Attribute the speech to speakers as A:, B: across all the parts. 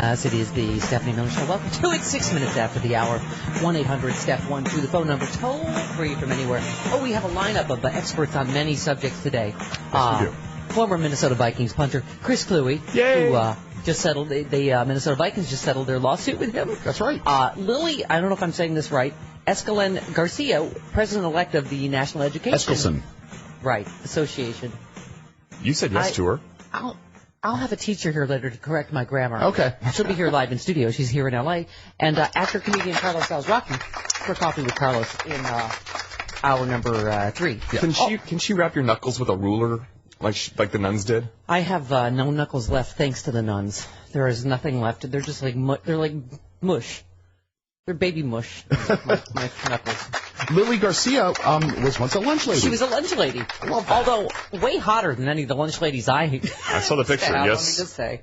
A: As it is the Stephanie Miller Show. Welcome to it. 6 minutes after the hour. 1-800-STEP-1 through the phone number. Toll free from anywhere. Oh, we have a lineup of experts on many subjects today.
B: Yes, we do.
A: Former Minnesota Vikings punter Chris Cluey,
B: Yay!
A: who just settled. The Minnesota Vikings just settled their lawsuit with him.
B: That's right.
A: Lily, I don't know if I'm saying this right. Escalon Garcia, president-elect of the National Education.
B: Eskelson.
A: Right, Association.
C: You said yes to her.
A: I'll have a teacher here later to correct my grammar.
B: Okay.
A: She'll be here live in studio. She's here in L.A. And actor-comedian Carlos Salzraki for Coffee with Carlos in hour number 3.
C: Yeah. Can she wrap your knuckles with a ruler like the nuns did?
A: I have no knuckles left thanks to the nuns. There is nothing left. They're just like they're like mush. They're baby mush. my knuckles.
B: Lily Garcia was once a lunch lady.
A: She was a lunch lady. Although way hotter than any of the lunch ladies I
C: saw the picture, yes.
A: Let me just say.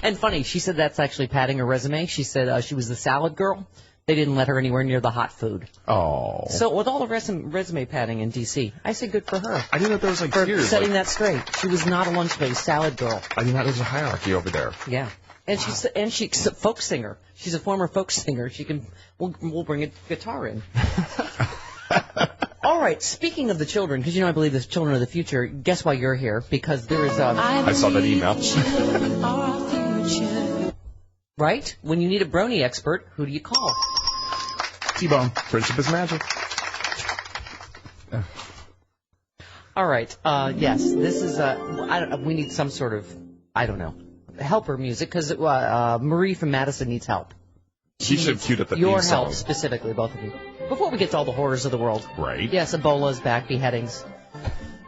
A: And funny, she said that's actually padding her resume. She said she was the salad girl. They didn't let her anywhere near the hot food.
B: Oh.
A: So with all the resume padding in D.C., I say good for her.
C: I didn't know there was
A: for
C: tiers.
A: setting that straight. She was not a lunch lady, salad girl.
C: I didn't know there was a hierarchy over there.
A: Yeah. And she's a folk singer. She's a former folk singer. We'll bring a guitar in. All right. Speaking of the children, because I believe the children of the future. Guess why you're here? Because there is
C: I saw that email.
A: Right? When you need a brony expert, who do you call?
B: T-Bone.
C: Friendship is magic.
A: All right. Yes. This is we need some sort of helper music because Marie from Madison needs help.
C: She should have queued up the
A: your
C: theme song.
A: help specifically, both of you. Before we get to all the horrors of the world.
B: Right.
A: Yes, Ebola's back, beheadings,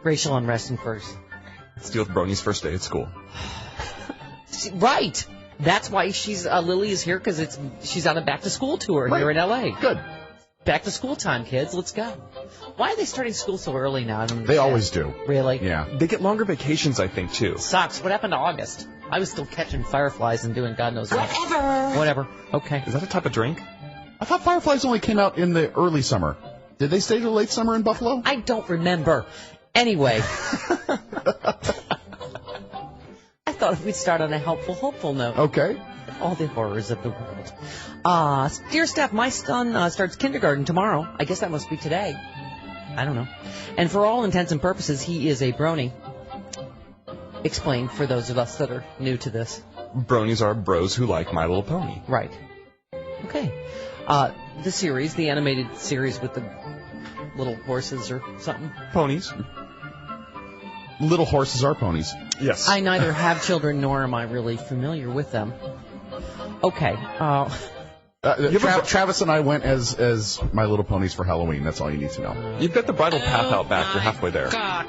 A: racial unrest, and first.
C: Let's deal with Brony's first day at school.
A: Right. That's why Lily is here because she's on a back to school tour here in L.A.
B: Good.
A: Back to school time, kids. Let's go. Why are they starting school so early now? I don't understand.
B: They always do.
A: Really?
B: Yeah.
C: They get longer vacations, I think, too.
A: Sucks. What happened to August? I was still catching fireflies and doing God knows what. Whatever. Okay.
C: Is that a type of drink?
B: I thought fireflies only came out in the early summer. Did they stay till late summer in Buffalo?
A: I don't remember. Anyway. I thought we'd start on a helpful, hopeful note.
B: Okay.
A: All the horrors of the world. Dear Steph, my son starts kindergarten tomorrow. I guess that must be today. I don't know. And for all intents and purposes, he is a brony. Explain for those of us that are new to this.
C: Bronies are bros who like My Little Pony.
A: Right. Okay. The animated series with the little horses or something.
C: Ponies.
B: Little horses are ponies.
C: Yes.
A: I neither have children nor am I really familiar with them. Okay.
B: Travis and I went as My Little Ponies for Halloween. That's all you need to know.
C: You've got the bridal path out back. You're halfway there.
A: God.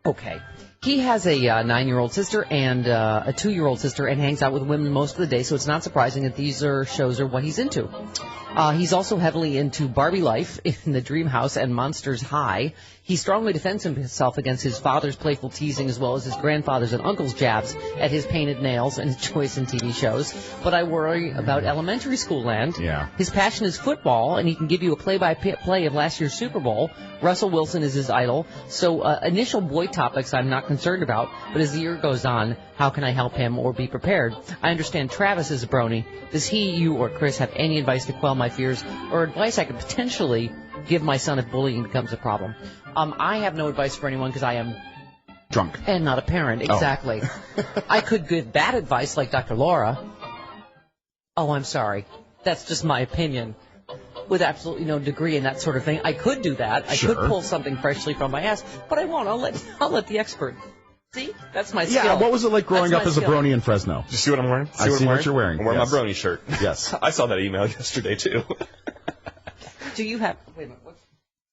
A: Okay. He has a 9-year-old sister and a 2-year-old sister and hangs out with women most of the day, so it's not surprising that these shows are what he's into. He's also heavily into Barbie Life in the Dream House and Monsters High. He strongly defends himself against his father's playful teasing as well as his grandfather's and uncle's jabs at his painted nails and his choice in TV shows. But I worry about elementary school land.
B: Yeah.
A: His passion is football, and he can give you a play-by-play of last year's Super Bowl. Russell Wilson is his idol. So initial boy topics I'm not concerned about, but as the year goes on, how can I help him or be prepared? I understand Travis is a brony. Does he, you, or Chris have any advice to quell my fears or advice I could potentially give my son if bullying becomes a problem? I have no advice for anyone because I am
B: drunk
A: and not a parent. Exactly. I could give bad advice like Dr. Laura. Oh, I'm sorry. That's just my opinion. With absolutely no degree in that sort of thing. I could do that. I could pull something freshly from my ass, but I won't. I'll let the expert. See? That's my skill.
B: Yeah, what was it like growing up as a brony in Fresno?
C: Did you see what I'm wearing?
B: I see what you're wearing.
C: I'm wearing my brony shirt.
B: Yes.
C: I saw that email yesterday, too.
A: Do you have... Wait a minute.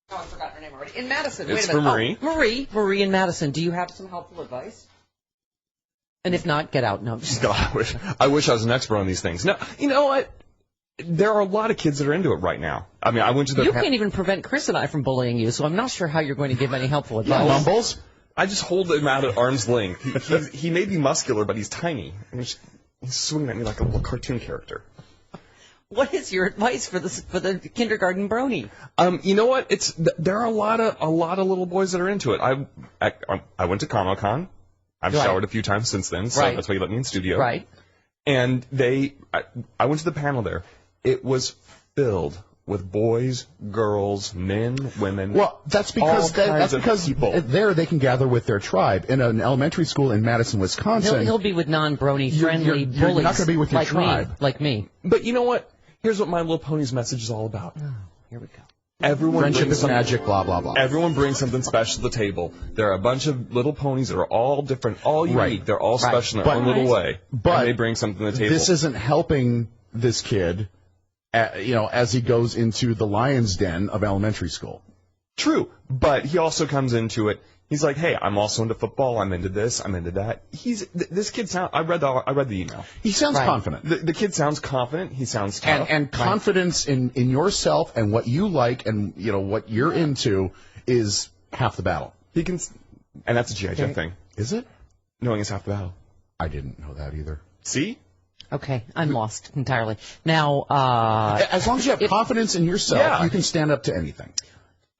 A: Oh, I forgot her name already. In Madison.
C: It's
A: Wait a minute.
C: for Marie.
A: Oh, Marie in Madison. Do you have some helpful advice? And if not, get out. No, I'm just...
C: God, I wish I was an expert on these things. No, you know what? There are a lot of kids that are into it right now. I mean, I went to the...
A: You can't even prevent Chris and I from bullying you, so I'm not sure how you're going to give any helpful advice.
B: Mumbles?
C: I just hold him out at arm's length. He may be muscular, but he's tiny. And he's swinging at me like a little cartoon character.
A: What is your advice for the kindergarten brony?
C: You know what? There are a lot of little boys that are into it. I went to Comic-Con. I've
A: Right.
C: showered a few times since then, so
A: Right.
C: that's why you let me in studio.
A: Right.
C: And I went to the panel there. It was filled with boys, girls, men, women.
B: Well, that's because
C: people.
B: there they can gather with their tribe. In an elementary school in Madison, Wisconsin,
A: He'll be with non-brony friendly
B: you're
A: bullies.
B: not gonna be with your
A: like
B: tribe.
A: Me, like me.
C: But you know what? Here's what My Little Pony's message is all about.
A: Oh, here we go.
C: Everyone
B: friendship
C: brings
B: is
C: something-
B: magic, blah, blah, blah.
C: Everyone brings something special to the table. There are a bunch of little ponies that are all different, all unique.
B: Right.
C: They're all
A: Right.
C: special in their
B: But-
C: own little way.
B: but
C: and they bring something to the table.
B: This isn't helping this kid, as he goes into the lion's den of elementary school.
C: True, but he also comes into it. He's like, hey, I'm also into football. I'm into this. I'm into that. This kid sounds. I read the email.
B: He sounds
A: Right.
B: confident.
C: The kid sounds confident. He sounds tough.
B: And confidence in yourself and what you like and what you're into is half the battle.
C: he can, and that's a G.I. Joe thing.
B: Is it?
C: Knowing is half the battle.
B: I didn't know that either.
C: See?
A: Okay, I'm lost entirely. Now,
B: As long as you have confidence in yourself,
C: Yeah.
B: you can stand up to anything.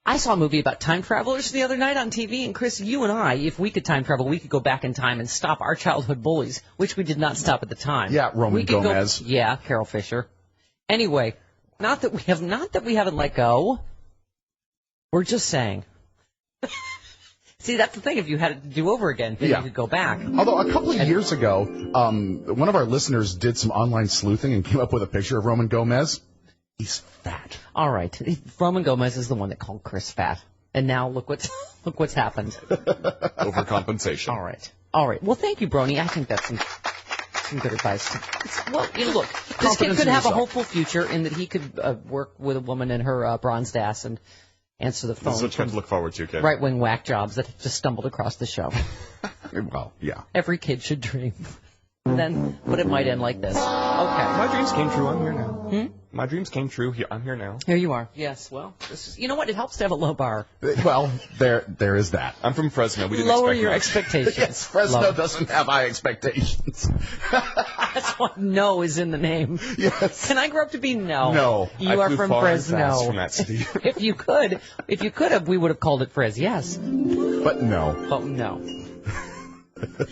A: I saw a movie about time travelers the other night on TV, and Chris, you and I, if we could time travel, we could go back in time and stop our childhood bullies, which we did not stop at the time.
B: Yeah, Roman
A: We could
B: Gomez.
A: Yeah, Carol Fisher. Anyway, not that we haven't let go. We're just saying. See, that's the thing. If you had it to do over again, then
B: Yeah.
A: you could go back.
B: Although a couple of years ago, one of our listeners did some online sleuthing and came up with a picture of Roman Gomez. He's fat.
A: All right, Roman Gomez is the one that called Chris fat, and now look what's happened.
C: Overcompensation.
A: All right. Well, thank you, Brony. I think that's some good advice. Look, this kid
B: Confidence
A: could
B: in
A: have a
B: yourself.
A: hopeful future in that he could work with a woman in her bronzed ass and answer the
C: This
A: phone
C: is what you have
A: from
C: to look forward to, kid.
A: right-wing whack jobs that just stumbled across the show.
B: Well, yeah.
A: Every kid should dream. But it might end like this. Okay.
C: My dreams came true. I'm here now. My dreams came true. I'm here now.
A: Here you are. Yes. Well, you know what? It helps to have a low bar.
B: Well, there is that.
C: I'm from Fresno. We didn't
A: Lower
C: expect
A: your
C: much.
A: expectations.
B: Yes, Fresno
A: Low.
B: doesn't have high expectations.
A: That's why no is in the name.
B: Yes.
A: Can I grow up to be no?
B: No.
A: You
C: I
A: are
C: flew
A: from
C: far and
A: Fresno.
C: fast from that city.
A: If you could have, we would have called it Fres. Yes.
B: But no.
A: But no.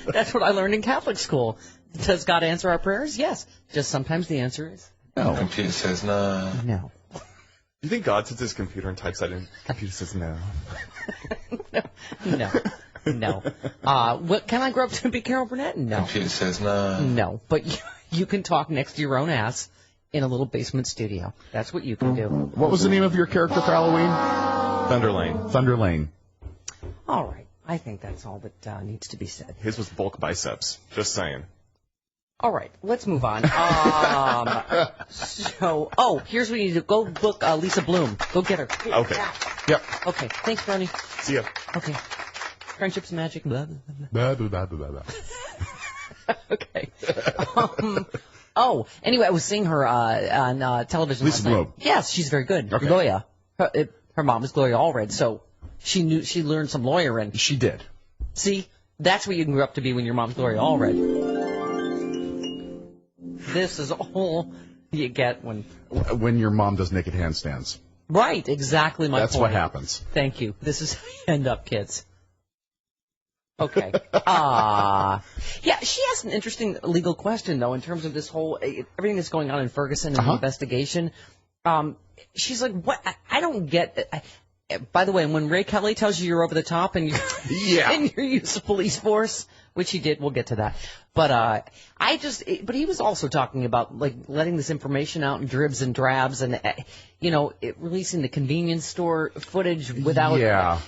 A: That's what I learned in Catholic school. Does God answer our prayers? Yes. Just sometimes the answer is
B: No.
D: Computer says no.
A: no.
C: You think God sits at his computer and types that in? Computer says no.
A: No. What can I grow up to be Carol Burnett? No.
D: Computer says no.
A: No. But you can talk next to your own ass in a little basement studio. That's what you can do.
B: What was the name of your character for Halloween?
C: Thunderlane.
B: Thunder Lane.
A: All right. I think that's all that needs to be said.
C: His was bulk biceps. Just saying.
A: All right, let's move on. Here's what you need to do. Go book Lisa Bloom. Go get her.
C: Okay.
B: Yep.
A: Okay, thanks, Bernie.
C: See ya.
A: Okay. Friendship's magic. Blah, blah, blah.
B: Blah, blah, blah, blah, blah.
A: Okay. Anyway, I was seeing her on television
B: Lisa
A: last night.
B: Bloom.
A: Yes, she's very good.
B: Okay.
A: Gloria. Her mom is Gloria Allred, so she learned some lawyering.
B: She did.
A: See, that's what you grew up to be when your mom's Gloria Allred. This is all you get
B: When your mom does naked handstands.
A: Right, exactly my point.
B: That's what happens.
A: Thank you. This is how you end up, kids. Okay. Yeah, she asked an interesting legal question, though, in terms of this whole, everything that's going on in Ferguson and the investigation. She's like, what? I don't get by the way, when Ray Kelly tells you you're over the top and and your use of police force, which he did, we'll get to that. But but he was also talking about like letting this information out in dribs and drabs and releasing the convenience store footage without.
B: Yeah.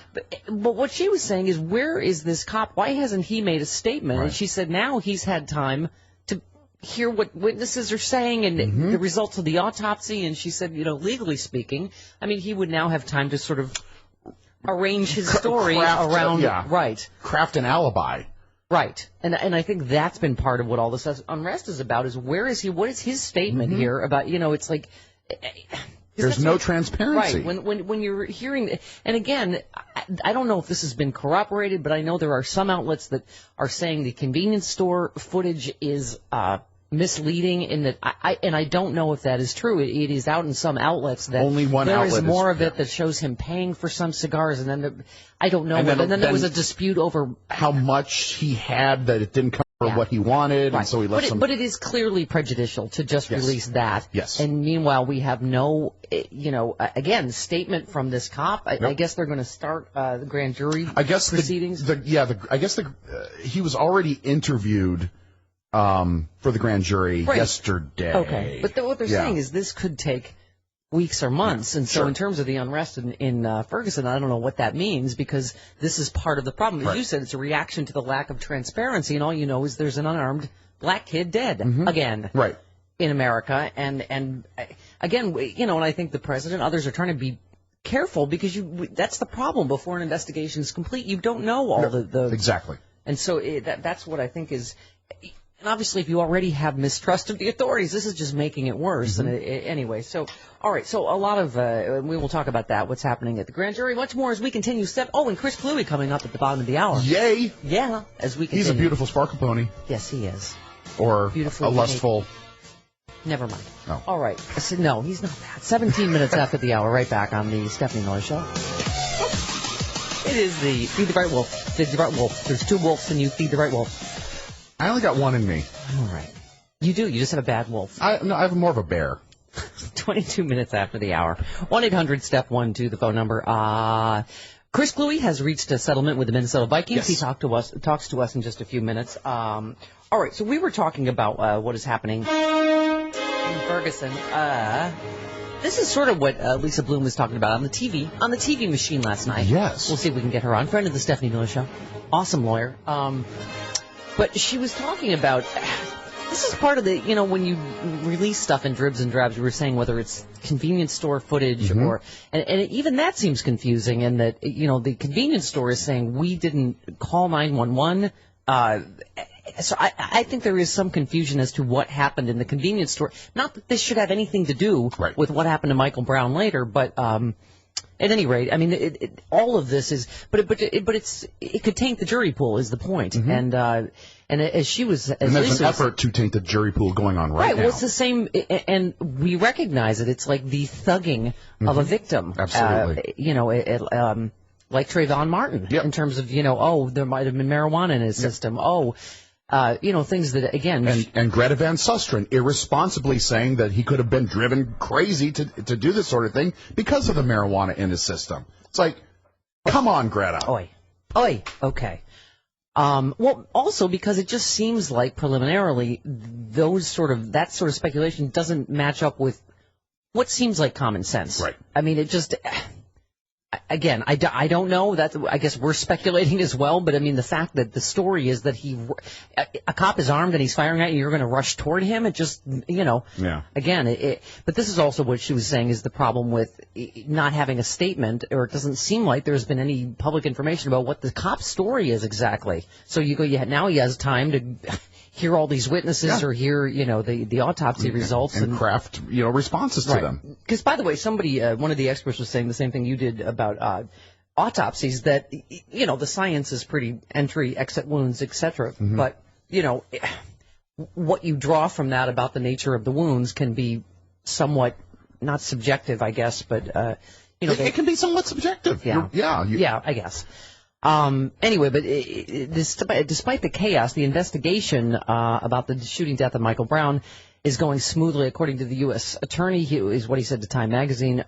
A: But what she was saying is, where is this cop? Why hasn't he made a statement?
B: Right.
A: And she said now he's had time to hear what witnesses are saying and the results of the autopsy. And she said, legally speaking, I mean, he would now have time to sort of arrange his story around right.
B: Craft an alibi.
A: Right. And I think that's been part of what all this unrest is about, is where is he? What is his statement here about, it's like...
B: There's no transparency.
A: Right. When you're hearing... And again, I don't know if this has been corroborated, but I know there are some outlets that are saying the convenience store footage is misleading in that I don't know if that is true. It is out in some outlets that
B: only one
A: there
B: outlet
A: is more of it that shows him paying for some cigars, and then I don't know. And then there was a dispute over
B: how much he had that it didn't cover what he wanted, and so he left some.
A: But it is clearly prejudicial to just release that.
B: Yes.
A: And meanwhile, we have no, again, statement from this cop. I guess they're going to start the grand jury proceedings.
B: He was already interviewed for the grand jury yesterday.
A: Okay. But what they're saying is this could take weeks or months. And so in terms of the unrest in Ferguson, I don't know what that means, because this is part of the problem. As you said, it's a reaction to the lack of transparency, and all you know is there's an unarmed black kid dead again in America. And again, and I think the president, others are trying to be careful, because that's the problem. Before an investigation is complete, you don't know all the
B: exactly.
A: And so that's what I think is. And obviously, if you already have mistrust of the authorities, this is just making it worse. And anyway, so, all right, so a lot of, we will talk about that, what's happening at the grand jury, much more as we continue. And Chris Cluey coming up at the bottom of the hour.
B: Yay!
A: Yeah, as we continue.
B: He's a beautiful sparkle pony.
A: Yes, he is.
B: Or
A: beautiful,
B: a lustful.
A: Never mind.
B: No.
A: All right. No, he's not bad. 17 minutes after the hour, right back on the Stephanie Miller Show. It is the Feed the Right Wolf. Feed the Right Wolf. There's two wolves in you. Feed the Right Wolf.
B: I only got one in me.
A: All right. You do. You just have a bad wolf.
B: I have more of a bear.
A: 22 minutes after the hour. 1-800-STEP-1-2, the phone number. Chris Cluey has reached a settlement with the Minnesota Vikings. He talks to us in just a few minutes. All right. So we were talking about what is happening in Ferguson. This is sort of what Lisa Bloom was talking about on the TV machine last night.
B: Yes.
A: We'll see if we can get her on. Friend of the Stephanie Miller Show. Awesome lawyer. But she was talking about, this is part of the, when you release stuff in dribs and drabs, you were saying whether it's convenience store footage or, and even that seems confusing, in that, the convenience store is saying we didn't call 911. So I think there is some confusion as to what happened in the convenience store. Not that this should have anything to do with what happened to Michael Brown later, but, at any rate, I mean, all of this is, but it could taint the jury pool is the point. And as she was,
B: and there's an effort to taint the jury pool going on right now.
A: Well, it's the same, and we recognize it. It's like the thugging of a victim.
B: Absolutely.
A: Like Trayvon Martin, in terms of there might have been marijuana in his system. Things that, again...
B: And Greta Van Susteren irresponsibly saying that he could have been driven crazy to do this sort of thing because of the marijuana in his system. It's like, come on, Greta.
A: Oi. Okay. Well, also because it just seems like preliminarily that sort of speculation doesn't match up with what seems like common sense.
B: Right.
A: I mean, it just... Again, I don't know. I guess we're speculating as well, but I mean, the fact that the story is that a cop is armed and he's firing at you, you're going to rush toward him. It just, again, but this is also what she was saying is the problem with not having a statement, or it doesn't seem like there's been any public information about what the cop's story is exactly. So now he has time to hear all these witnesses or hear, the autopsy results
B: and craft, responses to them.
A: Because, by the way, one of the experts was saying the same thing you did about autopsies, that, the science is pretty entry, exit wounds, etc. But, what you draw from that about the nature of the wounds can be somewhat, not subjective, I guess, but,
B: it can be somewhat subjective.
A: Yeah, I guess. Anyway, but despite the chaos, the investigation about the shooting death of Michael Brown is going smoothly, according to the U.S. attorney, is what he said to Time magazine.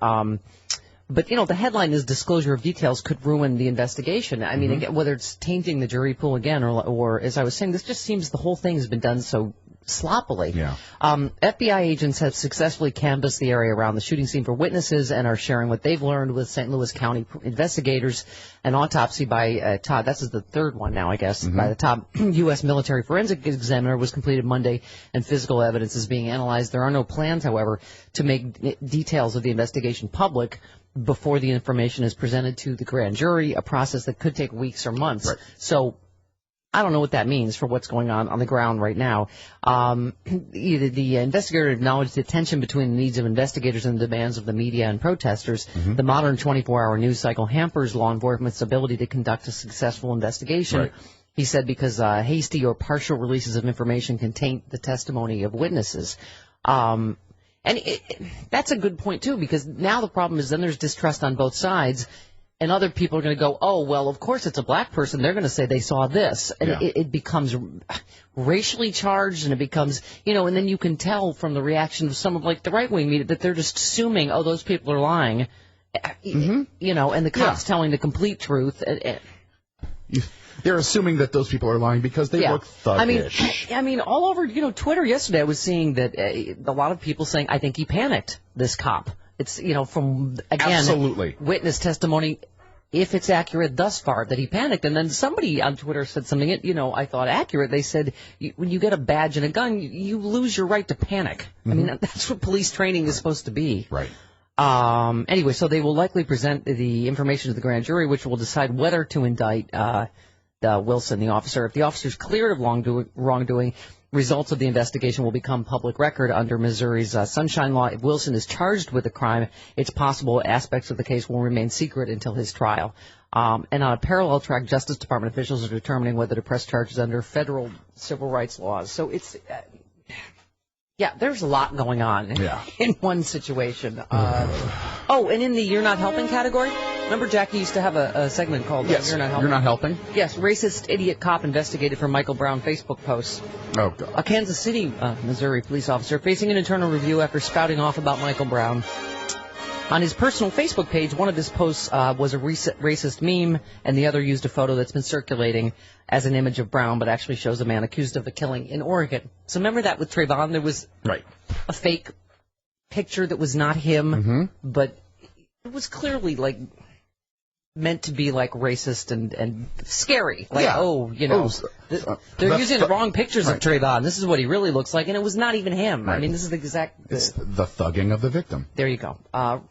A: But, the headline is disclosure of details could ruin the investigation. I mean, again, whether it's tainting the jury pool again or, as I was saying, this just seems the whole thing has been done so sloppily.
B: Yeah.
A: FBI agents have successfully canvassed the area around the shooting scene for witnesses and are sharing what they've learned with St. Louis County investigators. An autopsy by this is the third one now, I guess, by the top U.S. military forensic examiner was completed Monday, and physical evidence is being analyzed. There are no plans, however, to make details of the investigation public before the information is presented to the grand jury, a process that could take weeks or months.
B: Right.
A: So I don't know what that means for what's going on the ground right now. The investigator acknowledged the tension between the needs of investigators and the demands of the media and protesters. The modern 24-hour news cycle hampers law enforcement's ability to conduct a successful investigation. Right. He said because hasty or partial releases of information can taint the testimony of witnesses. And that's a good point, too, because now the problem is then there's distrust on both sides, and other people are going to go, oh, well, of course it's a black person. They're going to say they saw this. And it becomes racially charged, and it becomes, and then you can tell from the reaction of some of, like, the right-wing media that they're just assuming, oh, those people are lying, and the cops telling the complete truth.
B: They're assuming that those people are lying because they look thuggish.
A: I mean, all over, Twitter yesterday I was seeing that a lot of people saying, I think he panicked, this cop. It's, from, again,
B: absolutely
A: witness testimony, if it's accurate thus far, that he panicked. And then somebody on Twitter said something, I thought accurate. They said, when you get a badge and a gun, you lose your right to panic. I mean, that's what police training is supposed to be.
B: Right.
A: Anyway, so they will likely present the information to the grand jury, which will decide whether to indict Wilson, the officer. If the officer is cleared of wrongdoing, results of the investigation will become public record under Missouri's Sunshine Law. If Wilson is charged with a crime, it's possible aspects of the case will remain secret until his trial. And on a parallel track, Justice Department officials are determining whether to press charges under federal civil rights laws. So it's, there's a lot going on in one situation. And in the You're Not Helping category, remember Jackie used to have a segment called You're Not Helping?
B: You're Not Helping?
A: Yes, racist idiot cop investigated for Michael Brown Facebook posts.
B: Oh, God.
A: A Kansas City, Missouri police officer facing an internal review after spouting off about Michael Brown. On his personal Facebook page, one of his posts was a racist meme, and the other used a photo that's been circulating as an image of Brown, but actually shows a man accused of a killing in Oregon. So remember that with Trayvon? There was a fake picture that was not him, but it was clearly, meant to be, racist and scary. They're using the wrong pictures of Trayvon. This is what he really looks like, and it was not even him. Right. I mean, this is the exact...
B: It's the thugging of the victim.
A: There you go.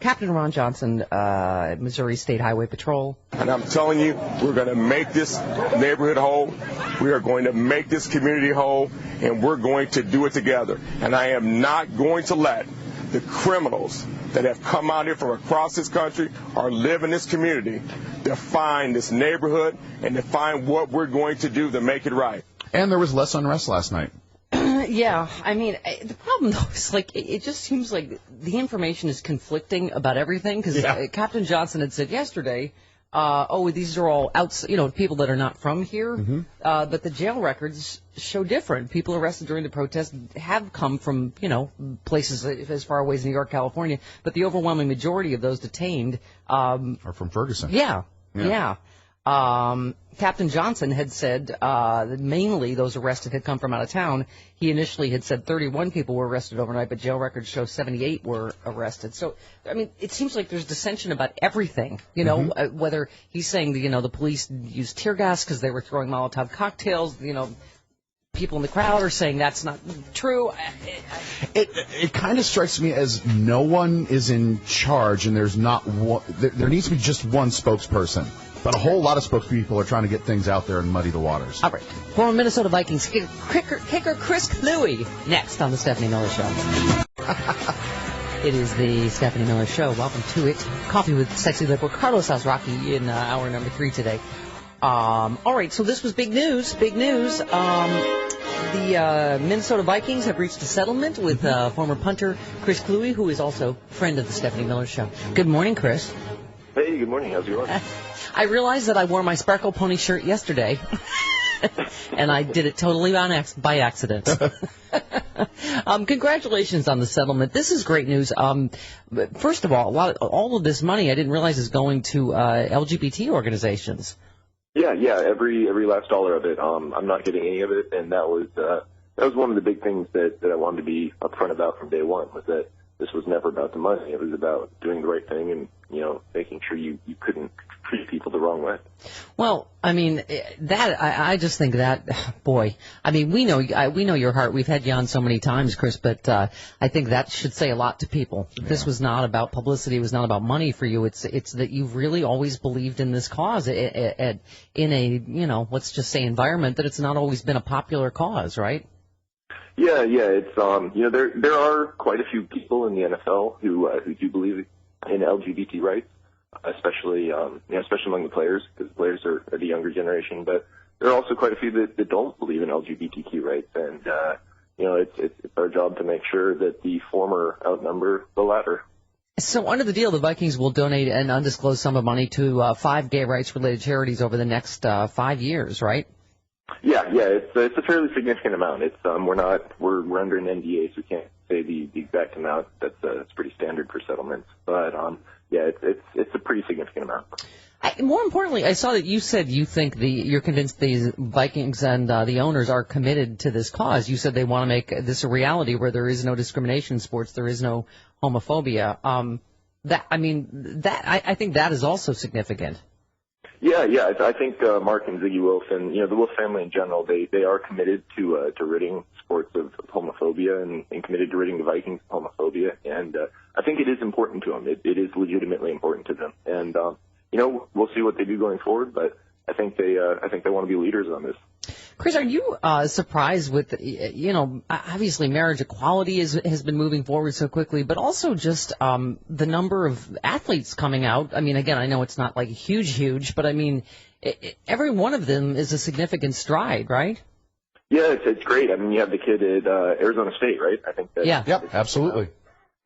A: Captain Ron Johnson, Missouri State Highway Patrol.
E: And I'm telling you, we're going to make this neighborhood whole. We are going to make this community whole, and we're going to do it together. And I am not going to let the criminals that have come out here from across this country or live in this community define this neighborhood and define what we're going to do to make it right.
B: And there was less unrest last night.
A: I mean, the problem, though, is, it just seems like the information is conflicting about everything, because Captain Johnson had said yesterday, these are all people that are not from here, but the jail records show different. People arrested during the protest have come from, places as far away as New York, California, but the overwhelming majority of those detained
B: are from Ferguson.
A: Yeah. Captain Johnson had said that mainly those arrested had come from out of town. He initially had said 31 people were arrested overnight, but jail records show 78 were arrested. So, I mean, it seems like there's dissension about everything, whether he's saying, the police used tear gas because they were throwing Molotov cocktails, people in the crowd are saying that's not true.
B: It kind of strikes me as no one is in charge, and there's not one, there needs to be just one spokesperson. But a whole lot of spokespeople are trying to get things out there and muddy the waters.
A: All right. Former Minnesota Vikings kicker Chris Kluwe next on the Stephanie Miller Show. It is the Stephanie Miller Show. Welcome to it. Coffee with Sexy Liberal Carlos Azraki in hour number 3 today. All right, so this was big news. Big news. The Minnesota Vikings have reached a settlement with former punter Chris Kluwe, who is also a friend of the Stephanie Miller Show. Good morning, Chris.
F: Hey, good morning. How's it going?
A: I realized that I wore my Sparkle Pony shirt yesterday, and I did it totally by accident. Congratulations on the settlement. This is great news. First of all, all of this money I didn't realize is going to LGBT organizations.
F: Yeah. Every last dollar of it. I'm not getting any of it, and that was one of the big things that I wanted to be upfront about from day one. Was that this was never about the money. It was about doing the right thing and making sure you couldn't treat people the wrong way.
A: Well, I mean, I just think that, boy, I mean, we know your heart. We've had you on so many times, Chris, but I think that should say a lot to people. Yeah. This was not about publicity. It was not about money for you. It's that you've really always believed in this cause in a, let's just say environment that it's not always been a popular cause, right?
F: Yeah. It's there are quite a few people in the NFL who do believe in LGBT rights, especially among the players, because the players are the younger generation. But there are also quite a few that don't believe in LGBTQ rights, and it's our job to make sure that the former outnumber the latter.
A: So under the deal, the Vikings will donate an undisclosed sum of money to 5 gay rights-related charities over the next 5 years, right?
F: Yeah, it's a fairly significant amount. It's we're under an NDA, so we can't say the exact amount. It's pretty standard for settlements, but it's a pretty significant amount.
A: More importantly, I saw that you said you're convinced the Vikings and the owners are committed to this cause. You said they want to make this a reality where there is no discrimination in sports, there is no homophobia. I think that is also significant.
F: Yeah. I think Mark and Ziggy Wolf and the Wolf family in general, they are committed to ridding sports of homophobia and committed to ridding the Vikings of homophobia. And I think it is important to them. It is legitimately important to them. And we'll see what they do going forward, but I think they want to be leaders on this.
A: Chris, are you surprised with, obviously marriage equality has been moving forward so quickly, but also just the number of athletes coming out? I mean, again, I know it's not like huge, but I mean, every one of them is a significant stride, right?
F: Yeah, it's great. I mean, you have the kid at Arizona State, right? I think that.
A: Yeah.
B: Yep, absolutely.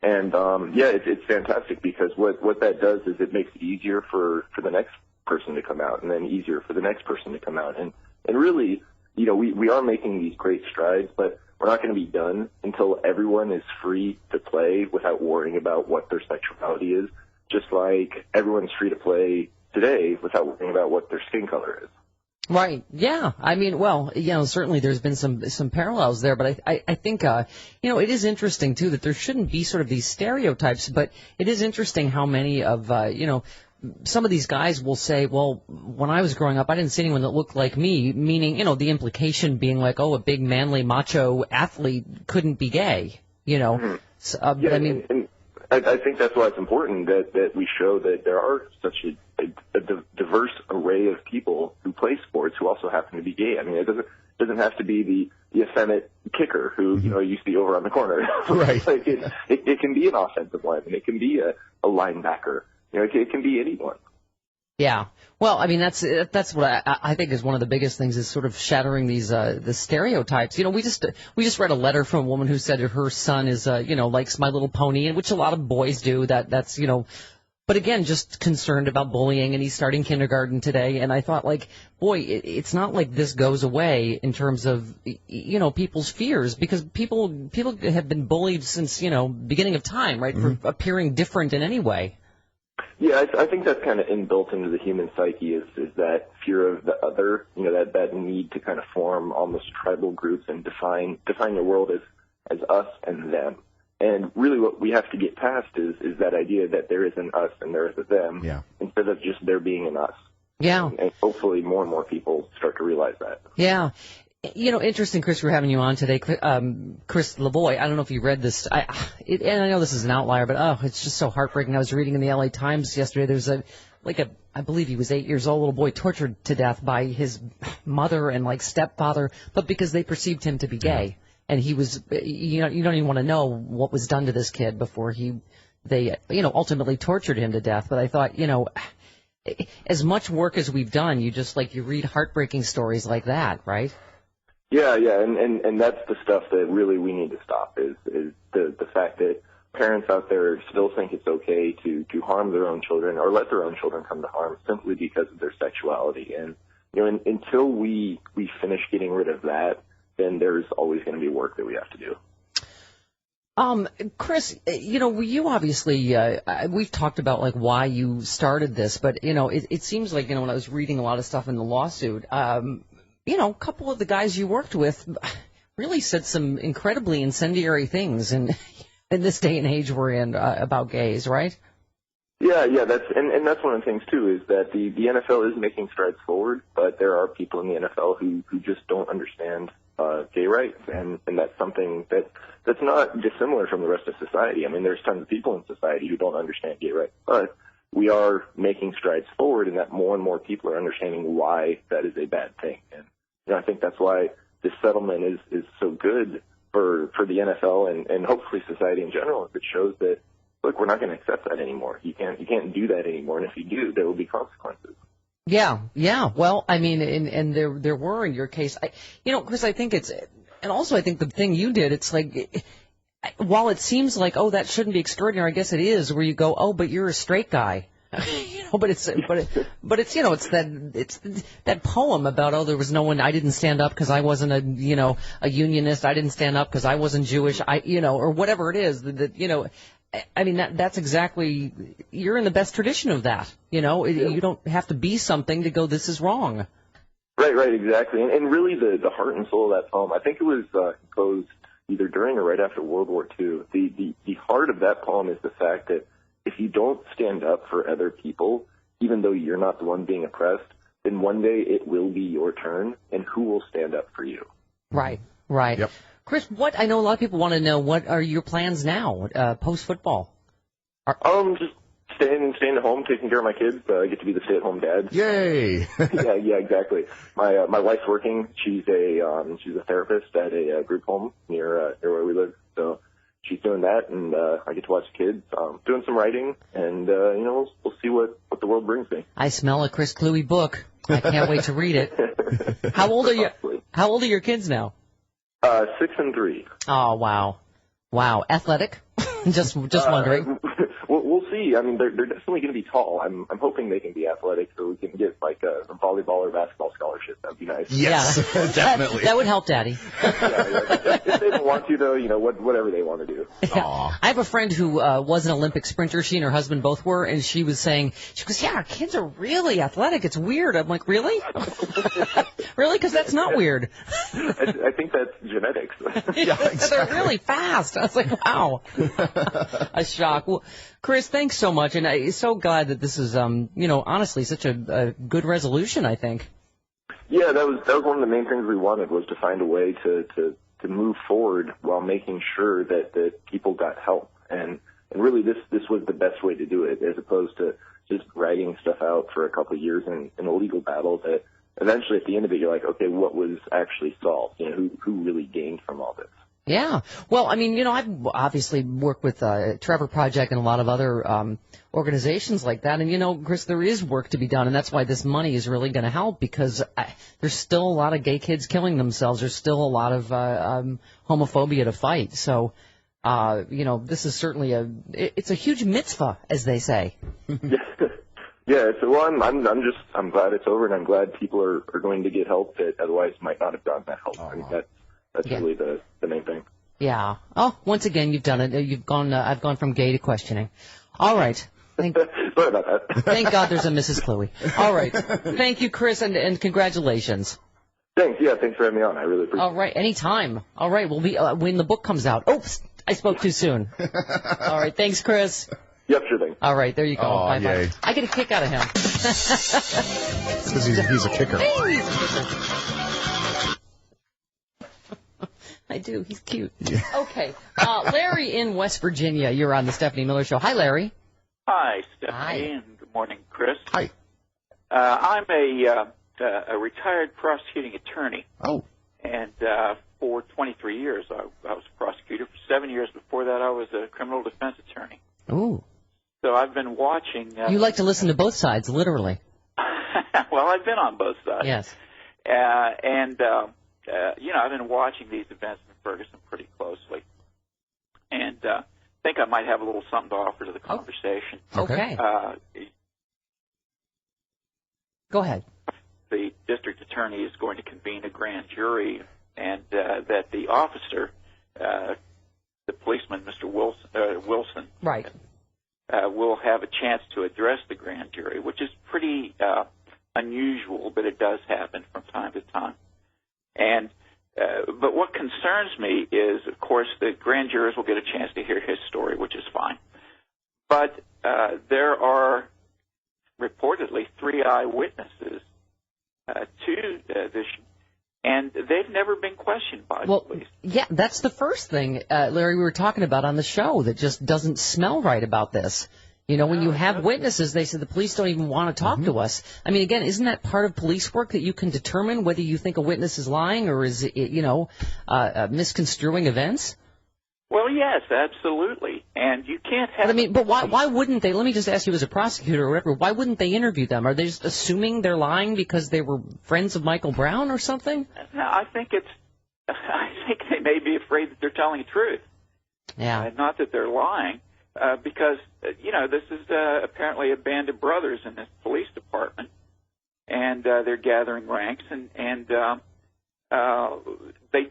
F: And it's fantastic because what that does is it makes it easier for the next person to come out, and then easier for the next person to come out, and really, we are making these great strides, but we're not going to be done until everyone is free to play without worrying about what their sexuality is, just like everyone's free to play today without worrying about what their skin color is.
A: Right. Yeah. I mean, certainly there's been some parallels there, but I think, it is interesting too that there shouldn't be sort of these stereotypes, but it is interesting how many of, some of these guys will say, well, when I was growing up, I didn't see anyone that looked like me, meaning, the implication being like, oh, a big manly macho athlete couldn't be gay,
F: Mm-hmm.
A: So,
F: and I think that's why it's important that we show that there are such a diverse array of people who play sports who also happen to be gay. I mean, it doesn't have to be the effeminate kicker who, you see over on the corner.
B: Right.
F: Like it can be an offensive lineman. It can be a linebacker. It can be anyone.
A: Yeah. Well, I mean, that's what I think is one of the biggest things is sort of shattering these the stereotypes. We just read a letter from a woman who said her son is likes My Little Pony, and which a lot of boys do. That's but again, just concerned about bullying, and he's starting kindergarten today. And I thought, like, boy, it's not like this goes away in terms of people's fears, because people have been bullied since beginning of time, right, for appearing different in any way.
F: Yeah, I think that's kind of inbuilt into the human psyche is that fear of the other, that need to kind of form almost tribal groups and define the world as us and them. And really what we have to get past is that idea that there is an us and there is a them, instead of just there being an us.
A: Yeah.
F: And hopefully more and more people start to realize that.
A: Yeah. Interesting, Chris, we're having you on today. Chris Lavoie, I don't know if you read this, and I know this is an outlier, but it's just so heartbreaking. I was reading in the LA Times yesterday, there's I believe he was 8 years old, little boy tortured to death by his mother and stepfather, but because they perceived him to be gay. And he was, you don't even want to know what was done to this kid before they ultimately tortured him to death. But I thought, as much work as we've done, you read heartbreaking stories like that, right?
F: Yeah, and that's the stuff that really we need to stop is the fact that parents out there still think it's okay to harm their own children or let their own children come to harm simply because of their sexuality. And until we finish getting rid of that, then there's always going to be work that we have to do.
A: Chris, you obviously, we've talked about why you started this, but it seems like when I was reading a lot of stuff in the lawsuit, a couple of the guys you worked with really said some incredibly incendiary things in this day and age we're in about gays, right?
F: Yeah, that's one of the things too is that the NFL is making strides forward, but there are people in the NFL who just don't understand gay rights, and that's something that's not dissimilar from the rest of society. I mean, there's tons of people in society who don't understand gay rights, but we are making strides forward in that more and more people are understanding why that is a bad thing. And I think that's why this settlement is so good for the NFL and hopefully society in general. It shows that, look, we're not going to accept that anymore. You can't do that anymore, and if you do, there will be consequences.
A: Yeah, yeah. Well, I mean, and there were in your case, Chris, I think and also I think the thing you did, it's like, while it seems like, oh, that shouldn't be extraordinary, I guess it is, where you go, oh, but you're a straight guy. But it's that poem about, oh, there was no one, I didn't stand up because I wasn't a unionist, I didn't stand up because I wasn't Jewish, or whatever it is I mean, that's exactly, you're in the best tradition of that. You don't have to be something to go, this is wrong.
F: Right, exactly. And really the heart and soul of that poem, I think it was composed either during or right after World War II. The heart of that poem is the fact that if you don't stand up for other people, even though you're not the one being oppressed, then one day it will be your turn, and who will stand up for you?
A: Right.
B: Yep.
A: Chris, I know a lot of people want to know, what are your plans now, post-football?
F: Just staying at home, taking care of my kids. I get to be the stay-at-home dad.
B: Yay!
F: yeah, exactly. My wife's working. She's a therapist at a group home near where we live. So she's doing that, and I get to watch the kids. Doing some writing, and we'll see what the world brings me.
A: I smell a Chris Cluey book. I can't wait to read it. How old are your kids now?
F: 6 and 3.
A: Oh, wow. Athletic? just wondering.
F: We'll see. I mean, they're definitely going to be tall. I'm hoping they can be athletic, so we can get like a volleyball or basketball scholarship. That'd be nice.
B: Yes, definitely.
A: That would help, Daddy.
F: Yeah. If they don't want to, though, whatever they want to do.
A: Yeah. I have a friend who was an Olympic sprinter. She and her husband both were, and she was saying, she goes, "Yeah, our kids are really athletic. It's weird." I'm like, "Really? Really? Because that's not weird."
F: I think that's genetics.
B: Yeah, exactly.
A: They're really fast. I was like, "Wow." A shock. Well, Chris, thanks so much, and I'm so glad that this is, honestly, such a good resolution, I think.
F: Yeah, that was one of the main things we wanted, was to find a way to move forward while making sure that people got help. And really this was the best way to do it, as opposed to just dragging stuff out for a couple of years in a legal battle that eventually at the end of it you're like, okay, what was actually solved? Who really gained from all this?
A: Yeah. Well, I mean, I've obviously worked with Trevor Project and a lot of other organizations like that. And, Chris, there is work to be done, and that's why this money is really going to help, because there's still a lot of gay kids killing themselves. There's still a lot of homophobia to fight. So, this is certainly it's a huge mitzvah, as they say.
F: Yeah. So, I'm glad it's over, and I'm glad people are going to get help that otherwise might not have gotten that help. I mean, that's really the main thing. Yeah.
A: Oh, once again, you've done it. You've gone. I've gone from gay to questioning. All right.
F: Sorry about that.
A: Thank God there's a Mrs. Cluey. All right. Thank you, Chris, and congratulations.
F: Thanks. Yeah, thanks for having me on. I really appreciate it.
A: All right. Anytime. All right. We'll be when the book comes out. Oops. I spoke too soon. All right. Thanks, Chris.
F: Yep, sure thing.
A: All right. There you go.
B: Oh,
A: Bye-bye. I get a kick out of him.
B: Because he's a kicker.
A: Hey, he's a kicker. I do. He's cute. Yeah. Okay. Larry in West Virginia, you're on the Stephanie Miller Show. Hi, Larry.
G: Hi, Stephanie,
A: Hi.
G: and good morning, Chris.
B: Hi.
G: I'm a retired prosecuting attorney.
B: Oh.
G: And for 23 years, I was a prosecutor. For 7 years before that, I was a criminal defense attorney.
A: Ooh.
G: So I've been watching.
A: You like to listen to both sides, literally.
G: Well, I've been on both sides.
A: Yes.
G: I've been watching these events in Ferguson pretty closely, and think I might have a little something to offer to the conversation.
A: Okay. Go ahead.
G: The district attorney is going to convene a grand jury, and that the officer, the policeman, Mr. Wilson,
A: right,
G: will have a chance to address the grand jury, which is pretty unusual, but it does happen from time to time. And but what concerns me is, of course, the grand jurors will get a chance to hear his story, which is fine. But there are reportedly 3 eyewitnesses to this, and they've never been questioned by the police.
A: Yeah, that's the first thing, Larry, we were talking about on the show that just doesn't smell right about this. When you have witnesses, they say the police don't even want to talk to us. I mean, again, isn't that part of police work, that you can determine whether you think a witness is lying or is it, misconstruing events?
G: Well, yes, absolutely. And you can't have...
A: But I mean, but why wouldn't they? Let me just ask you as a prosecutor or whatever, why wouldn't they interview them? Are they just assuming they're lying because they were friends of Michael Brown or something?
G: No, I think they may be afraid that they're telling the truth.
A: Yeah.
G: Not that they're lying, because, this is apparently a band of brothers in this police department, and they're gathering ranks, and they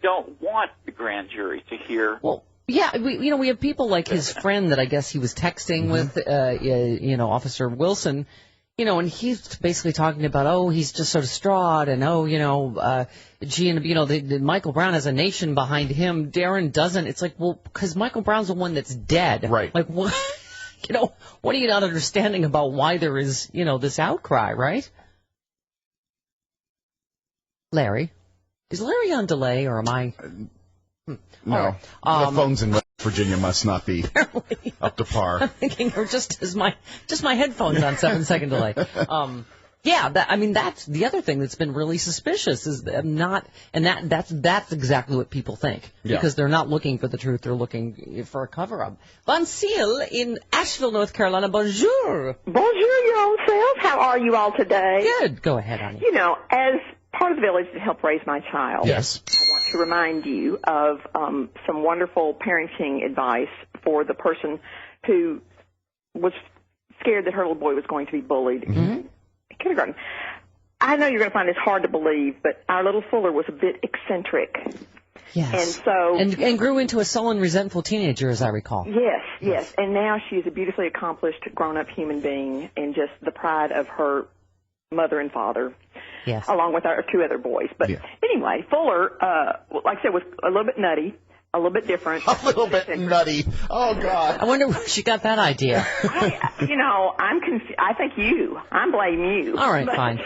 G: don't want the grand jury to hear...
A: Well, yeah, we have people like his friend that I guess he was texting with, Officer Wilson, and he's basically talking about, he's just so distraught, and Michael Brown has a nation behind him. Darren doesn't. It's like, well, because Michael Brown's the one that's dead.
B: Right.
A: Like, what? What are you not understanding about why there is, this outcry, right? Larry, is Larry on delay, or am I?
B: No,
A: right.
B: The phones in West Virginia must not be up to par.
A: I'm thinking, or just my headphones on 7-second delay. That's the other thing that's been really suspicious is that's exactly what people think because they're not looking for the truth, they're looking for a cover-up. Von Seal in Asheville, North Carolina. Bonjour.
H: Bonjour, your own self. How are you all today?
A: Good. Go ahead, honey.
H: As part of the village to help raise my child.
B: Yes.
H: I want to remind you of some wonderful parenting advice for the person who was scared that her little boy was going to be bullied in kindergarten. I know you're going to find this hard to believe, but our little Fuller was a bit eccentric.
A: Yes.
H: And so...
A: And grew into a sullen, resentful teenager, as I recall.
H: Yes. And now she is a beautifully accomplished, grown-up human being and just the pride of her mother and father.
A: Yes.
H: Along with our 2 other boys. But anyway, Fuller, like I said, was a little bit nutty, a little bit different.
B: A little bit nutty. Oh, God.
A: I wonder where she got that idea.
H: I'm confused. I think I blame you.
A: All right, fine.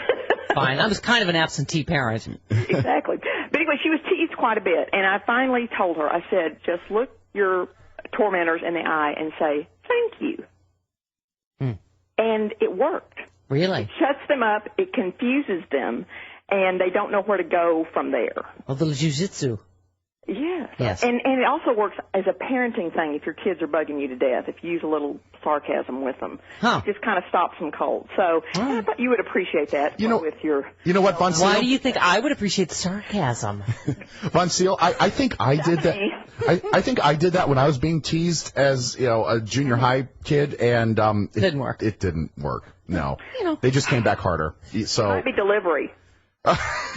A: Fine. I was kind of an absentee parent.
H: Exactly. But anyway, she was teased quite a bit. And I finally told her, I said, just look your tormentors in the eye and say, thank you. And it worked.
A: Really?
H: It shuts them up, it confuses them, and they don't know where to go from there.
A: A little jiu-jitsu.
H: Yes. And it also works as a parenting thing if your kids are bugging you to death, if you use a little sarcasm with them. It just kind of stops them cold. So I thought you would appreciate that with your...
B: You know what, Von Seal?
A: Why do you think I would appreciate the sarcasm?
B: Von Seal, I think I did that. I think I did that when I was being teased as, a junior high kid, and it
A: didn't work.
B: It didn't work. No. They just came back harder. So
H: might be delivery.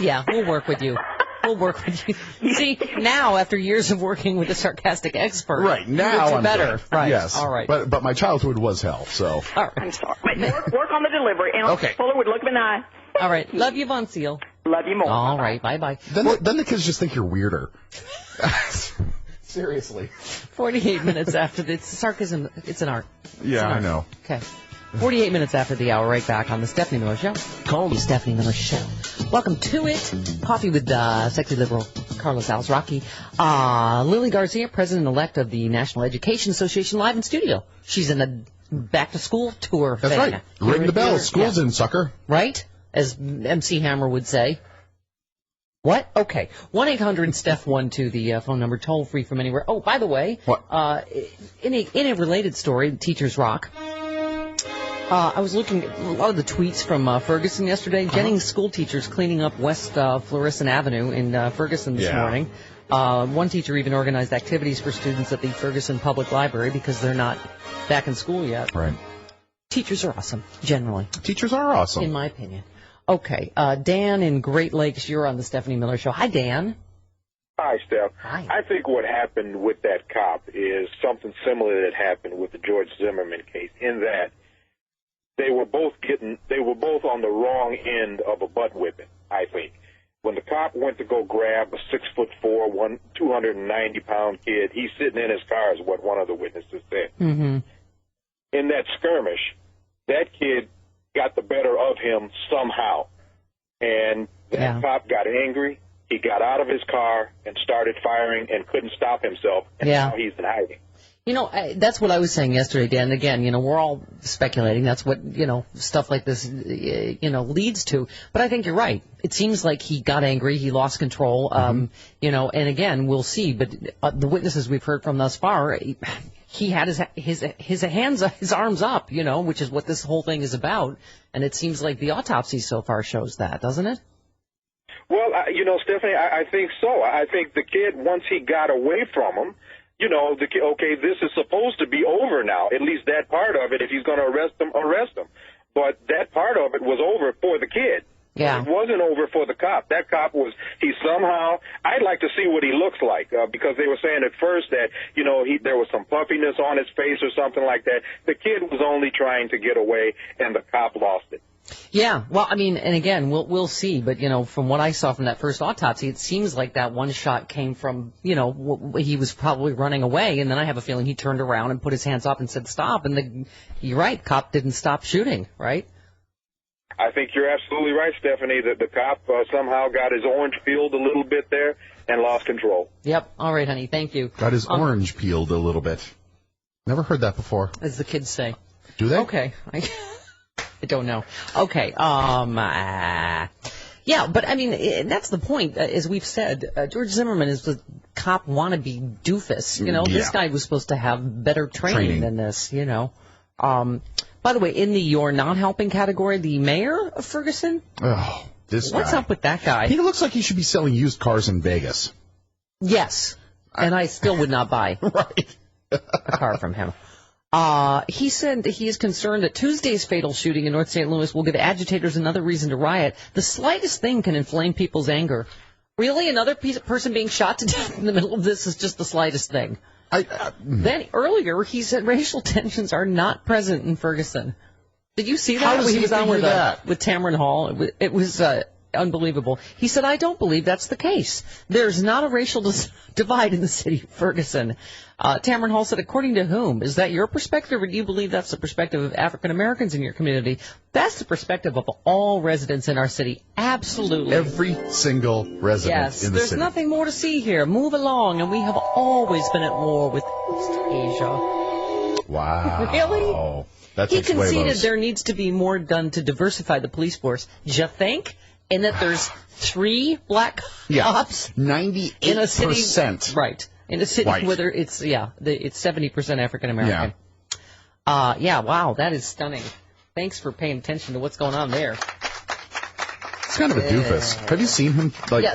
A: Yeah, we'll work with you. We'll work with you. See, now after years of working with a sarcastic expert,
B: right now I'm
A: better.
B: good.
A: Right.
B: Yes.
A: All right.
B: But my childhood was hell. So.
A: All right.
H: I'm sorry. But work on the delivery. And
B: okay.
H: Fuller would look in the eye.
A: All right. Love you, Von Seal.
H: Love you more.
A: All right. Bye.
B: Then the kids just think you're weirder. Seriously.
A: 48 minutes after the sarcasm. It's an art.
B: Yeah, I know.
A: Okay. 48 minutes after the hour, right back on the Stephanie Miller Show.
B: Call
A: the Stephanie Miller Show. Welcome to it. Coffee with sexy liberal Carlos Alzraki. Lily Garcia, president-elect of the National Education Association, live in studio. She's in a back-to-school tour.
B: That's right. Ring the bell. School's in, sucker.
A: Right? As MC Hammer would say. What? Okay. 1-800-STEPH-12, the phone number, toll-free from anywhere. Oh, by the way,
B: what?
A: In a related story, Teachers Rock, I was looking at a lot of the tweets from Ferguson yesterday. Jennings school teachers cleaning up West Florissant Avenue in Ferguson this morning. One teacher even organized activities for students at the Ferguson Public Library because they're not back in school yet.
B: Right.
A: Teachers are awesome, generally.
B: Teachers are awesome.
A: In my opinion. Okay. Dan in Great Lakes, you're on the Stephanie Miller Show. Hi, Dan.
I: Hi, Steph.
A: Hi.
I: I think what happened with that cop is something similar that happened with the George Zimmerman case, in that they were both on the wrong end of a butt whipping, I think. When the cop went to go grab a 6'4", 290-pound kid, he's sitting in his car, is what one of the witnesses said.
A: Mm-hmm.
I: In that skirmish, that kid got the better of him somehow. And that cop got angry. He got out of his car and started firing and couldn't stop himself, and now he's in hiding.
A: You know, that's what I was saying yesterday, Dan. Again, you know, we're all speculating. That's what, you know, stuff like this, you know, leads to. But I think you're right. It seems like he got angry. He lost control. You know, and again, we'll see. But the witnesses we've heard from thus far, he had his arms up, you know, which is what this whole thing is about. And it seems like the autopsy so far shows that, doesn't it?
I: Well, you know, Stephanie, I think so. I think the kid, once he got away from him, you know, okay, this is supposed to be over now, at least that part of it. If he's going to arrest him, arrest him. But that part of it was over for the kid.
A: Yeah.
I: It wasn't over for the cop. That cop was, he somehow, I'd like to see what he looks like, because they were saying at first that, you know, there was some puffiness on his face or something like that. The kid was only trying to get away, and the cop lost it.
A: Yeah, well, I mean, and again, we'll see, but, you know, from what I saw from that first autopsy, it seems like that one shot came from, you know, he was probably running away, and then I have a feeling he turned around and put his hands up and said stop, and you're right, cop didn't stop shooting, right?
I: I think you're absolutely right, Stephanie, that the cop somehow got his orange peeled a little bit there and lost control.
A: Yep, all right, honey, thank you.
B: Got his orange peeled a little bit. Never heard that before.
A: As the kids say.
B: Do they?
A: Okay. I don't know. Okay. Yeah, but I mean, that's the point. As we've said, George Zimmerman is the cop wannabe doofus. You know, this guy was supposed to have better training than this, you know. By the way, in the you're not helping category, the mayor of Ferguson?
B: Oh, this guy.
A: What's up with that guy?
B: He looks like he should be selling used cars in Vegas.
A: Yes. And I still would not buy a car from him. He said that he is concerned that Tuesday's fatal shooting in North St. Louis will give agitators another reason to riot. The slightest thing can inflame people's anger. Really? Another person being shot to death in the middle of this is just the slightest thing. Then earlier he said racial tensions are not present in Ferguson. Did you see that?
B: How does he
A: was on
B: figure that?
A: with Tamron Hall. It was unbelievable. He said, I don't believe that's the case. There's not a racial divide in the city of Ferguson. Tamron Hall said, according to whom? Is that your perspective, or do you believe that's the perspective of African Americans in your community? That's the perspective of all residents in our city. Absolutely.
B: Every single resident in the city.
A: There's nothing more to see here. Move along, and we have always been at war with East Asia.
B: Wow.
A: Really?
B: That's
A: he conceded there needs to be more done to diversify the police force. Do you think? And that there's 3 black cops
B: 98%
A: in a city, right? In a city
B: white.
A: where it's 70% African American. Yeah, wow, that is stunning. Thanks for paying attention to what's going on there.
B: He's kind of a doofus. Have you seen him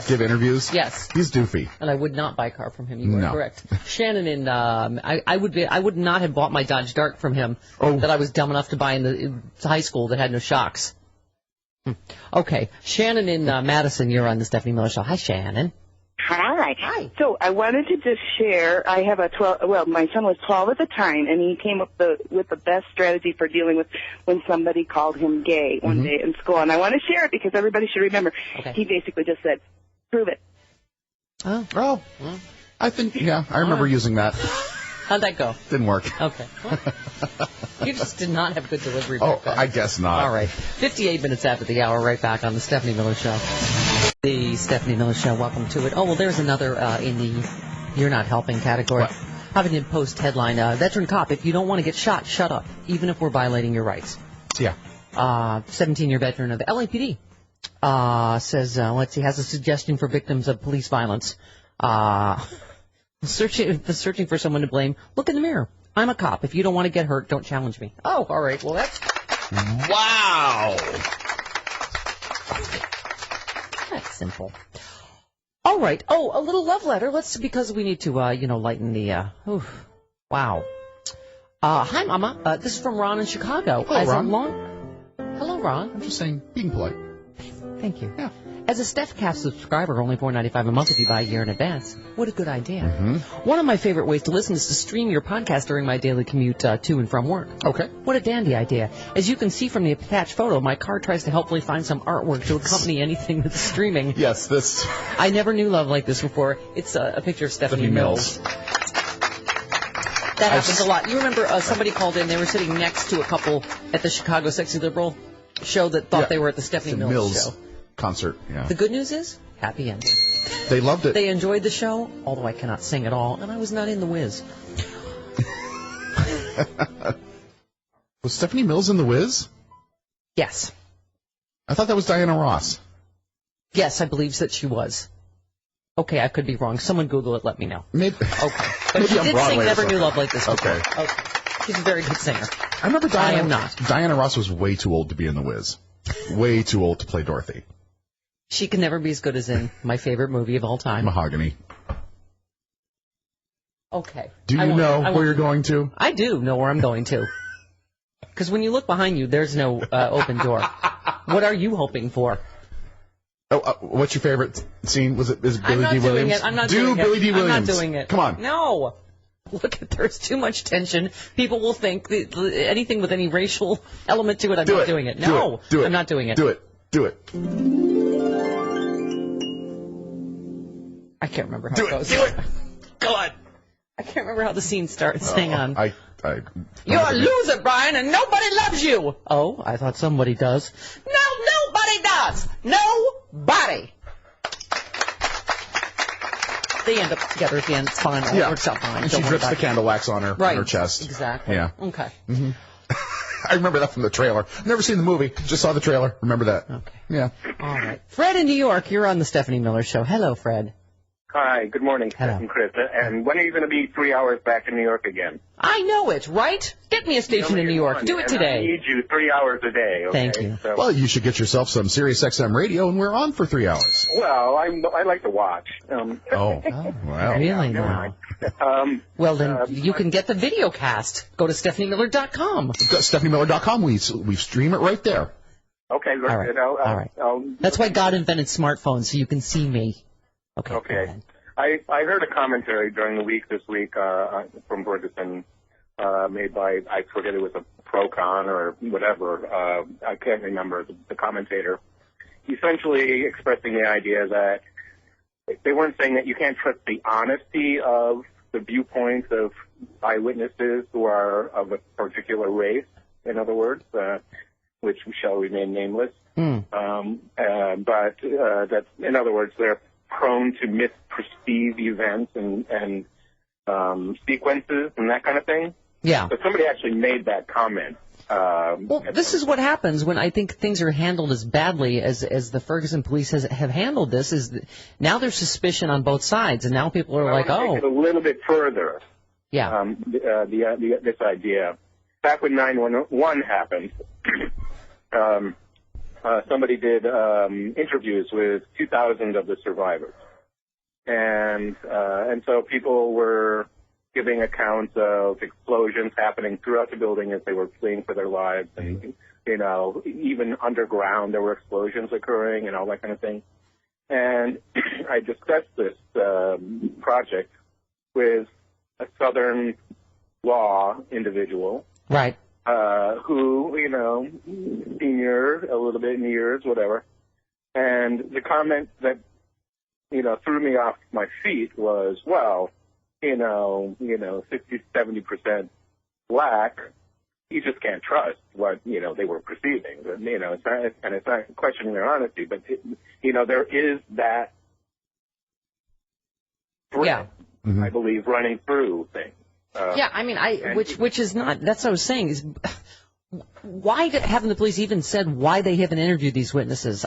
B: give interviews?
A: Yes.
B: He's doofy.
A: And I would not buy a car from him. You are correct. Shannon, and I would not have bought my Dodge Dart from him that I was dumb enough to buy in high school that had no shocks. Okay, Shannon in Madison, you're on the Stephanie Miller Show. Hi, Shannon.
J: Hi. So I wanted to just share, I have my son was 12 at the time, and he came up with the best strategy for dealing with when somebody called him gay one day in school. And I want to share it because everybody should remember. Okay. He basically just said, prove it.
B: Oh. I think, I remember using that.
A: How'd that go?
B: Didn't work.
A: Okay. Well, you just did not have good delivery.
B: I guess not.
A: All right. 58 minutes after the hour, right back on the Stephanie Miller Show. The Stephanie Miller Show, welcome to it. Oh, well, there's another in the you're not helping category.
B: What?
A: Huffington Post headline, veteran cop, if you don't want to get shot, shut up, even if we're violating your rights.
B: Yeah.
A: 17-year veteran of the LAPD says, has a suggestion for victims of police violence. Searching for someone to blame, look in the mirror. I'm a cop. If you don't want to get hurt, don't challenge me. Oh, all right. Well, that's...
B: Wow.
A: That's simple. All right. Oh, a little love letter. Because we need to, lighten the... wow. Hi, Mama. This is from Ron in Chicago.
B: Hello, Ron.
A: Hello, Ron.
B: I'm just saying, being polite.
A: Thank you.
B: Yeah.
A: As a StephCast subscriber, only $4.95 a month if you buy a year in advance. What a good idea. One of my favorite ways to listen is to stream your podcast during my daily commute to and from work.
B: Okay.
A: What a dandy idea. As you can see from the attached photo, my car tries to helpfully find some artwork to accompany anything that's streaming.
B: Yes, this...
A: I never knew love like this before. It's a picture of Stephanie Mills. That happens a lot. You remember somebody called in, they were sitting next to a couple at the Chicago Sexy Liberal show that thought they were at the Stephanie Mills show.
B: Concert, yeah.
A: The good news is, happy ending.
B: They loved it.
A: They enjoyed the show, although I cannot sing at all, and I was not in The Wiz.
B: Was Stephanie Mills in The Wiz?
A: Yes.
B: I thought that was Diana Ross.
A: Yes, I believe that she was. Okay, I could be wrong. Someone Google it, let me know.
B: Maybe.
A: Okay. But
B: Maybe
A: she
B: on
A: did
B: Broadway
A: sing
B: or
A: Never Knew
B: something.
A: Love Like This before.
B: Okay.
A: She's a very good singer.
B: I remember Diana.
A: I am not.
B: Diana Ross was way too old to be in The Wiz. Way too old to play Dorothy.
A: She can never be as good as in my favorite movie of all time.
B: Mahogany.
A: Okay.
B: Do you know where you're going to?
A: I do know where I'm going to. Because when you look behind you, there's no open door. What are you hoping for?
B: Oh, what's your favorite scene? Is it Billy D. Williams?
A: I'm not doing it.
B: Billy D. Williams.
A: I'm not doing it.
B: Come on.
A: No. Look, there's too much tension. People will think anything with any racial element to it, I'm not doing it. No.
B: Do it.
A: I'm not doing it.
B: Do it. Do it.
A: I can't remember how it goes.
B: Do it. Go on.
A: I can't remember how the scene starts. Hang on.
B: You're
A: a loser, Brian, and nobody loves you. Oh, I thought somebody does. No, nobody does. Nobody. They end up together at the end. It's fine. It all works out fine.
B: And she drips the candle wax on her chest.
A: Exactly.
B: Yeah.
A: Okay.
B: Mm-hmm. I remember that from the trailer. Never seen the movie. Just saw the trailer. Remember that.
A: Okay.
B: Yeah.
A: All right. Fred in New York, you're on the Stephanie Miller Show. Hello, Fred.
K: Hi, good morning,
A: Hello.
K: and Chris. And when are you going to be 3 hours back in New York again?
A: I know it, right? Get me a station in New York. Do it today.
K: I need you 3 hours a day. Okay?
A: Thank you.
K: So,
B: Well, you should get yourself some Sirius XM radio, and we're on for 3 hours.
K: well, I like to watch.
B: Oh, wow.
A: Really now? Well, then you can get the video cast. Go to StephanieMiller.com.
B: StephanieMiller.com. We stream it right there.
K: Okay, very
A: All right.
K: good.
A: All right. That's why God invented smartphones, so you can see me.
K: Okay. I heard a commentary during the week this week from Ferguson made by, I forget it was a pro-con or whatever. I can't remember the commentator. Essentially expressing the idea that they weren't saying that you can't trust the honesty of the viewpoints of eyewitnesses who are of a particular race, in other words, which shall remain nameless. But that, in other words, they're prone to misperceive events and sequences and that kind of thing.
A: Yeah.
K: But somebody actually made that comment.
A: Well, this is what happens when I think things are handled as badly as the Ferguson police have handled this. Is that now there's suspicion on both sides, and now people are like,
K: take it a little bit further.
A: Yeah.
K: This idea. Back when 9/11 happened, somebody did interviews with 2,000 of the survivors, and so people were giving accounts of explosions happening throughout the building as they were fleeing for their lives, and even underground there were explosions occurring and all that kind of thing. And I discussed this project with a Southern law individual,
A: right?
K: Who, senior a little bit in years, whatever. And the comment that, threw me off my feet was, well, 60, 70% black, you just can't trust what, they were perceiving. It's not questioning their honesty, but, there is that thread, I believe, running through things.
A: Yeah, I mean, which is not, that's what I was saying, is why haven't the police even said why they haven't interviewed these witnesses?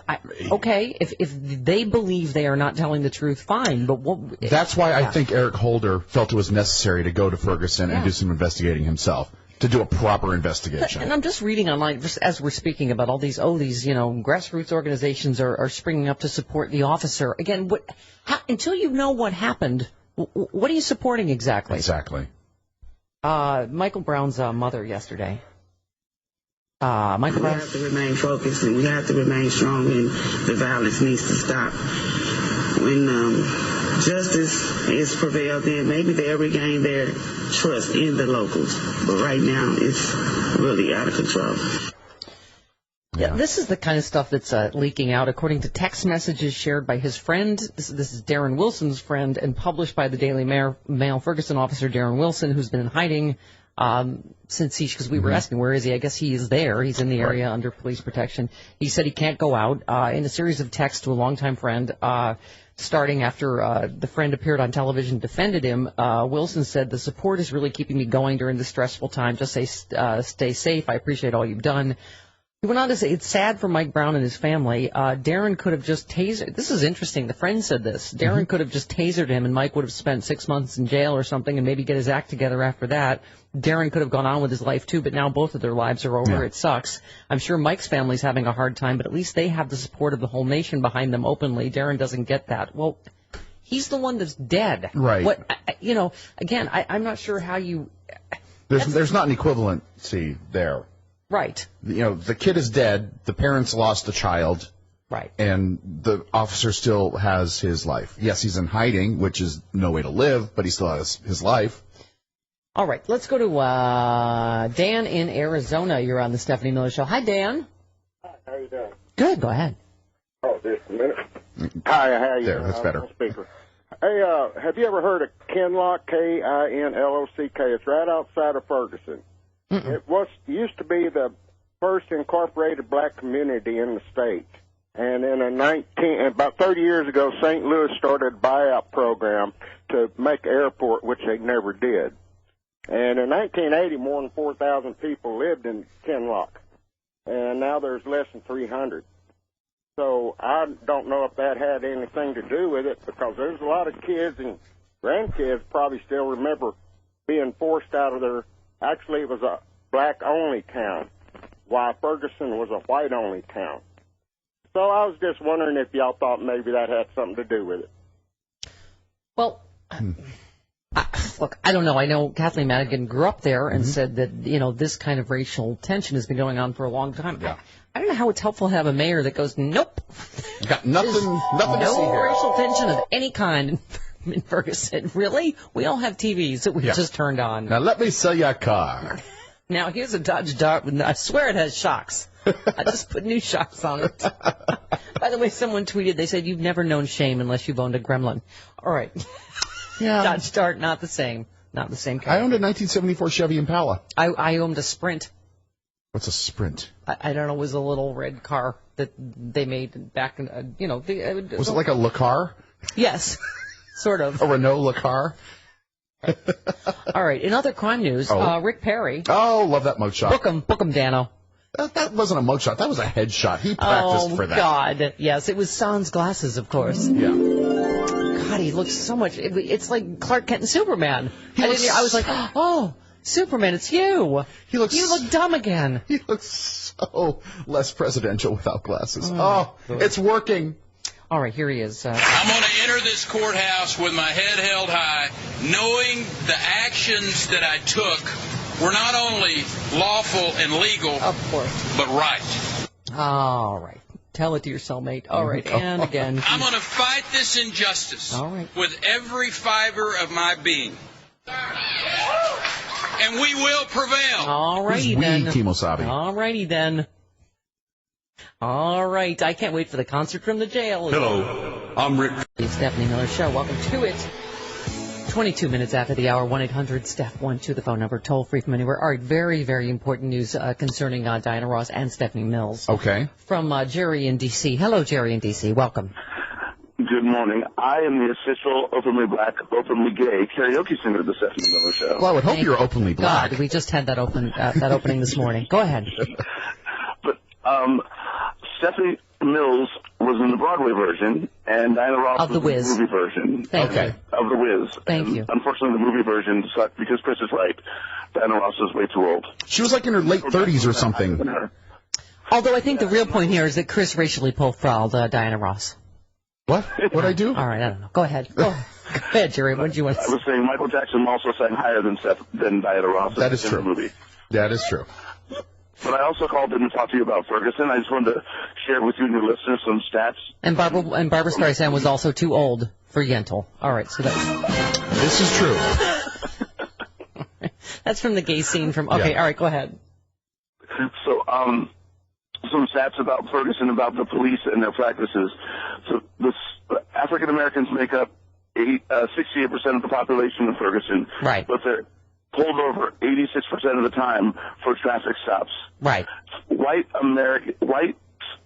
A: Okay, if they believe they are not telling the truth, fine, but what...
B: That's why I think Eric Holder felt it was necessary to go to Ferguson and do some investigating himself, to do a proper investigation.
A: And I'm just reading online, just as we're speaking about all these, grassroots organizations are springing up to support the officer. Again, until you know what happened, what are you supporting exactly?
B: Exactly.
L: Michael Brown's mother yesterday.
M: Michael Brown. We have to remain focused and we have to remain strong, and the violence needs to stop. When justice is prevailed, then maybe they'll regain their trust in the locals. But right now, it's really out of control.
A: Yeah, this is the kind of stuff that's leaking out, according to text messages shared by his friend. This is Darren Wilson's friend, and published by the Daily Mail. Ferguson officer Darren Wilson, who's been in hiding Since because we were asking where is he, I guess he is there. He's in the area under police protection. He said he can't go out. In a series of texts to a longtime friend, starting after the friend appeared on television, defended him, Wilson said, the support is really keeping me going during this stressful time. Just stay safe. I appreciate all you've done. He went on to say, it's sad for Mike Brown and his family. Darren could have just tasered. This is interesting. The friend said this. Darren could have just tasered him, and Mike would have spent 6 months in jail or something and maybe get his act together after that. Darren could have gone on with his life, too, but now both of their lives are over. It sucks. I'm sure Mike's family's having a hard time, but at least they have the support of the whole nation behind them openly. Darren doesn't get that. Well, he's the one that's dead.
B: Right.
A: What, again, I'm not sure how you...
B: There's not an equivalency there.
A: Right.
B: The kid is dead, the parents lost a child,
A: right,
B: and the officer still has his life. Yes, he's in hiding, which is no way to live, but he still has his life.
A: All right, let's go to Dan in Arizona. You're on the Stephanie Miller Show. Hi, Dan.
N: Hi, how you doing?
A: Good, go ahead.
N: Oh, just a minute. Hi, how you doing?
B: There, that's better.
N: Speaker. Hey, have you ever heard of Kinlock, Kinlock? It's right outside of Ferguson. It used to be the first incorporated black community in the state. And in about 30 years ago, St. Louis started a buyout program to make an airport, which they never did. And in 1980, more than 4,000 people lived in Kinlock. And now there's less than 300. So I don't know if that had anything to do with it, because there's a lot of kids and grandkids probably still remember being forced out of their... Actually, it was a black-only town, while Ferguson was a white-only town. So I was just wondering if y'all thought maybe that had something to do with it.
A: Well, look, I don't know. I know Kathleen Madigan grew up there and said that, this kind of racial tension has been going on for a long time.
B: Yeah.
A: I don't know how it's helpful to have a mayor that goes, nope.
B: Got nothing to see
A: No
B: here.
A: racial tension of any kind in Ferguson. Really? We all have TVs that we just turned on.
B: Now let me sell you a car.
A: Now here's a Dodge Dart. I swear it has shocks. I just put new shocks on it. By the way, someone tweeted, they said, you've never known shame unless you've owned a Gremlin. All right.
B: Yeah.
A: Dodge Dart, not the same. Not the same car.
B: I owned a 1974 Chevy Impala.
A: I owned a Sprint.
B: What's a Sprint?
A: I don't know. It was a little red car that they made back in,
B: Was it like a Le Car?
A: Yes, sort of.
B: A Renault Le Car?
A: All right. In other crime news, Rick Perry.
B: Oh, love that mugshot.
A: Book him, Dano.
B: That wasn't a mugshot. That was a headshot. He practiced for that.
A: Oh, God. Yes, it was Sans glasses, of course.
B: Yeah.
A: God, he looks so much. It's like Clark Kent and Superman. I was like, oh, Superman, it's you. You look dumb again.
B: He looks so less presidential without glasses. Oh, it's working.
A: All right, here he is.
O: I'm going to enter this courthouse with my head held high, knowing the actions that I took were not only lawful and legal,
A: of course,
O: but right.
A: All right. Tell it to your cellmate. All right, and again.
O: I'm going to fight this injustice with every fiber of my being. And we will prevail.
A: All righty then.
B: Timo Sabi.
A: All righty then. All right. I can't wait for the concert from the jail.
P: Hello, I'm Rick.
A: The Stephanie Miller Show. Welcome to it. 22 minutes after the hour, 1-800-STEPH-12, the phone number, toll free from anywhere. All right, very, very important news concerning Diana Ross and Stephanie Mills.
B: Okay.
A: From Jerry in D.C. Hello, Jerry in D.C. Welcome.
Q: Good morning. I am the official openly black, openly gay karaoke singer of the Stephanie Miller Show.
B: Well, I would hope you're openly black.
A: God, we just had that opening this morning. Go ahead.
Q: But Stephanie Mills was in the Broadway version, and Diana Ross was in the movie version.
A: Thank you.
Q: Of The Wiz.
A: Thank you.
Q: Unfortunately, the movie version sucked because Chris is right. Diana Ross is way too old.
B: She was like in her late 30s or something.
A: Although I think the real point here is that Chris racially profiled Diana Ross.
B: What? What'd I do?
A: All right, I don't know. Go ahead. Go ahead, Jerry. What did you want to say?
Q: I was saying Michael Jackson also sang higher than Diana Ross
B: that is
Q: in
B: true.
Q: the movie.
B: That is true.
Q: But I also called in to talk to you about Ferguson. I just wanted to share with you and your listeners some stats.
A: And Barbara Streisand was also too old for Yentl. All right, so
B: this is true.
A: That's from the gay scene from. Okay, all right, go ahead.
Q: So, some stats about Ferguson, about the police and their practices. So, the African Americans make up 68% of the population of Ferguson.
A: Right.
Q: But they're pulled over 86% of the time for traffic stops.
A: Right.
Q: Whites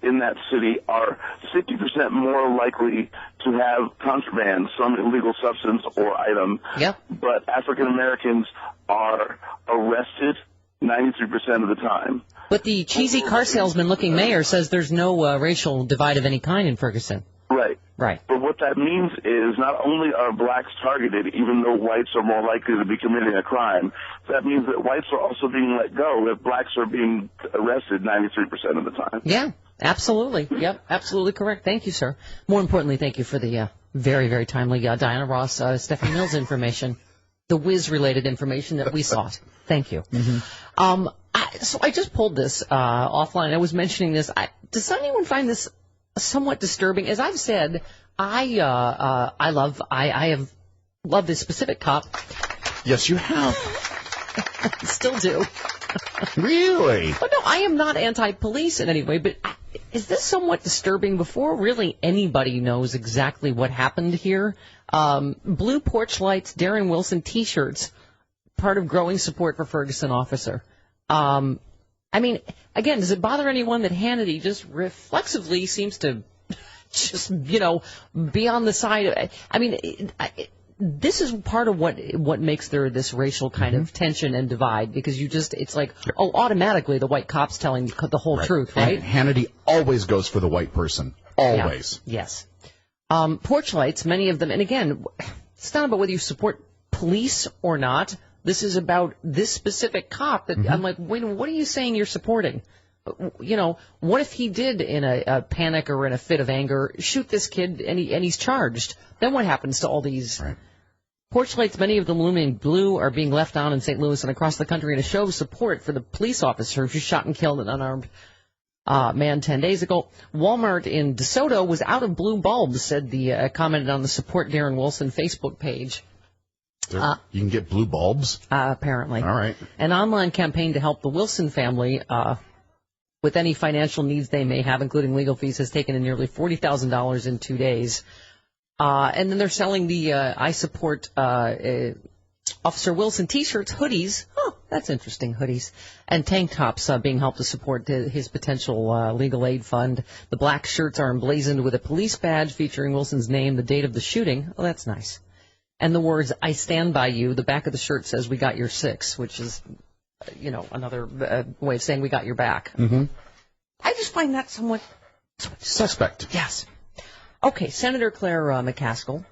Q: in that city are 50% more likely to have contraband, some illegal substance or item.
A: Yep.
Q: But African Americans are arrested 93% of the time.
A: But the cheesy car salesman-looking mayor says there's no racial divide of any kind in Ferguson.
Q: Right.
A: Right.
Q: But what that means is not only are blacks targeted, even though whites are more likely to be committing a crime, that means that whites are also being let go if blacks are being arrested 93% of the time.
A: Yeah, absolutely. Yep, absolutely correct. Thank you, sir. More importantly, thank you for the very, very timely Diana Ross, Stephanie Mills information, the whiz-related information that we sought. Thank you. Mm-hmm. So I just pulled this offline. I was mentioning this. Does anyone find this somewhat disturbing? As I've said, I have loved this specific cop.
B: Yes, you have.
A: Still do.
B: Really?
A: But no, I am not anti-police in any way, but is this somewhat disturbing before really anybody knows exactly what happened here? Blue porch lights, Darren Wilson T-shirts, part of growing support for Ferguson officer. I mean, again, does it bother anyone that Hannity just reflexively seems to just, be on the side? I mean, this is part of what makes there this racial kind of tension and divide, because it's like, automatically the white cop's telling the whole truth, right?
B: And Hannity always goes for the white person. Always.
A: Yeah. Yes. Porch lights, many of them, and again, it's not about whether you support police or not. This is about this specific cop that I'm like, wait, what are you saying you're supporting? What if he did in a panic or in a fit of anger shoot this kid and he's charged? Then what happens to all these porch lights? Many of them looming blue are being left on in St. Louis and across the country in a show of support for the police officer who shot and killed an unarmed man 10 days ago. Walmart in DeSoto was out of blue bulbs, said commented on the Support Darren Wilson Facebook page.
B: You can get blue bulbs?
A: Apparently.
B: All right.
A: An online campaign to help the Wilson family with any financial needs they may have, including legal fees, has taken in nearly $40,000 in 2 days. And then they're selling the I Support Officer Wilson T-shirts, hoodies. Oh, that's interesting, hoodies. And tank tops being helped to support his potential legal aid fund. The black shirts are emblazoned with a police badge featuring Wilson's name, the date of the shooting. Oh, that's nice. And the words, "I stand by you." The back of the shirt says, "We got your six," which is, another way of saying we got your back.
B: Mm-hmm.
A: I just find that somewhat
B: suspect.
A: Yes. Okay, Senator Claire McCaskill.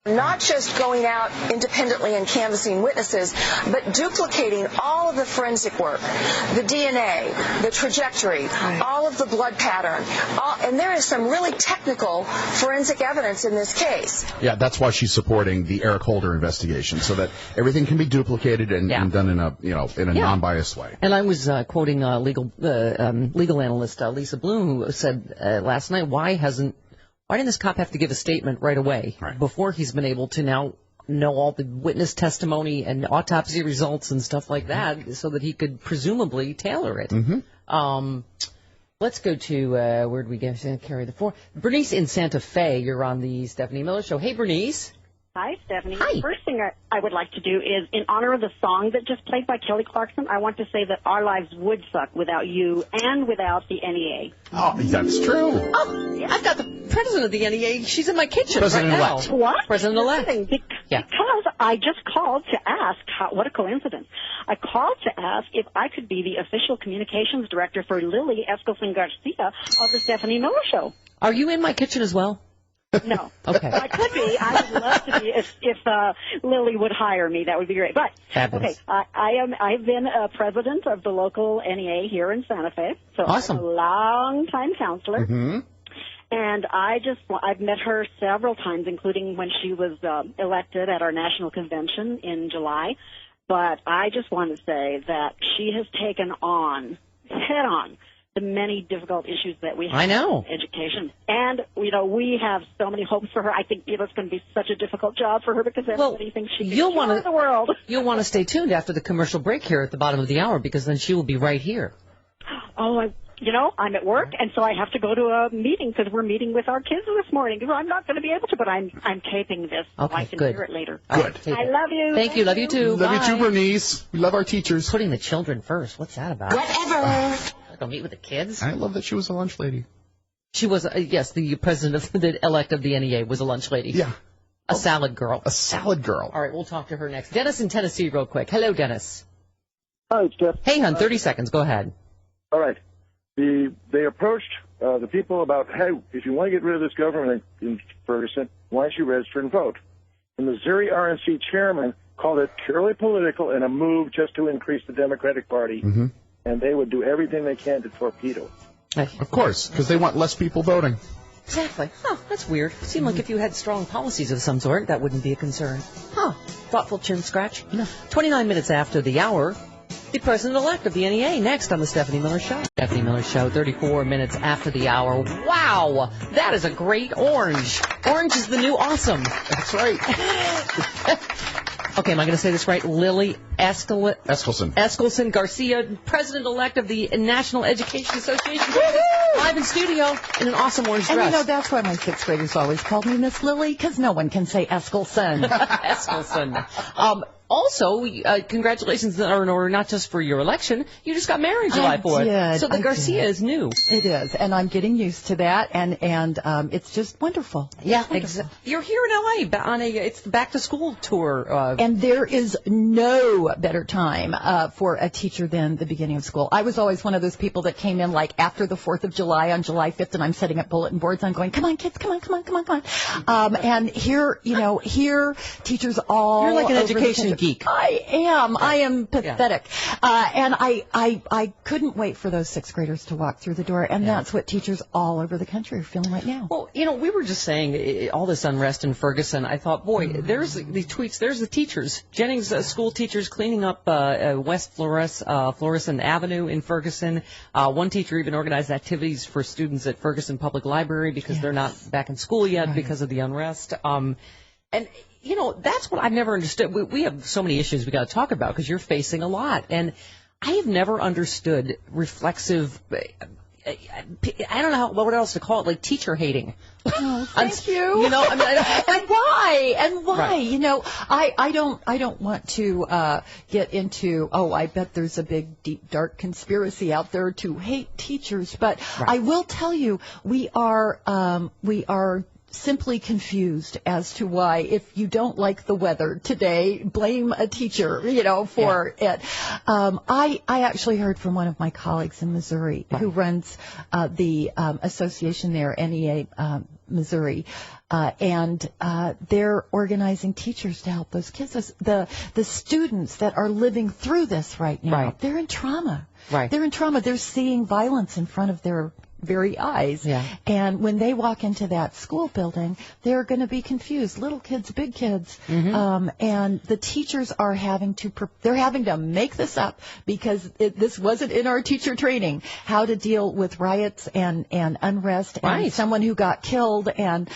P: Not just going out independently and canvassing witnesses, but duplicating all of the forensic work, the DNA, the trajectory, all of the blood pattern. And there is some really technical forensic evidence in this case.
B: Yeah, that's why she's supporting the Eric Holder investigation, so that everything can be duplicated and done in a non-biased way.
A: And I was quoting legal analyst Lisa Bloom, who said last night, why didn't this cop have to give a statement right away before he's been able to now know all the witness testimony and autopsy results and stuff like that, so that he could presumably tailor it? Let's go to, where did we carry the four? Bernice in Santa Fe, you're on the Stephanie Miller Show. Hey, Bernice.
R: Hi, Stephanie.
A: Hi.
R: The first thing I would like to do is, in honor of the song that just played by Kelly Clarkson, I want to say that our lives would suck without you and without the NEA.
B: Oh, that's true.
A: Oh, I've got the president of the NEA. She's in my kitchen
B: President-elect.
A: right now.
R: What?
A: President-elect.
R: Because I just called to ask, what a coincidence. I called to ask if I could be the official communications director for Lily Eskelsen Garcia of the Stephanie Miller Show.
A: Are you in my kitchen as well?
R: No.
A: Okay.
R: I could be. I would love to be if Lily would hire me. That would be great. But
A: fabulous.
R: Okay, I've been president of the local NEA here in Santa Fe, so
A: awesome.
R: I'm a long-time counselor.
B: Mm-hmm.
R: And I've met her several times, including when she was elected at our national convention in July. But I just want to say that she has taken on, head-on, the many difficult issues that we have in education. And, we have so many hopes for her. I think it's going to be such a difficult job for her because everybody thinks she can cure the world.
A: You'll want to stay tuned after the commercial break here at the bottom of the hour, because then she will be right here.
R: Oh, I'm at work, and so I have to go to a meeting because we're meeting with our kids this morning. I'm not going to be able to, but I'm taping this so I can hear it later.
B: Good.
R: I love you.
A: Thank you. Love you too.
B: Love you
A: Bye.
B: too, Bernice. We love our teachers.
A: Putting the children first. What's that about?
P: Whatever.
A: Go meet with the kids.
B: I love that she was a lunch lady.
A: She was, yes, the president of the elect of the NEA was a lunch lady.
B: Yeah.
A: A salad girl.
B: A salad girl.
A: All right, we'll talk to her next. Dennis in Tennessee real quick. Hello, Dennis.
S: Hi, Jeff.
A: Hey, hon, 30 seconds. Go ahead.
S: All right. They approached the people about, hey, if you want to get rid of this government in Ferguson, why don't you register and vote? The Missouri RNC chairman called it purely political and a move just to increase the Democratic Party, and they would do everything they can to torpedo.
B: Of course, because they want less people voting.
A: Exactly. Huh, that's weird. Seemed like if you had strong policies of some sort, that wouldn't be a concern. Huh. Thoughtful chin scratch. 29 minutes after the hour, the president-elect of the NEA next on the Stephanie Miller Show. Stephanie Miller Show, 34 minutes after the hour. Wow, that is a great orange. Orange is the new awesome.
B: That's right.
A: Okay, am I going to say this right? Lily
B: Eskelsen
A: Garcia, president-elect of the National Education Association, live in studio in an awesome orange dress.
T: And that's why my sixth graders always called me Miss Lily, because no one can say Eskelsen.
A: Eskelsen. Also, congratulations are in order not just for your election. You just got married July 4th. So the Garcia is new.
T: It is, and I'm getting used to that, and it's just wonderful.
A: Yeah, exactly. You're here in LA on it's the back to school tour.
T: And there is no better time for a teacher than the beginning of school. I was always one of those people that came in like after the 4th of July on July 5th, and I'm setting up bulletin boards. I'm going, come on, kids, come on. And here teachers all
A: You're like an
T: over
A: education geek.
T: I am pathetic. And I couldn't wait for those sixth graders to walk through the door, and that's what teachers all over the country are feeling right now.
A: Well, we were just saying all this unrest in Ferguson. I thought, boy, there's the tweets. There's the teachers. Jennings school teachers cleaning up West Florissant Avenue in Ferguson. One teacher even organized activities for students at Ferguson Public Library because they're not back in school yet because of the unrest. And that's what I've never understood. We have so many issues we got to talk about because you're facing a lot. And I have never understood reflexive, I don't know what else to call it, like teacher hating.
T: Oh, thank you.
A: And
T: why?
A: Right.
T: I don't want to get into, I bet there's a big, deep, dark conspiracy out there to hate teachers. But I will tell you, we are simply confused as to why, if you don't like the weather today, blame a teacher, for it. I actually heard from one of my colleagues in Missouri who runs the association there, NEA Missouri, and they're organizing teachers to help those kids. The students that are living through this right now, they're in trauma. They're in trauma. They're seeing violence in front of their very eyes. And when they walk into that school building, they're going to be confused. Little kids, big kids. And the teachers are having to make this up because this wasn't in our teacher training, how to deal with riots and unrest and someone who got killed and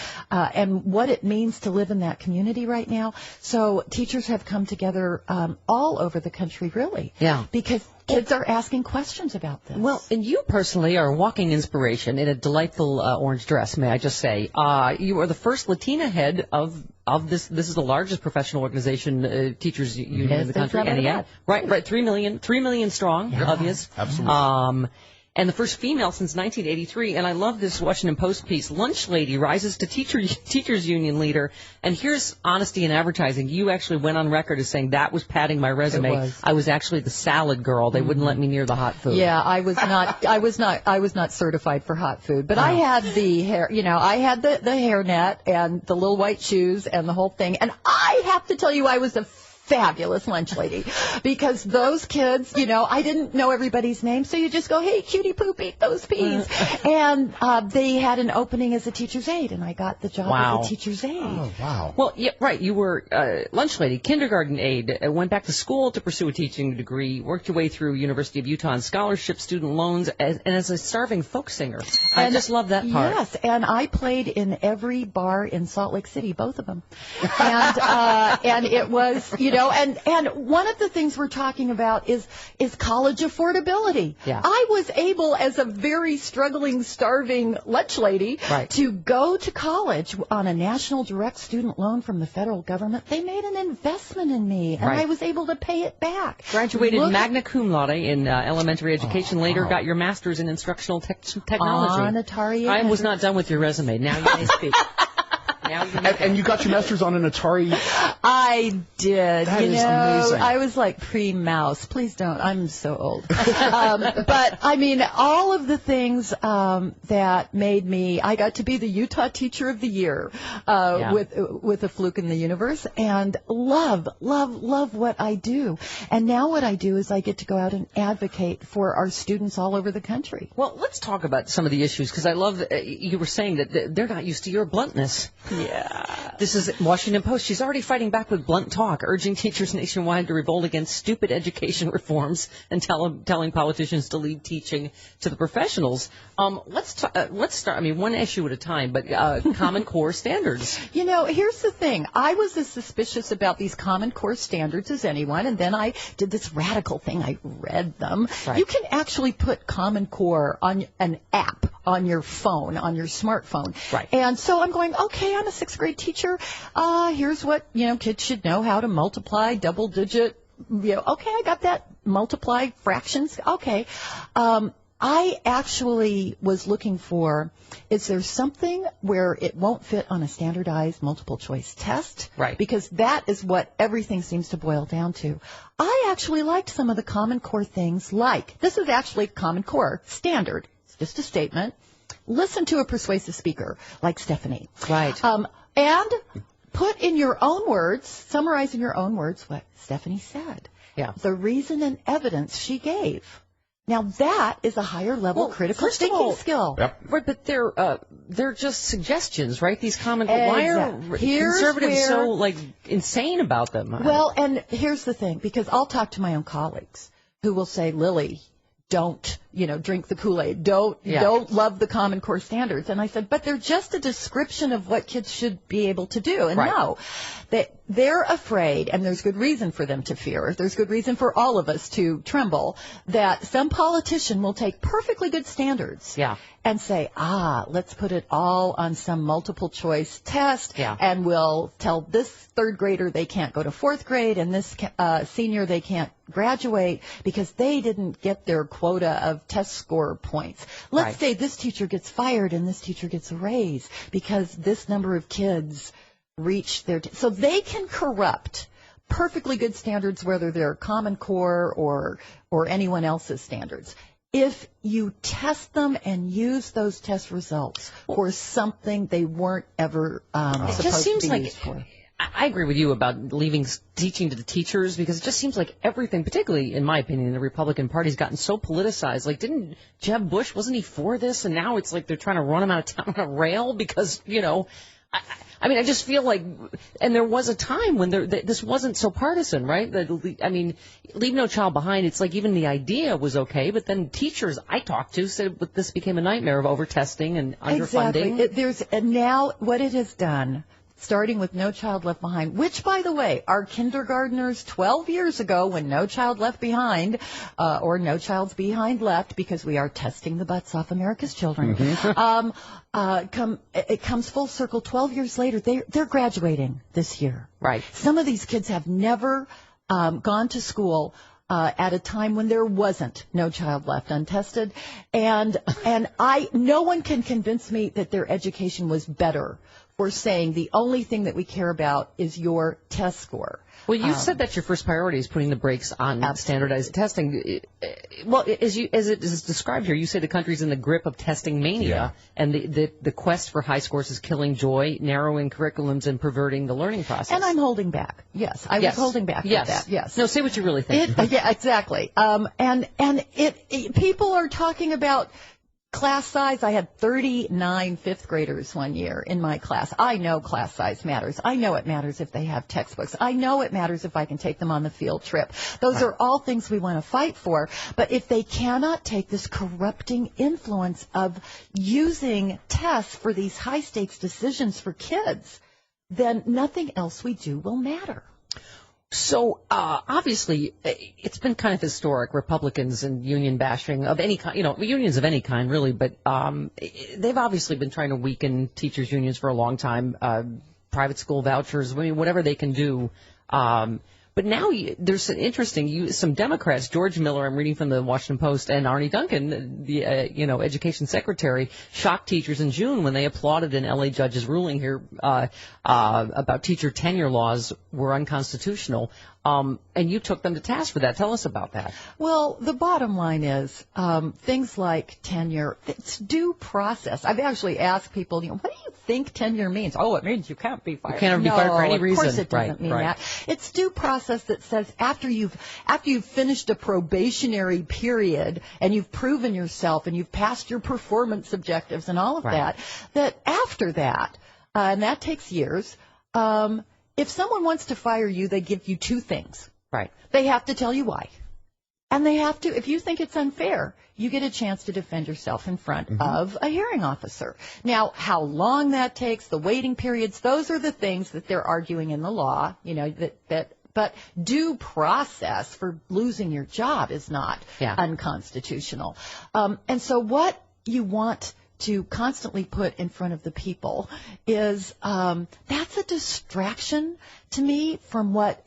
T: what it means to live in that community right now. So teachers have come together all over the country, really. Because kids are asking questions about this.
A: Well, and you personally are a walking inspiration in a delightful orange dress, may I just say. You are the first Latina head of this. This is the largest professional organization, teachers union in the country. Right. 3 million strong, obvious.
B: Absolutely.
A: And the first female since 1983. And I love this Washington Post piece. Lunch lady rises to teachers union leader. And here's honesty in advertising. You actually went on record as saying that was padding my resume. I was actually the salad girl. They wouldn't let me near the hot food.
T: Yeah, I was not certified for hot food, but I had the hair, I had the hairnet and the little white shoes and the whole thing. And I have to tell you, I was a fabulous lunch lady because those kids, I didn't know everybody's name, so you just go, hey, cutie poop, eat those peas. And they had an opening as a teacher's aide, and I got the job as a teacher's aide.
B: Oh, wow.
A: Well, yeah, right. You were lunch lady, kindergarten aide, went back to school to pursue a teaching degree, worked your way through University of Utah on scholarship, student loans, and as a starving folk singer. I just love that part.
T: Yes, and I played in every bar in Salt Lake City, both of them. And it was, and one of the things we're talking about is college affordability.
A: Yeah.
T: I was able, as a very struggling, starving lunch lady, to go to college on a national direct student loan from the federal government. They made an investment in me, and I was able to pay it back.
A: Graduated magna cum laude in elementary education. Later got your master's in instructional technology.
T: On Atari 800.
A: I was not done with your resume. Now you may speak.
B: And you got your master's on an Atari?
T: I did.
B: That is amazing.
T: I was like pre-mouse. Please don't. I'm so old. But, I mean, all of the things that made me, I got to be the Utah Teacher of the Year with a fluke in the universe, and love what I do. And now what I do is I get to go out and advocate for our students all over the country.
A: Well, let's talk about some of the issues, because I love you were saying that they're not used to your bluntness.
T: Yeah.
A: This is Washington Post. She's already fighting back with blunt talk, urging teachers nationwide to revolt against stupid education reforms and telling politicians to leave teaching to the professionals. Let's start. I mean, one issue at a time, but Common Core standards.
T: Here's the thing. I was as suspicious about these Common Core standards as anyone, and then I did this radical thing. I read them. Right. You can actually put Common Core on an app on your phone, on your smartphone.
A: Right.
T: And so I'm going, okay, I'm a 6th grade teacher. Here's what, kids should know how to multiply double digit. Okay, I got that. Multiply fractions. Okay. I actually was looking for, is there something where it won't fit on a standardized multiple choice test?
A: Right.
T: Because that is what everything seems to boil down to. I actually liked some of the Common Core things, like, this is actually Common Core standard. It's just a statement. Listen to a persuasive speaker like Stephanie.
A: Right.
T: And put in your own words, summarize in your own words what Stephanie said.
A: Yeah.
T: The reason and evidence she gave. Now that is a higher level critical thinking skill.
B: Yep.
A: Right, but they're just suggestions, right? These Common Core. Why are conservatives so insane about them?
T: Well, and here's the thing, because I'll talk to my own colleagues who will say, Lily, don't, drink the Kool-Aid. Don't love the Common Core standards. And I said, but they're just a description of what kids should be able to do. And no, they're afraid, and there's good reason for them to fear. There's good reason for all of us to tremble that some politician will take perfectly good standards and say, let's put it all on some multiple choice test, and we'll tell this 3rd grader they can't go to 4th grade, and this senior they can't graduate because they didn't get their quota of test score points. Let's say this teacher gets fired and this teacher gets a raise because this number of kids reach their... So they can corrupt perfectly good standards, whether they're Common Core or anyone else's standards, if you test them and use those test results for something they weren't ever supposed to be used for.
A: I agree with you about leaving teaching to the teachers, because it just seems like everything, particularly in my opinion, the Republican Party has gotten so politicized. Like, didn't Jeb Bush, wasn't he for this? And now it's like they're trying to run him out of town on a rail because, I mean, I just feel like, and there was a time when this wasn't so partisan, right? I mean, Leave No Child Behind, it's like even the idea was okay, but then teachers I talked to said this became a nightmare of over-testing and underfunding.
T: Exactly. And now what it has done, starting with No Child Left Behind, which, by the way, our kindergartners 12 years ago, when No Child Left Behind, or No Child's Behind left, because we are testing the butts off America's children, it comes full circle 12 years later. They're graduating this year.
A: Right.
T: Some of these kids have never gone to school at a time when there wasn't No Child Left Untested, and no one can convince me that their education was better for saying the only thing that we care about is your test score.
A: Well, you said that your first priority is putting the brakes on standardized testing. Well, as it is described here, you say the country's in the grip of testing mania, and the quest for high scores is killing joy, narrowing curriculums, and perverting the learning process.
T: And I'm holding back. Yes, I was holding back with that. Yes.
A: No, say what you really think.
T: Yeah, exactly. And people are talking about class size. I had 39 5th graders one year in my class. I know class size matters. I know it matters if they have textbooks. I know it matters if I can take them on the field trip. Those are all things we want to fight for. But if they cannot take this corrupting influence of using tests for these high-stakes decisions for kids, then nothing else we do will matter.
A: So obviously, it's been kind of historic, Republicans and union bashing of any kind, unions of any kind, really. But they've obviously been trying to weaken teachers' unions for a long time. Private school vouchers, whatever they can do. But now there's an interesting, some Democrats, George Miller, I'm reading from the Washington Post, and Arnie Duncan, the education secretary, shocked teachers in June when they applauded an LA judge's ruling here about teacher tenure laws were unconstitutional. And you took them to task for that. Tell us about that.
T: Well, the bottom line is things like tenure, it's due process. I've actually asked people, what do you think tenure means? Oh, it means you can't be fired.
A: You can't be fired for any reason.
T: Of course it doesn't mean that. It's due process that says after you've finished a probationary period and you've proven yourself and you've passed your performance objectives and all of that after that, and that takes years, if someone wants to fire you, they give you two things.
A: Right.
T: They have to tell you why. And they have to, if you think it's unfair, you get a chance to defend yourself in front of a hearing officer. Now, how long that takes, the waiting periods, those are the things that they're arguing in the law, but due process for losing your job is not unconstitutional. And so what you want to constantly put in front of the people is that's a distraction to me from what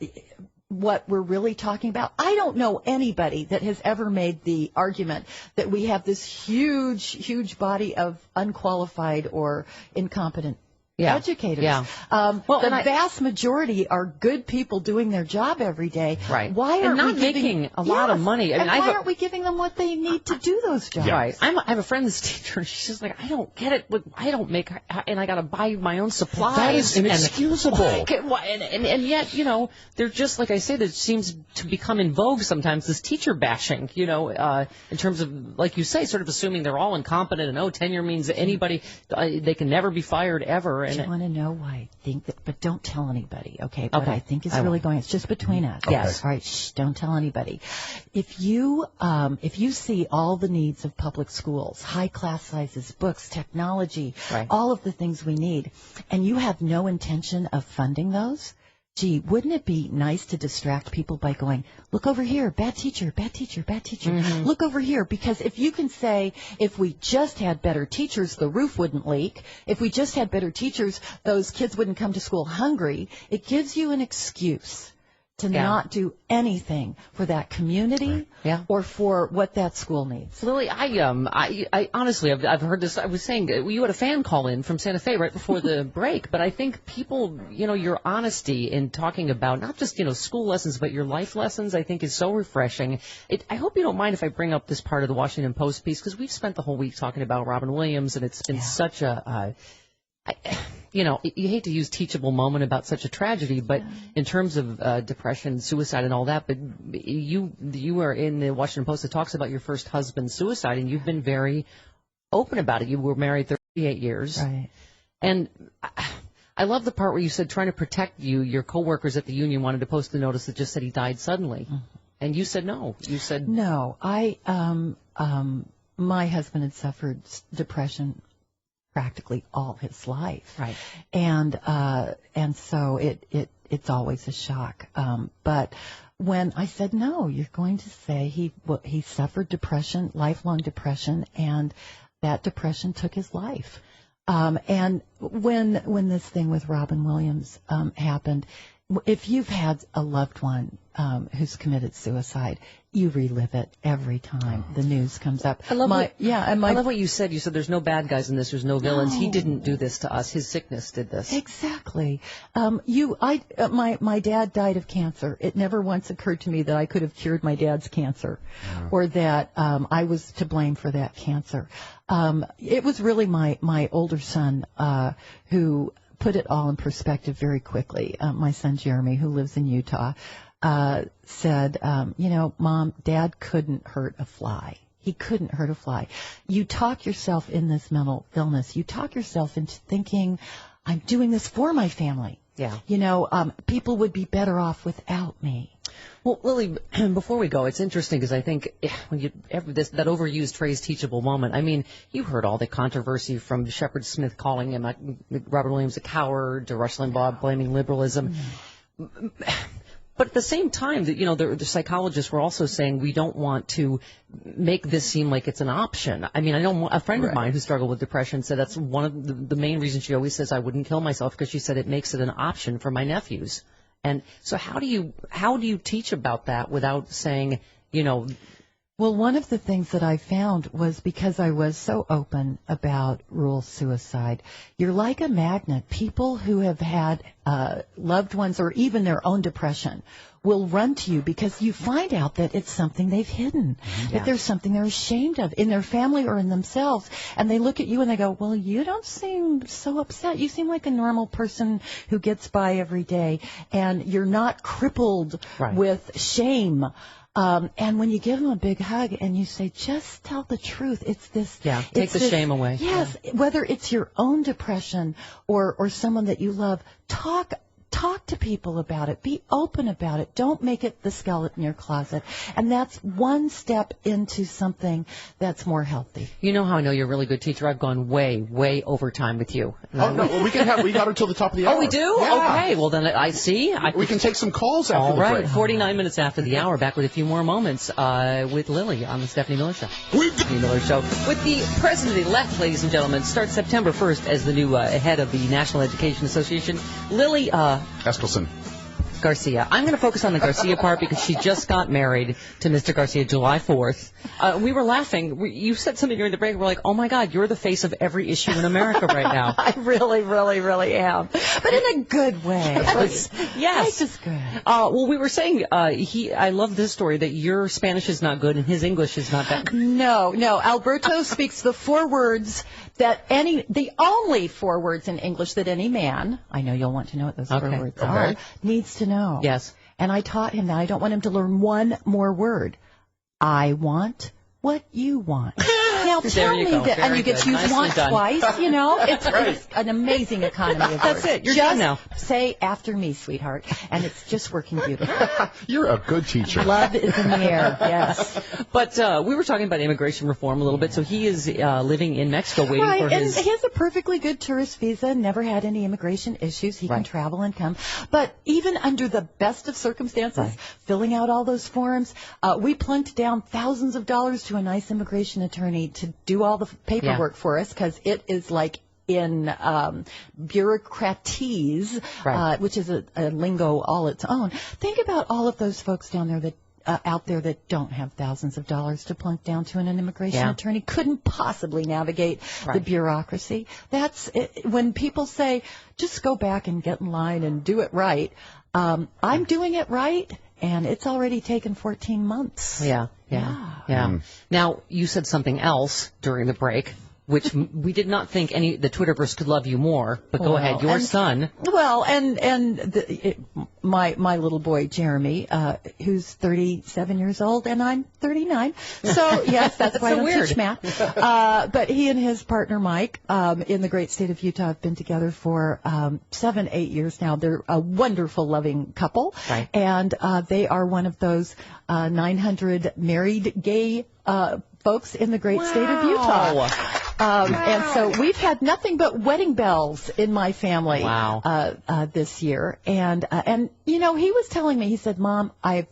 T: we're really talking about. I don't know anybody that has ever made the argument that we have this huge body of unqualified or incompetent educators.
A: Yeah.
T: The vast majority are good people doing their job every day.
A: Right.
T: Why aren't
A: we
T: making
A: a lot of money?
T: And why aren't we giving them what they need to do those jobs?
A: Right. I have a friend that's a teacher. She's just like, I don't get it. I don't make, and I got to buy my own supplies.
B: That is inexcusable.
A: And yet, they're just like I say. That seems to become in vogue sometimes. This teacher bashing, in terms of, like you say, sort of assuming they're all incompetent and tenure means that anybody they can never be fired ever.
T: Do you want to know why I think that? But don't tell anybody, okay? What I think is really going. It's just between us.
A: Okay. Yes.
T: All right. Shh. Don't tell anybody. If you see all the needs of public schools, high class sizes, books, technology, all of the things we need, and you have no intention of funding those, gee, wouldn't it be nice to distract people by going, look over here, bad teacher, bad teacher, bad teacher. Look over here, because if you can say, if we just had better teachers, the roof wouldn't leak. If we just had better teachers, those kids wouldn't come to school hungry. It gives you an excuse to not do anything for that community or for what that school needs.
A: Lily, I honestly, I've heard this. I was saying you had a fan call in from Santa Fe right before the break, but I think people, your honesty in talking about not just school lessons, but your life lessons, I think is so refreshing. I hope you don't mind if I bring up this part of the Washington Post piece, because we've spent the whole week talking about Robin Williams, and it's been such a you hate to use teachable moment about such a tragedy, but in terms of depression, suicide, and all that, but you are in the Washington Post that talks about your first husband's suicide, and you've been very open about it. You were married 38 years.
T: Right.
A: And I love the part where you said trying to protect you, your coworkers at the union wanted to post a notice that just said he died suddenly. And you said no. You said
T: no. My husband had suffered depression practically all his life.
A: Right.
T: And so it's always a shock. But when I said, no, you're going to say he suffered depression, lifelong depression, and that depression took his life. And when this thing with Robin Williams happened, if you've had a loved one who's committed suicide, you relive it every time the news comes up.
A: I love what you said. You said there's no bad guys in this. There's no villains.
T: No.
A: He didn't do this to us. His sickness did this.
T: Exactly. My dad died of cancer. It never once occurred to me that I could have cured my dad's cancer, or that I was to blame for that cancer. It was really my older son who put it all in perspective very quickly. My son Jeremy, who lives in Utah, said, Mom, Dad couldn't hurt a fly. He couldn't hurt a fly. You talk yourself in this mental illness. You talk yourself into thinking, I'm doing this for my family.
A: Yeah.
T: People would be better off without me.
A: Well, Lily, before we go, it's interesting because I think when that overused phrase "teachable moment," I mean, you heard all the controversy from Shepard Smith calling him Robert Williams a coward to Rush Limbaugh blaming liberalism. But at the same time, the psychologists were also saying we don't want to make this seem like it's an option. I mean, I know a friend of mine who struggled with depression said that's one of the main reasons she always says I wouldn't kill myself, because she said it makes it an option for my nephews. And so how do you teach about that without saying,
T: Well, one of the things that I found was, because I was so open about rural suicide, you're like a magnet. People who have had loved ones or even their own depression will run to you because you find out that it's something they've hidden, that there's something they're ashamed of in their family or in themselves. And they look at you and they go, well, you don't seem so upset. You seem like a normal person who gets by every day, and you're not crippled with shame. And when you give them a big hug and you say, just tell the truth, it's this.
A: Yeah, take the shame away.
T: Yes, whether it's your own depression or someone that you love, talk to people about it. Be open about it. Don't make it the skeleton in your closet. And that's one step into something that's more healthy.
A: You know how I know you're a really good teacher? I've gone way over time with you.
B: Oh, no, well, we got her till the top of the hour.
A: Oh, we do?
B: Yeah.
A: Okay, well then I see.
B: We can take some calls after the break.
A: 49 minutes after the hour, back with a few more moments with Lily on the Stephanie Miller Show. Stephanie Miller Show with the president-elect, ladies and gentlemen, starts September 1st as the new head of the National Education Association. Lily
B: Eskelsen.
A: Garcia. I'm going to focus on the Garcia part because she just got married to Mr. Garcia July 4th. We were laughing. You said something during the break. We're like, oh, my God, you're the face of every issue in America right now.
T: I really am. But in a good way.
A: Yes.
T: Life is good.
A: Well, we were saying, I love this story, that your Spanish is not good and his English is not that good.
T: No. Alberto speaks the only 4 words in English that any man, I know you'll want to know what those 4 words are, needs to know.
A: Yes.
T: And I taught him that. I don't want him to learn one more word. I want what you want. Now tell me that, and you get to use want twice, it's an amazing economy of words.
A: That's it. You're done now.
T: Say after me, sweetheart, and it's just working beautifully.
B: You're a good teacher.
T: Love is in the air, yes.
A: But we were talking about immigration reform a little bit. So he is living in Mexico waiting for his...
T: and he has a perfectly good tourist visa, never had any immigration issues. He can travel and come. But even under the best of circumstances, filling out all those forms, we plunked down thousands of dollars to a nice immigration attorney to do all the paperwork for us, because it is like in bureaucratese, which is a lingo all its own. Think about all of those folks down there that out there that don't have thousands of dollars to plunk down to an immigration attorney, couldn't possibly navigate the bureaucracy. That's it. When people say, just go back and get in line and do it right, I'm doing it right, and it's already taken 14 months.
A: Yeah. Now, you said something else during the break, which we did not think the Twitterverse could love you more. But go ahead, your son.
T: Well, my little boy Jeremy, who's 37 years old, and I'm 39. So yes, that's why I don't teach math. But he and his partner Mike, in the great state of Utah, have been together for 7-8 years now. They're a wonderful, loving couple, and they are one of those 900 married gay folks in the great state of Utah. And so we've had nothing but wedding bells in my family this year. And he was telling me, he said, Mom, I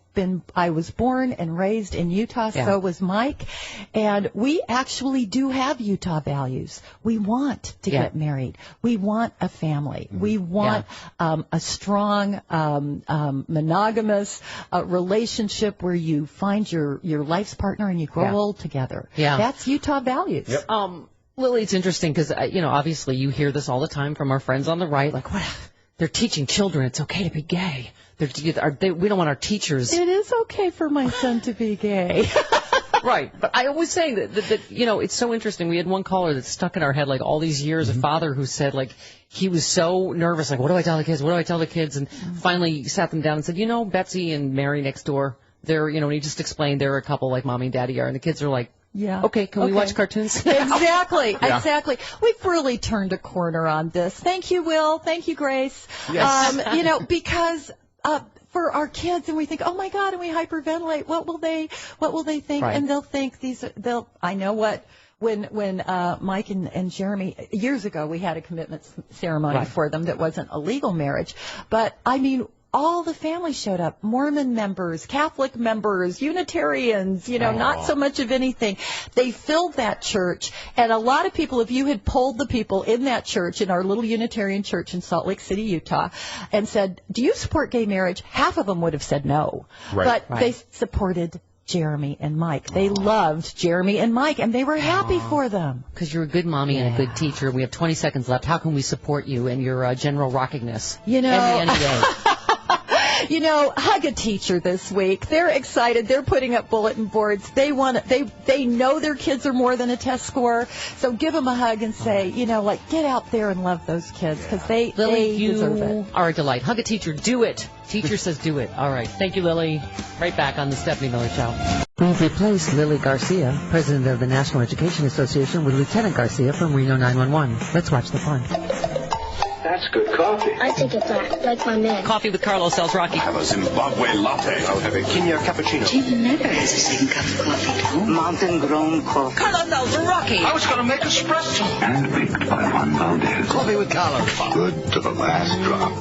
T: was born and raised in Utah, so was Mike, and we actually do have Utah values. We want to get married. We want a family. We want a strong, monogamous relationship where you find your life's partner and you grow old together. That's Utah values.
A: Lily, it's interesting because, obviously you hear this all the time from our friends on the right, like, what? They're teaching children it's okay to be gay. We don't want our teachers.
T: It is okay for my son to be gay.
A: Right. But I always say that it's so interesting. We had one caller that stuck in our head like all these years, a father who said like he was so nervous, like, what do I tell the kids? What do I tell the kids? And finally sat them down and said, Betsy and Mary next door, they're, and he just explained they're a couple like mommy and daddy are. And the kids are like, okay, can we watch cartoons?
T: Exactly. We've really turned a corner on this. Thank you, Will. Thank you, Grace.
B: Yes.
T: Because for our kids, and we think, oh my God, and we hyperventilate. What will they think?
A: Right.
T: And they'll think I know what. When Mike and Jeremy, years ago, we had a commitment ceremony for them that wasn't a legal marriage. But I mean, all the families showed up. Mormon members, Catholic members, Unitarians, not so much of anything. They filled that church, and a lot of people, if you had polled the people in that church, in our little Unitarian church in Salt Lake City, Utah, and said, do you support gay marriage? Half of them would have said no. But they supported Jeremy and Mike. They loved Jeremy and Mike, and they were happy for them.
A: Because you're a good mommy and a good teacher. We have 20 seconds left. How can we support you and your general rockingness? And the NEA?
T: Hug a teacher this week. They're excited. They're putting up bulletin boards. They know their kids are more than a test score. So give them a hug and say, get out there and love those kids, because they deserve it.
A: You are a delight. Hug a teacher. Do it. Teacher says do it. All right. Thank you, Lily. Right back on the Stephanie Miller Show. We've replaced Lily Garcia, president of the National Education Association, with Lieutenant Garcia from Reno 911. Let's watch the fun.
U: That's good coffee.
V: I think it's like my man.
A: Coffee with Carlos sells Rocky.
U: Have a Zimbabwe latte. I'll have a Kenya cappuccino.
V: Jim never has a second cup of coffee.
U: Mountain-grown coffee.
A: Carlos sells Rocky.
U: I was going to make espresso.
V: Handpicked by Juan Valdez.
U: Coffee with Carlos.
V: Good to the last drop.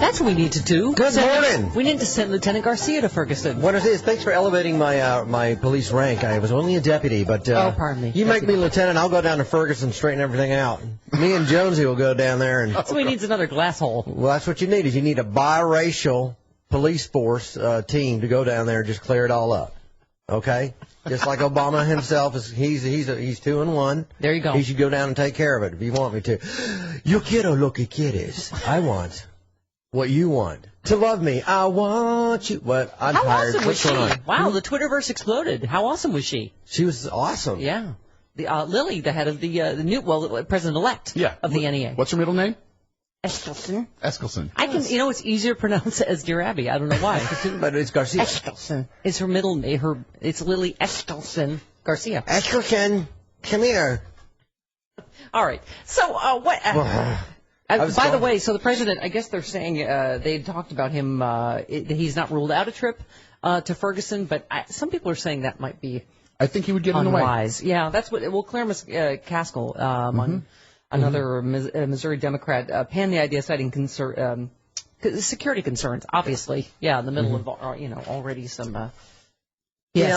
A: That's what we need to do.
W: Good morning.
A: We need to send Lieutenant Garcia to Ferguson.
W: Buenos dias. Thanks for elevating my police rank. I was only a deputy, but
A: pardon me.
W: You make me lieutenant, I'll go down to Ferguson, straighten everything out. Me and Jonesy will go down there and.
A: So he needs another glass hole.
W: Well, that's what you need. Is you need a biracial police force team to go down there and just clear it all up. Okay. Just like Obama himself he's 2-in-1.
A: There you go.
W: He should go down and take care of it if you want me to. Yo quiero lo que quieres. I want what you want. To love me. I want you. What? I'm
A: How
W: tired.
A: awesome was
W: What's
A: she?
W: going on?
A: Wow, the Twitterverse exploded. How awesome was she?
W: She was awesome.
A: Yeah. The Lily, the head of the new president-elect of the NEA.
B: What's her middle name?
A: Eskelsen.
B: Eskelsen.
A: I can, it's easier to pronounce it as Dear Abby. I don't know why.
W: But it's Garcia.
A: Eskelsen. It's her middle name. It's Lily Eskelsen Garcia.
W: Eskelsen, come here.
A: All right. So, what? By the way, so the president, I guess they're saying they talked about him. He's not ruled out a trip to Ferguson, but some people are saying that might be.
B: I think he would get in the way.
A: Unwise. Yeah, that's what. Well, Clarence Caskell, another Missouri Democrat, panned the idea, citing security concerns. Obviously, in the middle of already some.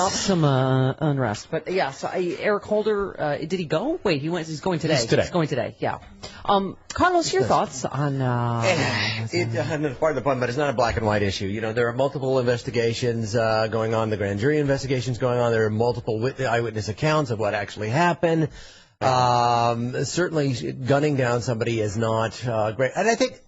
A: Some unrest. But so Eric Holder, did he go? Wait, he's going today. He's going today. Yeah. Carlos, your thoughts on?
W: Pardon the pun, but it's not a black and white issue. There are multiple investigations going on. The grand jury investigations going on. There are multiple eyewitness accounts of what actually happened. Certainly, gunning down somebody is not great. And I think.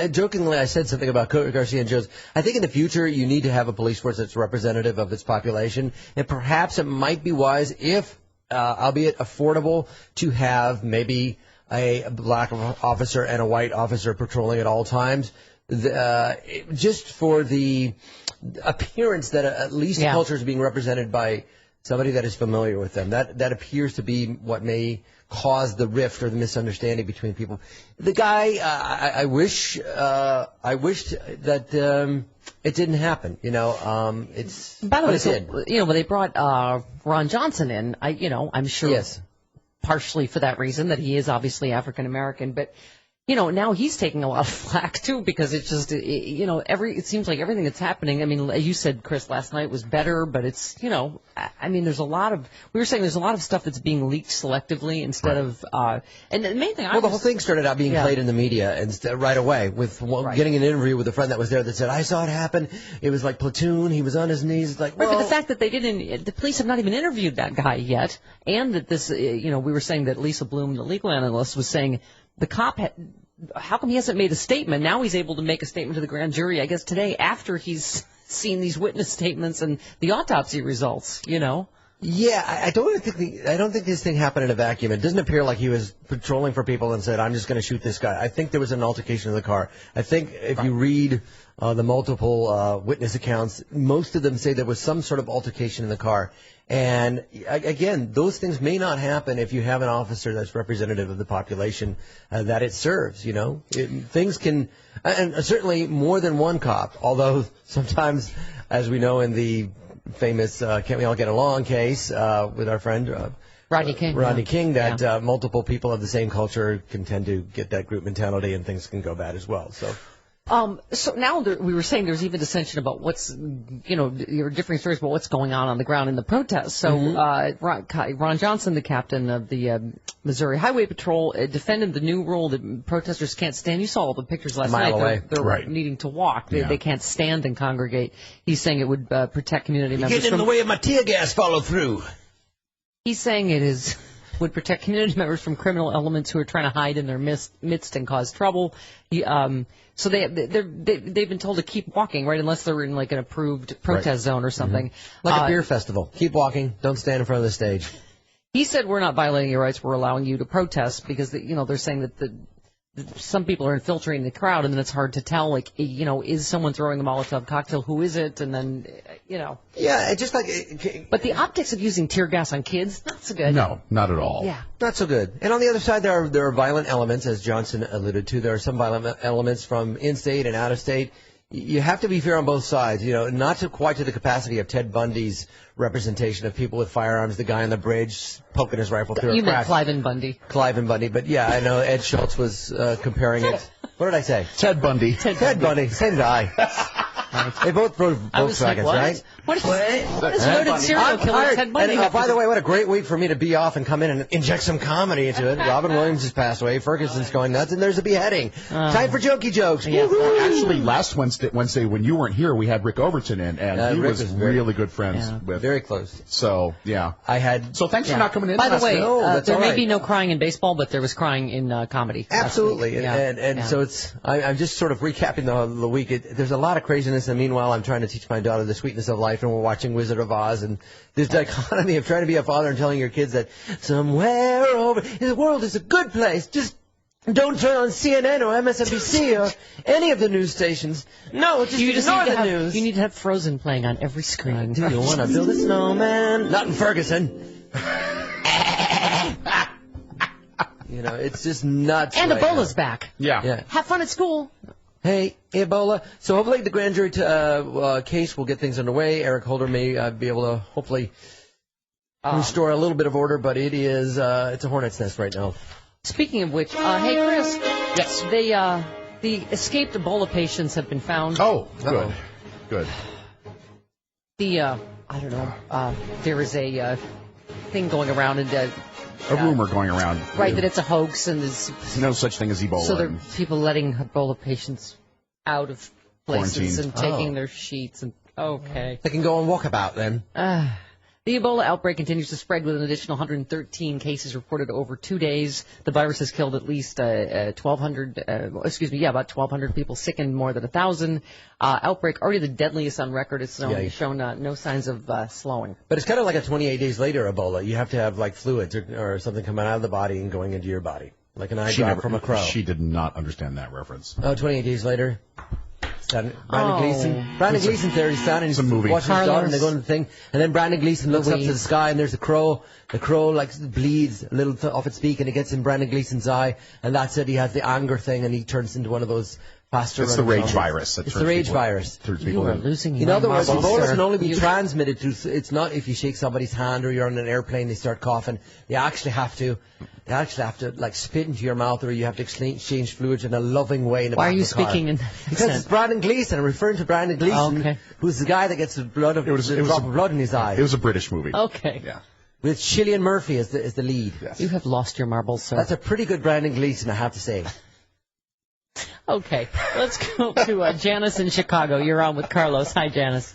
W: Jokingly, I said something about Garcia and Jones. I think in the future you need to have a police force that's representative of its population, and perhaps it might be wise, if, albeit affordable, to have maybe a black officer and a white officer patrolling at all times, just for the appearance that at least the culture is being represented by somebody that is familiar with them. That appears to be what may cause the rift or the misunderstanding between people. The guy, I wished that it didn't happen. It's.
A: By the way, when they brought Ron Johnson in, I'm sure partially for that reason, that he is obviously African American, but. Now he's taking a lot of flack too, because it's just, it seems like everything that's happening. I mean, you said, Chris, last night was better, but it's, we were saying there's a lot of stuff that's being leaked selectively instead of, and the main thing.
W: The whole thing started out being played in the media and right away with getting an interview with a friend that was there that said, I saw it happen. It was like Platoon. He was on his knees. It's like,
A: but the fact that the police have not even interviewed that guy yet, and that this, we were saying that Lisa Bloom, the legal analyst, was saying, the cop how come he hasn't made a statement? Now he's able to make a statement to the grand jury, I guess today, after he's seen these witness statements and the autopsy results,
W: Yeah, I don't think this thing happened in a vacuum. It doesn't appear like he was patrolling for people and said, I'm just going to shoot this guy. I think there was an altercation in the car. I think if you read the multiple witness accounts, most of them say there was some sort of altercation in the car. And again, those things may not happen if you have an officer that's representative of the population that it serves. Things can, and certainly more than one cop. Although sometimes, as we know in the famous "Can't We All Get Along" case with our friend
A: Rodney King,
W: that multiple people of the same culture can tend to get that group mentality, and things can go bad as well. So.
A: So now we were saying there's even dissension about what's, there are different stories about what's going on the ground in the protests. So Ron Johnson, the captain of the Missouri Highway Patrol, defended the new rule that protesters can't stand. You saw all the pictures last night. They're needing to walk. They can't stand and congregate. He's saying it would protect community members.
W: You're getting in the way of my tear gas follow through.
A: He's saying it would protect community members from criminal elements who are trying to hide in their midst and cause trouble. So they've been told to keep walking, right, unless they're in like an approved protest zone or something.
W: Like a beer festival. Keep walking. Don't stand in front of the stage.
A: He said, we're not violating your rights. We're allowing you to protest because, they're saying that some people are infiltrating the crowd, and then it's hard to tell, like, is someone throwing a Molotov cocktail? Who is it? And then,
W: Yeah, it's just like...
A: But the optics of using tear gas on kids, not so good.
B: No, not at all.
A: Yeah.
W: Not so good. And on the other side, there are violent elements, as Johnson alluded to. There are some violent elements from in-state and out-of-state. You have to be fair on both sides, not quite to the capacity of Ted Bundy's representation of people with firearms, the guy on the bridge poking his rifle through a crack.
A: You meant Cliven Bundy.
W: Cliven Bundy, but yeah, I know Ed Schultz was comparing it. What did I say?
B: Ted Bundy.
W: Ted Bundy. So did I. They both drove Volkswagens, right?
A: What is loaded serial killer Ted Bundy?
W: And, by the way, what a great week for me to be off and come in and inject some comedy into it. Robin Williams has passed away. Ferguson's going nuts, and there's a beheading. Time for jokey jokes.
B: Yeah. Actually, last Wednesday when you weren't here, we had Rick Overton in, and he was really good friends with.
W: Very close.
B: So, yeah.
W: So
B: thanks for not coming in.
A: By the way, there may
W: right.
A: be no crying in baseball, but there was crying in comedy.
W: Absolutely. And so I'm just sort of recapping the week. There's a lot of craziness, and meanwhile, I'm trying to teach my daughter the sweetness of life, and we're watching Wizard of Oz, and this dichotomy of trying to be a father and telling your kids that somewhere over the world is a good place. Just don't turn on CNN or MSNBC or any of the news stations. No, just ignore the news.
A: You need to have Frozen playing on every screen.
W: Do you want to build a snowman? Not in Ferguson. It's just nuts.
A: And
W: right
A: Ebola's
W: now.
A: back.
W: Yeah.
A: Have fun at school.
W: Hey, Ebola. So hopefully the grand jury case will get things underway. Eric Holder may be able to hopefully restore a little bit of order, but it's a hornet's nest right now.
A: Speaking of which, hey Chris. Yes. The escaped Ebola patients have been found.
B: Oh, good.
A: I don't know. There is a thing going around and.
B: A rumor going around.
A: Right, that it's a hoax and there's
B: no such thing as Ebola.
A: So there are people letting Ebola patients out of places and taking their sheets. And okay.
W: They can go on walkabout then.
A: The Ebola outbreak continues to spread with an additional 113 cases reported over 2 days. The virus has killed at least 1,200, about 1,200 people, sickened more than 1,000. Outbreak, already the deadliest on record. It's shown no signs of slowing.
W: But it's kind of like a 28 days later Ebola. You have to have like fluids or something coming out of the body and going into your body. Like an eye drop from a crow.
B: She did not understand that reference.
W: 28 days later. Brandon Gleeson there. He's standing. He's
B: movie.
W: Watching his daughter, and they go into the thing, and then Brandon Gleeson looks up to the sky, and there's a crow. The crow bleeds a little off its beak, and it gets in Brandon Gleeson's eye, and that's it. He has the anger thing, and he turns into one of those faster.
B: It's the rage virus.
W: It's the rage virus.
A: You are losing.
W: In other words, Ebola can only be transmitted through. It's not if you shake somebody's hand or you're on an airplane, they start coughing. You actually have to. Like spit into your mouth, or you have to exchange fluids in a loving way.
A: Why are you speaking in that
W: Because it's Brandon Gleeson. I'm referring to Brandon Gleeson, who's the guy that gets the drop of blood in his eye.
B: It was a British movie.
A: Okay.
B: Yeah.
W: With Cillian Murphy as the lead.
B: Yes.
A: You have lost your marbles, sir.
W: That's a pretty good Brandon Gleeson, I have to say.
A: Okay, let's go to Janice in Chicago. You're on with Carlos. Hi, Janice.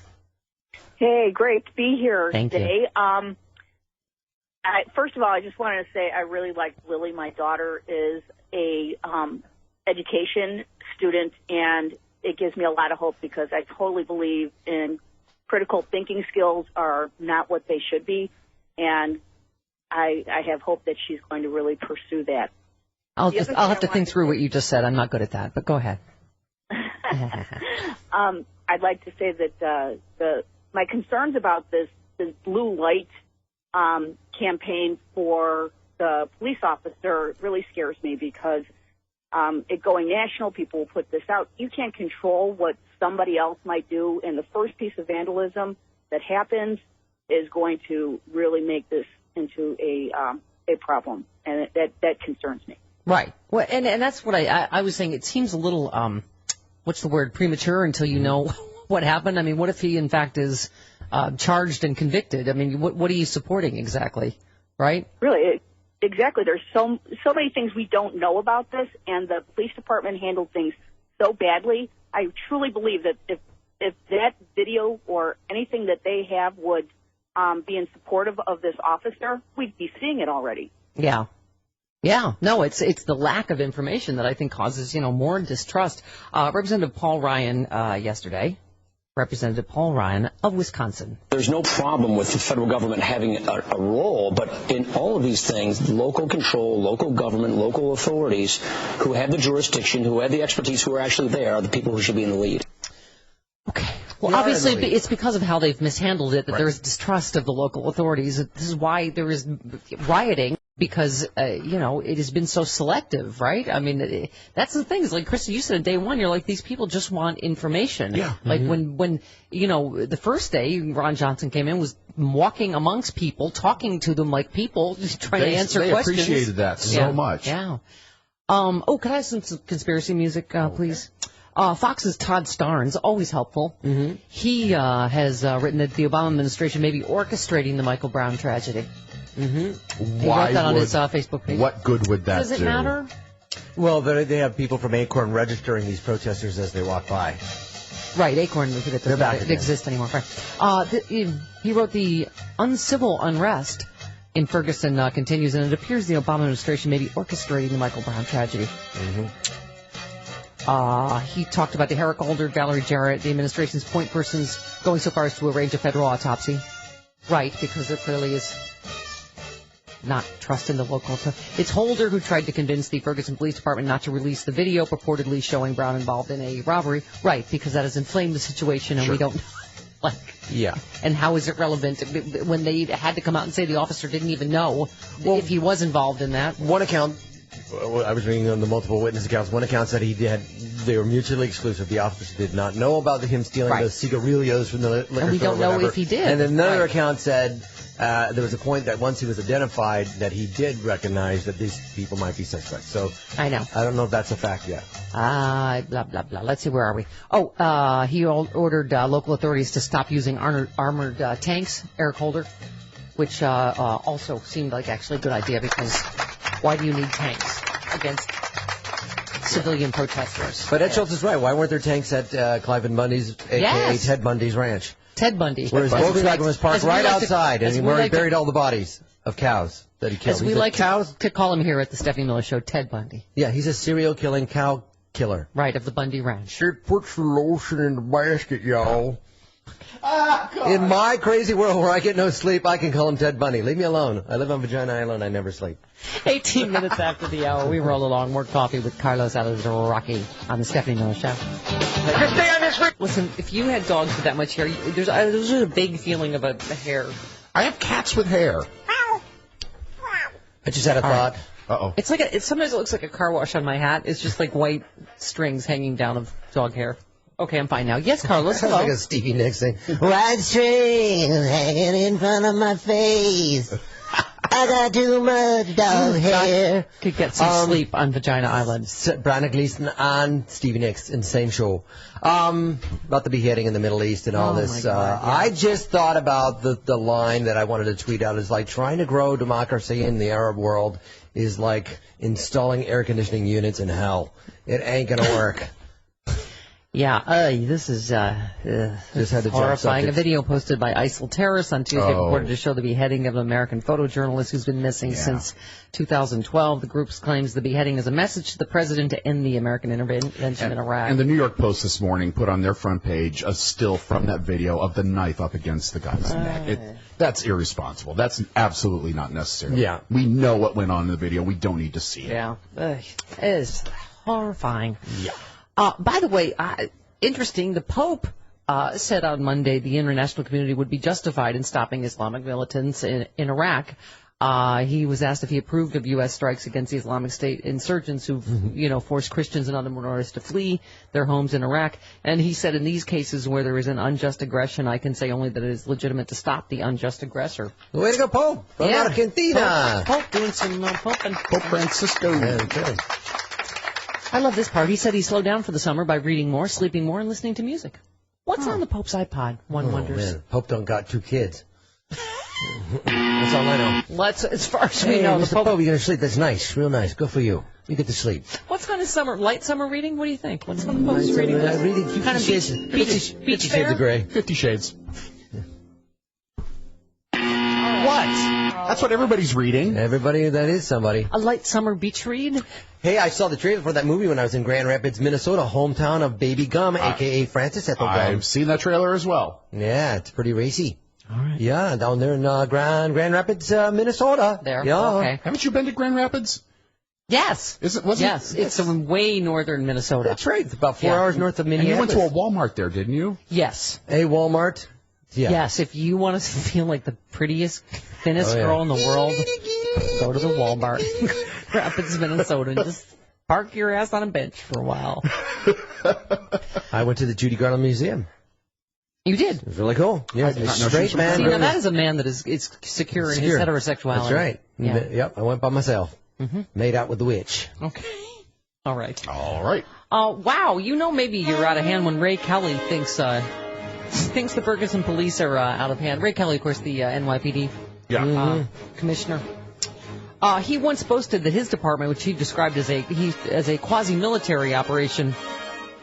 C: Hey, great to be here today.
A: You.
C: First of all, I just wanted to say I really like Lily. My daughter is a education student, and it gives me a lot of hope because I totally believe in critical thinking skills are not what they should be, and I have hope that she's going to really pursue that.
A: I'll have to think through what you just said. I'm not good at that, but go ahead.
C: I'd like to say that my concerns about this blue light campaign for the police officer really scares me because it going national, people will put this out. You can't control what somebody else might do, and the first piece of vandalism that happens is going to really make this into a problem, and that concerns me.
A: Right. Well, and that's what I was saying. It seems a little what's the word, premature until you know what happened. I mean, what if he in fact is charged and convicted? I mean, what are you supporting exactly, right?
C: Really, exactly. There's so many things we don't know about this, and the police department handled things so badly. I truly believe that if that video or anything that they have would be in support of this officer, we'd be seeing it already.
A: Yeah. Yeah, no, it's the lack of information that I think causes, more distrust. Representative Paul Ryan yesterday, Representative Paul Ryan of Wisconsin.
D: There's no problem with the federal government having a role, but in all of these things, local control, local government, local authorities who have the jurisdiction, who have the expertise, who are actually there, are the people who should be in the lead.
A: Okay. Well, obviously, it's because of how they've mishandled it that there is distrust of the local authorities. This is why there is rioting, because, it has been so selective, right? I mean, that's the thing. Is like, Krista, you said on day one, you're like, these people just want information. Yeah. Like when the first day Ron Johnson came in, was walking amongst people, talking to them like people, just trying to answer questions.
B: They appreciated that so much.
A: Yeah. Could I have some conspiracy music, please? Fox's Todd Starnes, always helpful. Mm-hmm. He has written that the Obama administration may be orchestrating the Michael Brown tragedy. Mm-hmm. He wrote that on his Facebook page.
B: What good would that do?
A: Does it matter?
W: Well, they have people from Acorn registering these protesters as they walk by.
A: Right, Acorn, we forget that exists anymore. Right. He wrote the uncivil unrest in Ferguson continues, and it appears the Obama administration may be orchestrating the Michael Brown tragedy. Mm-hmm. He talked about the Herrick Holder, Valerie Jarrett, the administration's point persons going so far as to arrange a federal autopsy. Right, because there clearly is not trust in the local. It's Holder who tried to convince the Ferguson Police Department not to release the video purportedly showing Brown involved in a robbery. Right, because that has inflamed the situation and we don't know.
W: Yeah.
A: And how is it relevant when they had to come out and say the officer didn't even know if he was involved in that?
W: One account, I was reading on the multiple witness accounts, one account said they were mutually exclusive. The officer did not know about him stealing those cigarillos from the liquor store.
A: And we don't know if he did.
W: And then another account said there was a point that once he was identified that he did recognize that these people might be suspects. So
A: I know.
W: I don't know if that's a fact yet.
A: Blah, blah, blah. Let's see, where are we? He ordered local authorities to stop using armored tanks, Eric Holder, which also seemed like actually a good idea, because why do you need tanks against civilian protesters?
W: But Ed Schultz is right. Why weren't there tanks at Clive Bundy's, a.k.a. Ted Bundy's ranch?
A: Ted Bundy.
W: Where his Volkswagen was parked right outside, and where he buried all the bodies of cows that he killed.
A: As we like to call him here at the Stephanie Miller Show, Ted Bundy.
W: Yeah, he's a serial killing cow killer.
A: Right, of the Bundy Ranch.
W: She puts the lotion in the basket, y'all. In my crazy world where I get no sleep, I can call him Ted Bundy. Leave me alone. I live on Vagina Island. I never sleep.
A: 18 minutes after the hour, we roll along. More coffee with Carlos Alazraqui on the Stephanie Miller Show. Listen, if you had dogs with that much hair, there's a big feeling about the hair.
B: I have cats with hair.
W: I just had a thought.
B: Uh-oh.
A: It's like sometimes it looks like a car wash on my hat. It's just like white strings hanging down of dog hair. Okay, I'm fine now. Yes, Carlos, hello.
W: Sounds like a Stevie Nicks thing. White strings hanging in front of my face. I got too much dog hair.
A: Could get some sleep on Vagina Island.
W: Brian Gleason and Stevie Nicks in the same show. About the beheading in the Middle East and all this. God, yeah. I just thought about the line that I wanted to tweet out is like trying to grow democracy in the Arab world is like installing air conditioning units in hell. It ain't gonna work.
A: Yeah, this is
W: just had to
A: horrifying. A video posted by ISIL terrorists on Tuesday purported to show the beheading of an American photojournalist who's been missing since 2012. The group claims the beheading is a message to the president to end the American intervention in Iraq.
B: And the New York Post this morning put on their front page a still from that video of the knife up against the guy's neck. That's irresponsible. That's absolutely not necessary.
W: Yeah.
B: We know what went on in the video. We don't need to see it.
A: Yeah. It is horrifying.
B: Yeah.
A: By the way, interesting, the Pope said on Monday the international community would be justified in stopping Islamic militants in Iraq. He was asked if he approved of U.S. strikes against the Islamic State insurgents who've, forced Christians and other minorities to flee their homes in Iraq. And he said in these cases where there is an unjust aggression, I can say only that it is legitimate to stop the unjust aggressor.
W: Way to go, Pope. From Argentina.
A: Pope doing some poping.
B: Pope Francisco.
W: Okay.
A: I love this part. He said he slowed down for the summer by reading more, sleeping more, and listening to music. What's on the Pope's iPod? One wonders.
W: Man, Pope don't got 2 kids. That's all I know.
A: As far as we know, the
W: Mr. Pope, you're going to sleep. That's nice. Real nice. Good for you. You get to sleep.
A: What's kind of light summer reading? What do you think? What's on the Pope's reading list?
W: Reading 50
A: kind of
W: shades,
A: beach
W: 50 shades of gray.
B: 50 Shades.
A: What?
B: That's what everybody's reading.
W: Everybody, that is somebody.
A: A light summer beach read?
W: Hey, I saw the trailer for that movie when I was in Grand Rapids, Minnesota, hometown of Baby Gum, a.k.a. Francis Ethel Gum.
B: I've seen that trailer as well.
W: Yeah, it's pretty racy.
A: All right.
W: Yeah, down there in Grand Rapids, Minnesota.
A: There.
W: Yeah.
A: Okay.
B: Haven't you been to Grand Rapids?
A: Yes.
B: Yes,
A: it's way northern Minnesota.
W: That's right. It's about 4 hours north of
B: And
W: Minneapolis.
B: you went to a Walmart there, didn't you?
A: Yes.
W: A Walmart? Yeah.
A: Yes, if you want to feel like the prettiest, thinnest girl in the world, go to the Walmart in Rapids, Minnesota, and just park your ass on a bench for a while.
W: I went to the Judy Garland Museum.
A: You did?
W: It was really cool. Yeah, straight man.
A: See, now that is a man that is secure in his heterosexuality.
W: That's right.
A: Yeah.
W: Yep, I went by myself.
A: Mm-hmm.
W: Made out with the witch.
A: Okay. All right.
B: All right.
A: Wow, maybe you're out of hand when Ray Kelly thinks the Ferguson police are out of hand. Ray Kelly, of course, the NYPD commissioner. He once boasted that his department, which he described as a quasi-military operation,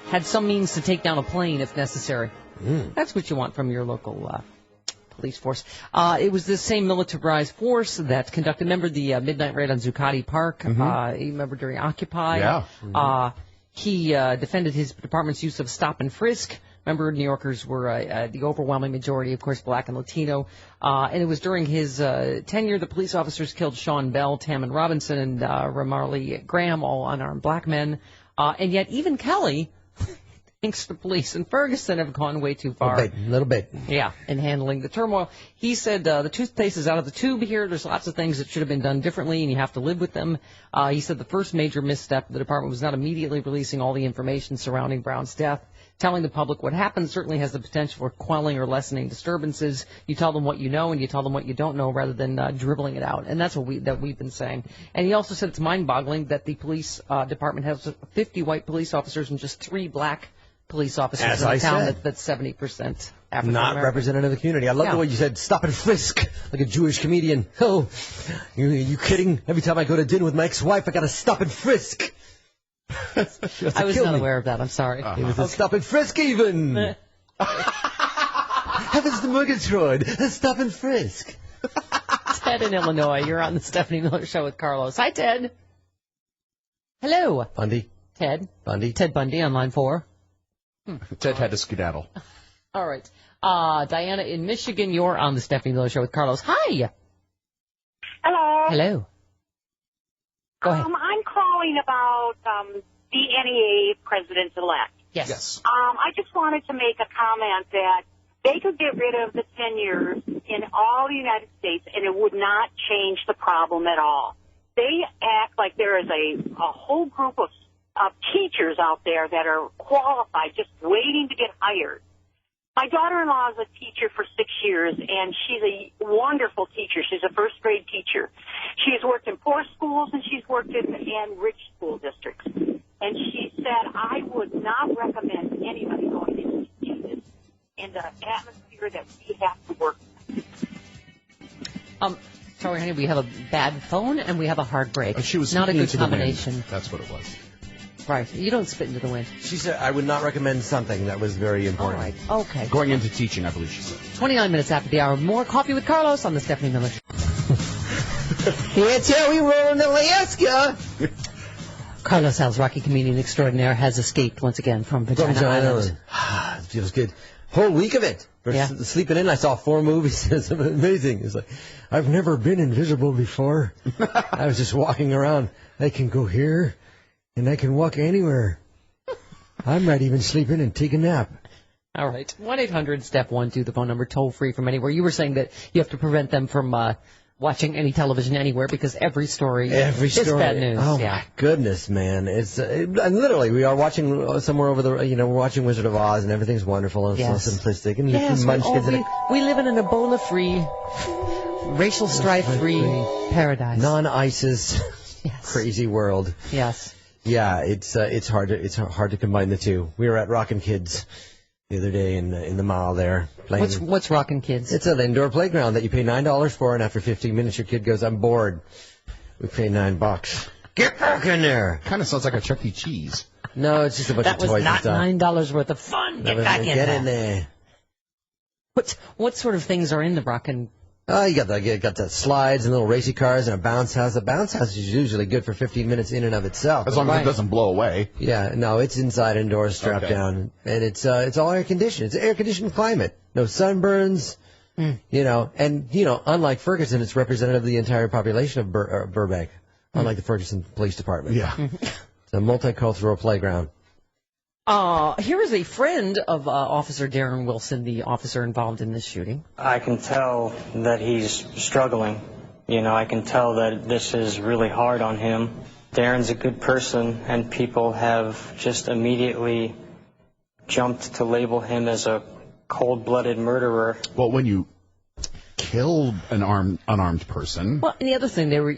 A: had some means to take down a plane if necessary. That's what you want from your local police force. It was this same militarized force that conducted, remember the midnight raid on Zuccotti Park? You remember during Occupy?
B: Yeah.
A: He defended his department's use of stop and frisk. Remember, New Yorkers were the overwhelming majority, of course, black and Latino. And it was during his tenure the police officers killed Sean Bell, Tammin Robinson, and Ramarley Graham, all unarmed black men. And yet even Kelly thinks the police in Ferguson have gone way too far.
W: A little bit.
A: Yeah, in handling the turmoil. He said the toothpaste is out of the tube here. There's lots of things that should have been done differently, and you have to live with them. He said the first major misstep of the department was not immediately releasing all the information surrounding Brown's death. Telling the public what happened certainly has the potential for quelling or lessening disturbances. You tell them what you know, and you tell them what you don't know, rather than dribbling it out. And that's what we've been saying. And he also said it's mind-boggling that the police department has 50 white police officers and just 3 black police officers in a town that's 70% African American.
W: Not representative of the community. I love the way you said stop and frisk, like a Jewish comedian. Oh, you kidding? Every time I go to dinner with my ex-wife, I got to stop and frisk.
A: I was not aware of that. I'm sorry.
W: It was a stop and frisk even. Heavens to Murgatroyd. Stop and frisk.
A: Ted in Illinois. You're on the Stephanie Miller Show with Carlos. Hi, Ted. Hello.
W: Bundy.
A: Ted.
W: Bundy.
A: Ted Bundy on line 4.
B: Ted had to skedaddle.
A: All right. Diana in Michigan, you're on the Stephanie Miller Show with Carlos. Hi.
E: Hello.
A: Hello. Go ahead.
E: I'm calling about the NEA president-elect.
A: Yes.
E: I just wanted to make a comment that they could get rid of the 10 years in all the United States, and it would not change the problem at all. They act like there is a whole group of teachers out there that are qualified, just waiting to get hired. My daughter-in-law is a teacher for 6 years, and she's a wonderful teacher. She's a first-grade teacher. She's worked in poor schools, and she's worked in rich school districts. And she said, I would not recommend anybody going in the atmosphere that we have to work in.
A: Sorry, honey, we have a bad phone, and we have a hard break.
B: She was
A: not a good
B: into the wind.
A: combination.
B: That's what it was.
A: Right. You don't spit into the wind.
W: She said, I would not recommend something that was very important.
A: All right. Okay.
B: Going into teaching, I believe she said.
A: 29 minutes after the hour. More Coffee with Carlos on the Stephanie Miller Show.
W: Here, Terry, rolling Alaska.
A: Carlos Al's Rocky comedian extraordinaire has escaped once again from Vagina Island.
W: It feels good. Whole week of it. Sleeping in, I saw 4 movies. It's amazing. It's like, I've never been invisible before. I was just walking around. I can go here. And I can walk anywhere. I might even sleep in and take a nap.
A: All right. 1-800-STEP-1-2, the phone number, toll free from anywhere. You were saying that you have to prevent them from watching any television anywhere because every story is bad news.
W: Oh, my goodness, man. It's and literally, we are watching somewhere over the, we're watching Wizard of Oz, and everything's wonderful and so simplistic. And
A: we live in an Ebola-free, racial strife-free paradise.
W: Non-ISIS, crazy world.
A: Yes.
W: Yeah, it's hard to combine the two. We were at Rockin' Kids the other day in the mall there. Playing.
A: What's Rockin' Kids?
W: It's an indoor playground that you pay $9 for, and after 15 minutes, your kid goes, "I'm bored." We pay $9. Get back in there.
B: Kind of sounds like a Chuck E. Cheese.
W: No, it's just a bunch of toys and stuff.
A: That was not $9 worth of fun. Get back in
W: there.
A: What sort of things are in the Rockin'?
W: You got the slides and little racy cars and a bounce house. A bounce house is usually good for 15 minutes in and of itself.
B: As long as it doesn't blow away.
W: Yeah, no, it's inside, indoors, strapped down, and it's all air conditioned. It's air conditioned climate. No sunburns. Unlike Ferguson, it's representative of the entire population of Burbank. Unlike the Ferguson Police Department.
B: Yeah.
W: It's a multicultural playground.
A: Here is a friend of Officer Darren Wilson, the officer involved in this shooting.
F: I can tell that he's struggling. I can tell that this is really hard on him. Darren's a good person, and people have just immediately jumped to label him as a cold-blooded murderer.
B: Well, when you kill an unarmed person.
A: Well, and the other thing, they were,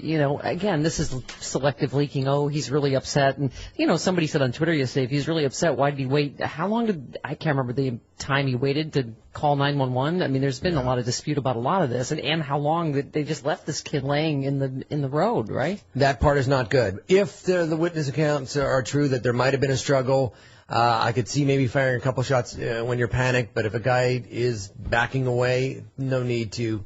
A: again, this is selective leaking. Oh, he's really upset. And, somebody said on Twitter yesterday, if he's really upset, why did he wait? How long I can't remember the time he waited to call 911. I mean, there's been a lot of dispute about a lot of this. And how long that they just left this kid laying in the road, right?
W: That part is not good. If the witness accounts are true that there might have been a struggle, I could see maybe firing a couple shots when you're panicked, but if a guy is backing away, no need to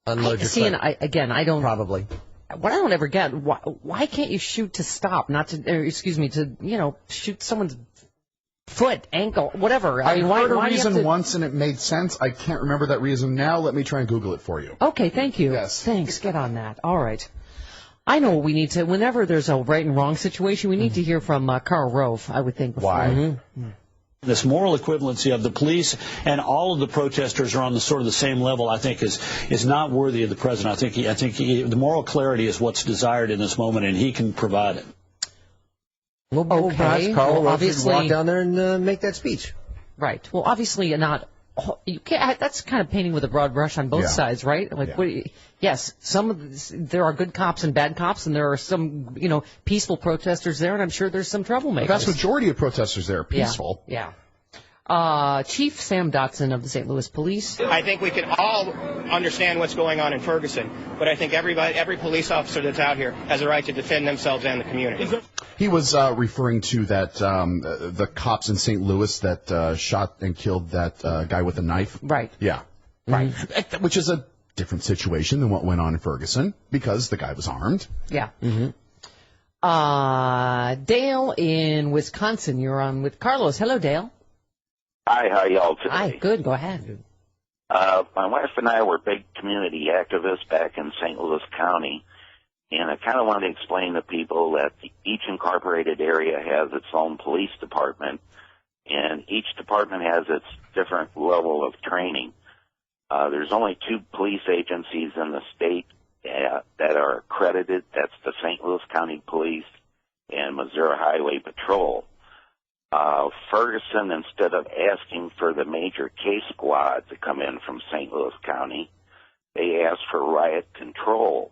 W: unload your clip.
A: I don't...
W: Probably.
A: What I don't ever get, why can't you shoot to stop, to shoot someone's foot, ankle, whatever?
B: I heard a reason once and it made sense. I can't remember that reason now. Let me try and Google it for you.
A: Okay, thank you.
B: Yes.
A: Thanks, get on that. All right. I know what we need to, whenever there's a right and wrong situation, we need to hear from Carl Rove, I would think. Before.
B: Why?
A: Mm-hmm.
G: This moral equivalency of the police and all of the protesters are on the sort of the same level, I think, is not worthy of the president. I think the moral clarity is what's desired in this moment, and he can provide it.
W: Well, perhaps Carl Rove should walk down there and make that speech.
A: Right. Well, obviously not. You can't, that's kind of painting with a broad brush on both sides, right? Like, yes, there are good cops and bad cops, and there are some, peaceful protesters there, and I'm sure there's some troublemakers.
B: The vast majority of protesters there are peaceful.
A: Yeah. Chief Sam Dotson of the St. Louis Police.
H: I think we can all understand what's going on in Ferguson, but I think every police officer that's out here has a right to defend themselves and the community.
B: He was referring to that the cops in St. Louis that shot and killed that guy with a knife.
A: Right.
B: Yeah. Right. Which is a different situation than what went on in Ferguson because the guy was armed.
A: Yeah. Mm-hmm. Dale in Wisconsin, you're on with Carlos. Hello, Dale.
X: Hi, how y'all today?
A: Hi, good. Go ahead.
X: My wife and I were big community activists back in St. Louis County, and I kind of wanted to explain to people that each incorporated area has its own police department, and each department has its different level of training. There's only 2 police agencies in the state that are accredited. That's the St. Louis County Police and Missouri Highway Patrol. Ferguson, instead of asking for the major case squad to come in from St. Louis County, they asked for riot control.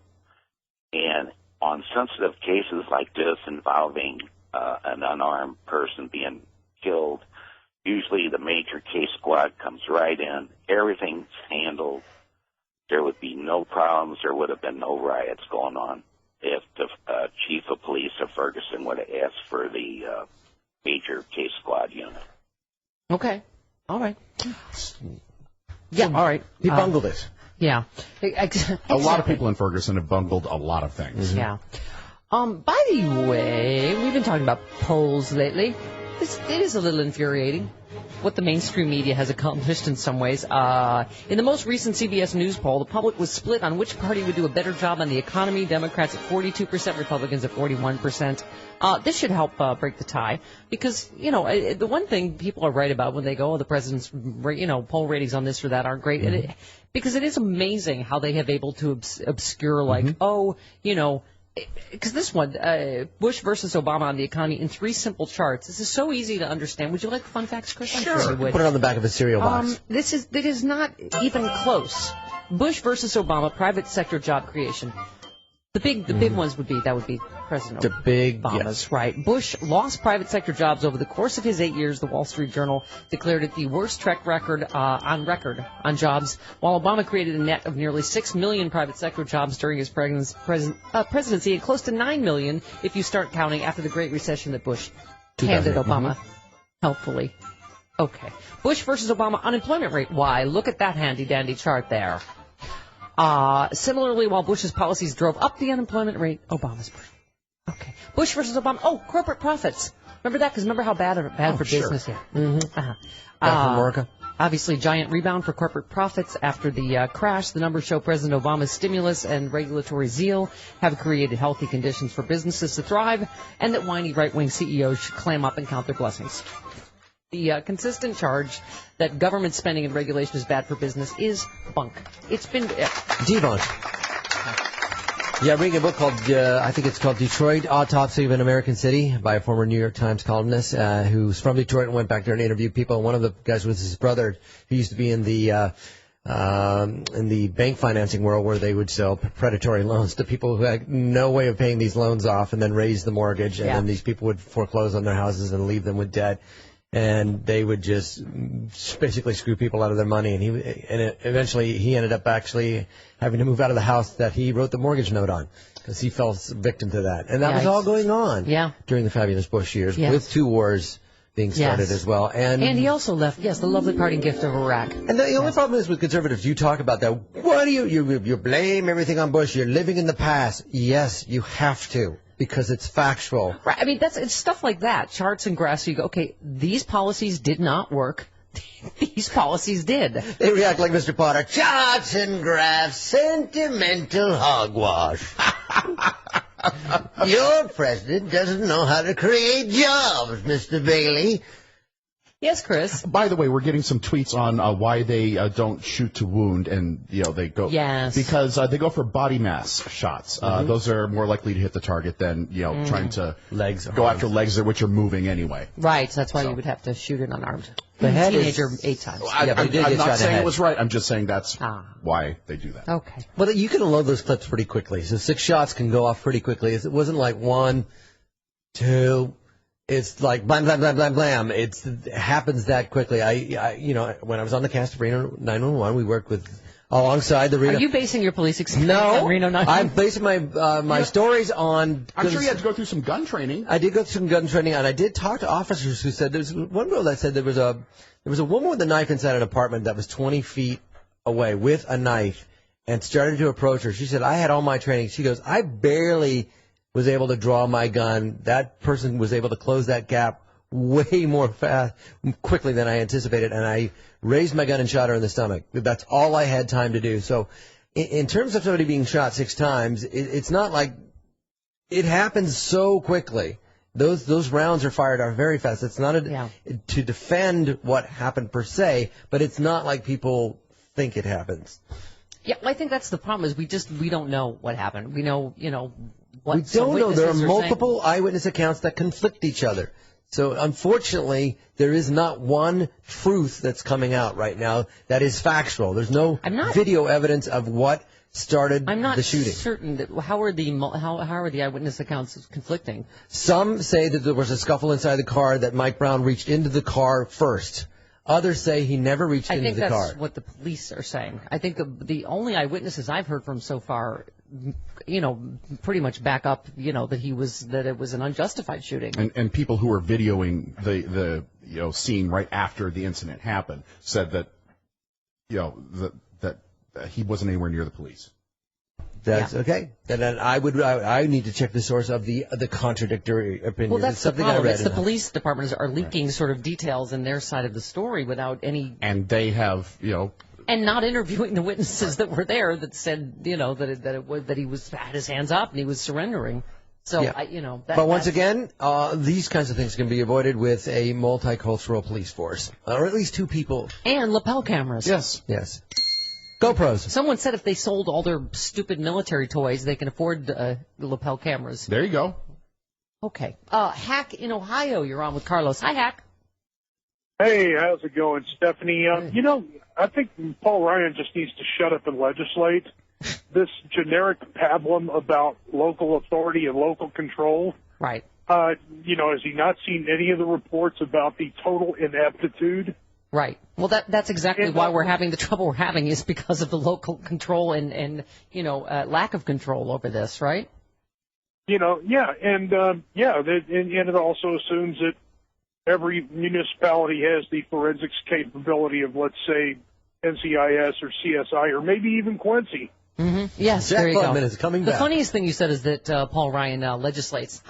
X: And on sensitive cases like this involving an unarmed person being killed, usually the major case squad comes right in. Everything's handled. There would be no problems. There would have been no riots going on if the chief of police of Ferguson would have asked for the major case squad unit.
A: Okay. All right. Yeah, all right.
B: He bungled it.
A: Yeah.
B: A lot of people in Ferguson have bungled a lot of things.
A: Yeah. By the way, we've been talking about polls lately. It is a little infuriating what the mainstream media has accomplished in some ways. In the most recent CBS News poll, the public was split on which party would do a better job on the economy. Democrats at 42%, Republicans at 41%. This should help break the tie because, the one thing people are right about when they go, the president's, poll ratings on this or that aren't great. Mm-hmm. Because it is amazing how they have able to obscure, because this one, Bush versus Obama on the economy in 3 simple charts. This is so easy to understand. Would you like fun facts, Chris? I'm sure you would.
W: Put it on the back of a cereal box.
A: It is not even close. Bush versus Obama, private sector job creation. The big ones would be President
W: The big,
A: Obama's,
W: yes.
A: right. Bush lost private sector jobs over the course of his 8 years. The Wall Street Journal declared it the worst track record on jobs, while Obama created a net of nearly 6 million private sector jobs during his presidency, and close to 9 million if you start counting after the Great Recession that Bush handed Obama, helpfully. Okay. Bush versus Obama unemployment rate. Why? Look at that handy-dandy chart there. Similarly, while Bush's policies drove up the unemployment rate, Obama's pushed. Okay. Bush versus Obama. Oh, corporate profits. Remember that? Because remember how bad for business here.
W: Bad for America.
A: Obviously, giant rebound for corporate profits after the crash. The numbers show President Obama's stimulus and regulatory zeal have created healthy conditions for businesses to thrive, and that whiny right-wing CEOs should clam up and count their blessings. The consistent charge that government spending and regulation is bad for business is bunk. It's been
W: debunked. Yeah, I'm reading a book called, I think it's called Detroit, Autopsy of an American City, by a former New York Times columnist who's from Detroit and went back there and interviewed people. And one of the guys was his brother, who used to be in the bank financing world, where they would sell predatory loans to people who had no way of paying these loans off, and then raise the mortgage, and then these people would foreclose on their houses and leave them with debt. And they would just basically screw people out of their money. And eventually he ended up actually having to move out of the house that he wrote the mortgage note on, because he fell victim to that. And that was all going on during the fabulous Bush years, with 2 wars being started as well. And
A: he also left, the lovely parting gift of Iraq.
W: And the only problem is with conservatives, you talk about that. Why do you blame everything on Bush? You're living in the past. Yes, you have to, because it's factual.
A: Right. I mean, it's stuff like that. Charts and graphs. You go, okay, these policies did not work. These policies did.
W: They react like Mr. Potter. Charts and graphs, sentimental hogwash. Your president doesn't know how to create jobs, Mr. Bailey.
A: Yes, Chris.
B: By the way, we're getting some tweets on why they don't shoot to wound, and they go because they go for body mass shots. Those are more likely to hit the target than trying to go after legs which are moving anyway.
A: Right. That's why you would have to shoot an unarmed
W: teenager
A: 8 times.
B: I'm not saying it was right. I'm just saying that's why they do that.
A: Okay.
W: Well, you can unload those clips pretty quickly. So 6 shots can go off pretty quickly. It wasn't like 1, 2. It's like blam, blam, blam, blam, blam. It happens that quickly. When I was on the cast of Reno 911, we worked alongside the Reno.
A: Are you basing your police experience on Reno 911?
W: I'm basing my stories on.
B: I'm sure you had to go through some gun training.
W: I did go through some gun training, and I did talk to officers who said there's one girl that said there was a woman with a knife inside an apartment that was 20 feet away with a knife and started to approach her. She said, I had all my training. She goes, I barely was able to draw my gun. That person was able to close that gap way more quickly than I anticipated, and I raised my gun and shot her in the stomach. That's all I had time to do. So in terms of somebody being shot 6 times, it's not like it happens so quickly. Those rounds are fired are very fast. It's not to defend what happened per se, but it's not like people think it happens.
A: Yeah, well, I think that's the problem is we don't know what happened. We know, what
W: we don't know. There are multiple eyewitness accounts that conflict each other. So unfortunately, there is not one truth that's coming out right now that is factual. There's no video evidence of what started the shooting.
A: I'm not certain that how are the eyewitness accounts conflicting?
W: Some say that there was a scuffle inside the car, that Mike Brown reached into the car first. Others say he never reached into the car.
A: I think that's what the police are saying. I think the only eyewitnesses I've heard from so far, pretty much back up, that it was an unjustified shooting.
B: And people who were videoing the scene right after the incident happened said that that he wasn't anywhere near the police.
W: That's okay. Then I need to check the source of the contradictory opinions.
A: Well, that's
W: something
A: the problem.
W: I read.
A: It's the police departments are leaking sort of details in their side of the story without any.
B: And they have,
A: and not interviewing the witnesses that were there that said, that he had his hands up and he was surrendering. So
W: but once again, these kinds of things can be avoided with a multicultural police force, or at least 2 people.
A: And lapel cameras.
W: Yes. GoPros.
A: Someone said if they sold all their stupid military toys, they can afford the lapel cameras.
B: There you go.
A: Okay. Hack in Ohio, you're on with Carlos. Hi, Hack.
I: Hey, how's it going, Stephanie? I think Paul Ryan just needs to shut up and legislate. this generic pablum about local authority and local control.
A: Right.
I: Has he not seen any of the reports about the total ineptitude?
A: Right. Well, that's exactly why we're having the trouble we're having is because of the local control and lack of control over this, right?
I: And it also assumes that every municipality has the forensics capability of, let's say, NCIS or CSI or maybe even Quincy.
A: Mm-hmm. Yes,
W: Jack
A: there you go.
W: Klugman is coming
A: the
W: back.
A: funniest thing you said is that Paul Ryan legislates.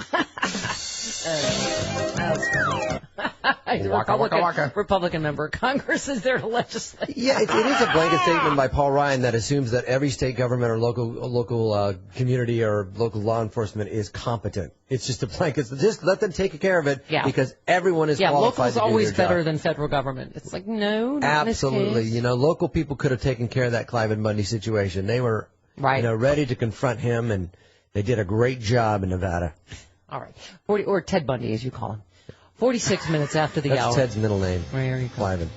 A: He's a Republican member of Congress is there to legislate.
W: Yeah, it is a blanket statement by Paul Ryan that assumes that every state government or local community or local law enforcement is competent. It's just a blanket. Just let them take care of it because everyone is qualified to do
A: always
W: their
A: better
W: job.
A: than federal government. It's like, no, not
W: Absolutely.
A: in this case.
W: Local people could have taken care of that Cliven Bundy situation. They were ready to confront him, and they did a great job in Nevada.
A: All right. Or Ted Bundy, as you call him. 46 minutes after the hour.
W: That's Ted's middle name.
A: There you go.
W: Cliven.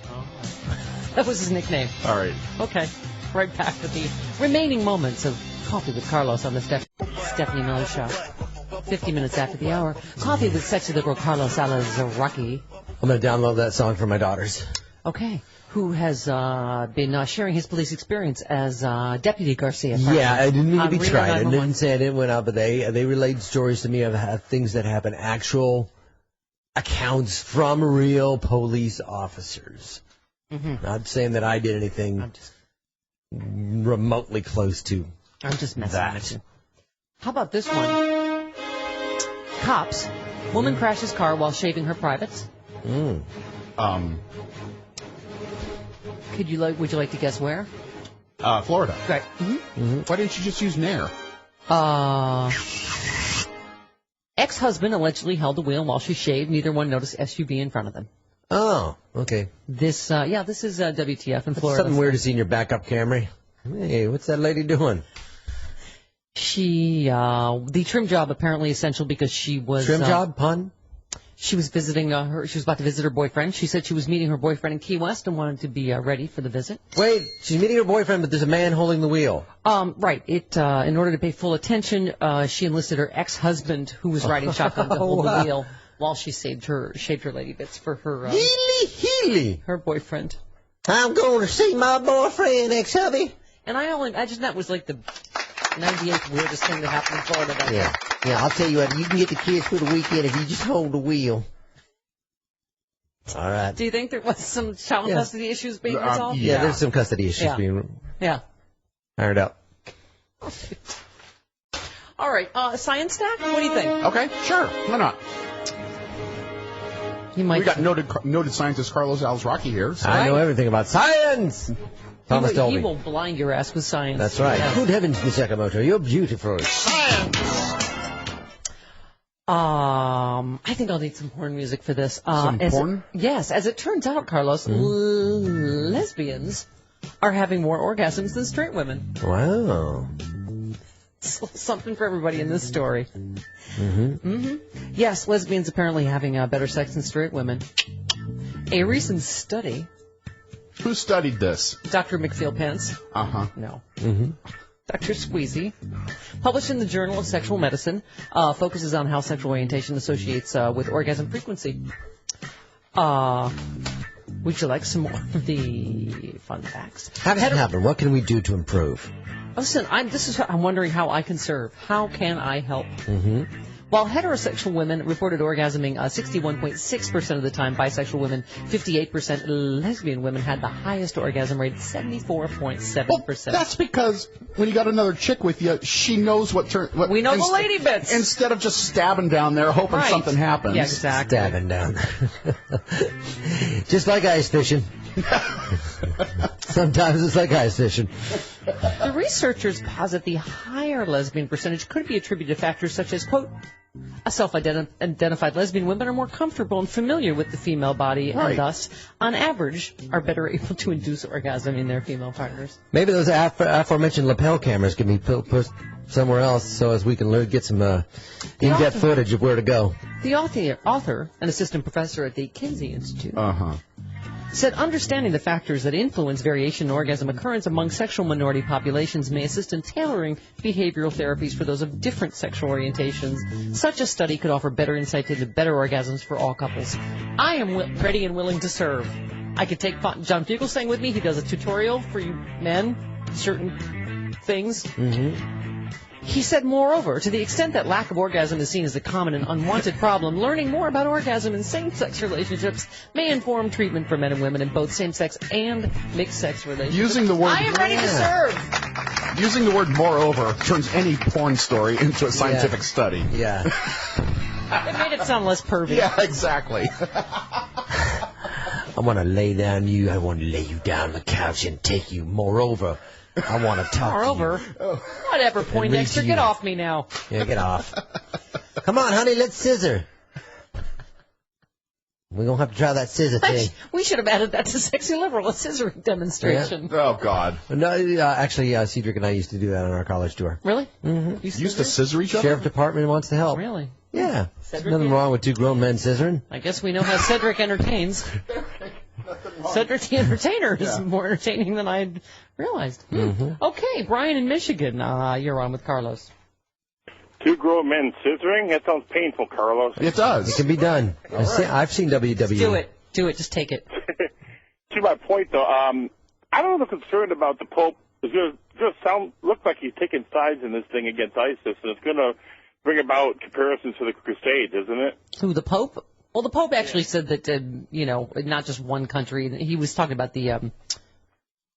A: That was his nickname.
B: All right.
A: Okay. Right back to the remaining moments of Coffee with Carlos on the Stephanie Miller Show. 50 minutes after the hour. Coffee with sexy liberal Carlos Alazraqui.
W: I'm going to download that song for my daughters.
A: Okay. Who has been sharing his police experience as Deputy Garcia.
W: Yeah, I didn't mean to be
A: Reno
W: tried. I
A: 911.
W: didn't say I didn't went out, but they relayed stories to me of things that happen, actual accounts from real police officers.
A: Mm-hmm.
W: Not saying that I did anything remotely close to
A: I'm just messing
W: that.
A: with you. How about this one? Cops. Woman crashes car while shaving her privates.
W: Mm.
A: Would you like to guess where?
B: Florida.
A: Right.
W: Mm-hmm.
B: Why didn't you just use Nair?
A: Ex-husband allegedly held the wheel while she shaved. Neither one noticed SUV in front of them.
W: Oh, okay.
A: This is WTF in Florida.
W: Something weird to see in your backup Camry. Hey, what's that lady doing?
A: The trim job apparently essential because she was...
W: Trim job? Pun?
A: She was visiting she was about to visit her boyfriend. She said she was meeting her boyfriend in Key West and wanted to be ready for the visit.
W: Wait, she's meeting her boyfriend, but there's a man holding the wheel.
A: Right. In order to pay full attention, she enlisted her ex-husband, who was riding shotgun, to hold the wheel while she shaved her lady bits for her her boyfriend.
W: I'm going to see my boyfriend, ex-hubby.
A: And I imagine that was like the 98th weirdest thing that happened in Florida.
W: Yeah, I'll tell you what, you can get the kids for the weekend if you just hold the wheel. All right.
A: Do you think there was some child custody issues being resolved?
W: Yeah, there's some custody issues being ironed out.
A: All right, science stack? What do you think?
B: Okay, sure. Why not? We got noted scientist Carlos Alazraqui here. So.
W: I know everything about science. Thomas Dolby.
A: He will blind your ass with science.
W: That's right.
A: Yeah.
W: Good heavens, Miss Sakamoto, you're beautiful. Science.
A: I think I'll need some porn music for this.
B: Some porn?
A: Yes, as it turns out, Carlos, lesbians are having more orgasms than straight women.
W: Wow.
A: Something for everybody in this story.
W: Mm-hmm.
A: Mm-hmm. Yes, lesbians apparently having better sex than straight women. A recent study.
B: Who studied this?
A: Dr. McFeel Pence.
B: Uh-huh.
A: No.
W: Mm-hmm.
A: Dr. Squeezy, published in the Journal of Sexual Medicine, focuses on how sexual orientation associates with orgasm frequency. Would you like some more of the fun facts?
W: How does it happen? What can we do to improve?
A: Listen, I'm wondering how I can serve. How can I help?
W: Mm-hmm.
A: While heterosexual women reported orgasming 61.6% of the time, bisexual women 58%, lesbian women had the highest orgasm rate, 74.7%.
B: Well, that's because when you got another chick with you, she knows what
A: we know the lady bits.
B: Instead of just stabbing down there hoping something happens.
A: Yeah, exactly.
W: Stabbing down. Just like ice fishing. Sometimes it's like ice fishing.
A: The researchers posit the higher lesbian percentage could be attributed to factors such as, quote, a self-identified lesbian women are more comfortable and familiar with the female body and thus, on average, are better able to induce orgasm in their female partners.
W: Maybe those aforementioned lapel cameras can be put somewhere else so as we can get some in-depth footage of where to go.
A: The author, an assistant professor at the Kinsey Institute, said understanding the factors that influence variation in orgasm occurrence among sexual minority populations may assist in tailoring behavioral therapies for those of different sexual orientations. Such a study could offer better insight into better orgasms for all couples. I am ready and willing to serve. I could take John Fugelsang with me. He does a tutorial for you men, certain things.
W: Mm-hmm.
A: He said, moreover, to the extent that lack of orgasm is seen as a common and unwanted problem, learning more about orgasm in same-sex relationships may inform treatment for men and women in both same-sex and mixed-sex relationships.
B: Using the word,
A: I am ready to serve.
B: Using the word moreover turns any porn story into a scientific study.
W: Yeah.
A: It made it sound less pervy.
B: Yeah, exactly.
W: I want to lay down you. I want to lay you down on the couch and take you. Moreover, I want to talk
A: Moreover,
W: to you.
A: Whatever, Poindexter, get off me now.
W: Yeah, get off. Come on, honey, let's scissor. We're going to have to try that scissor thing.
A: We should have added that to Sexy Liberal, a scissoring demonstration.
B: Yeah. Oh, God.
W: No, actually, Cedric and I used to do that on our college tour.
A: Really?
W: Mm-hmm.
B: You used to scissor each other?
W: Sheriff Department wants to help.
A: Really?
W: Yeah.
A: Cedric
W: Nothing wrong with two grown men scissoring.
A: I guess we know how Cedric entertains. Cedric the Entertainer is more entertaining than I realized.
W: Mm-hmm.
A: Okay, Brian in Michigan, you're on with Carlos.
J: Two grown men scissoring? That sounds painful, Carlos.
B: It does.
W: It can be done. I've seen WWE.
A: Just do it. Do it. Just take it.
J: To my point, though, I'm a little concerned about the Pope. It's going to look like he's taking sides in this thing against ISIS, and it's going to bring about comparisons to the Crusades, isn't it?
A: Who, the Pope? Well, the Pope actually said that, not just one country. He was talking about the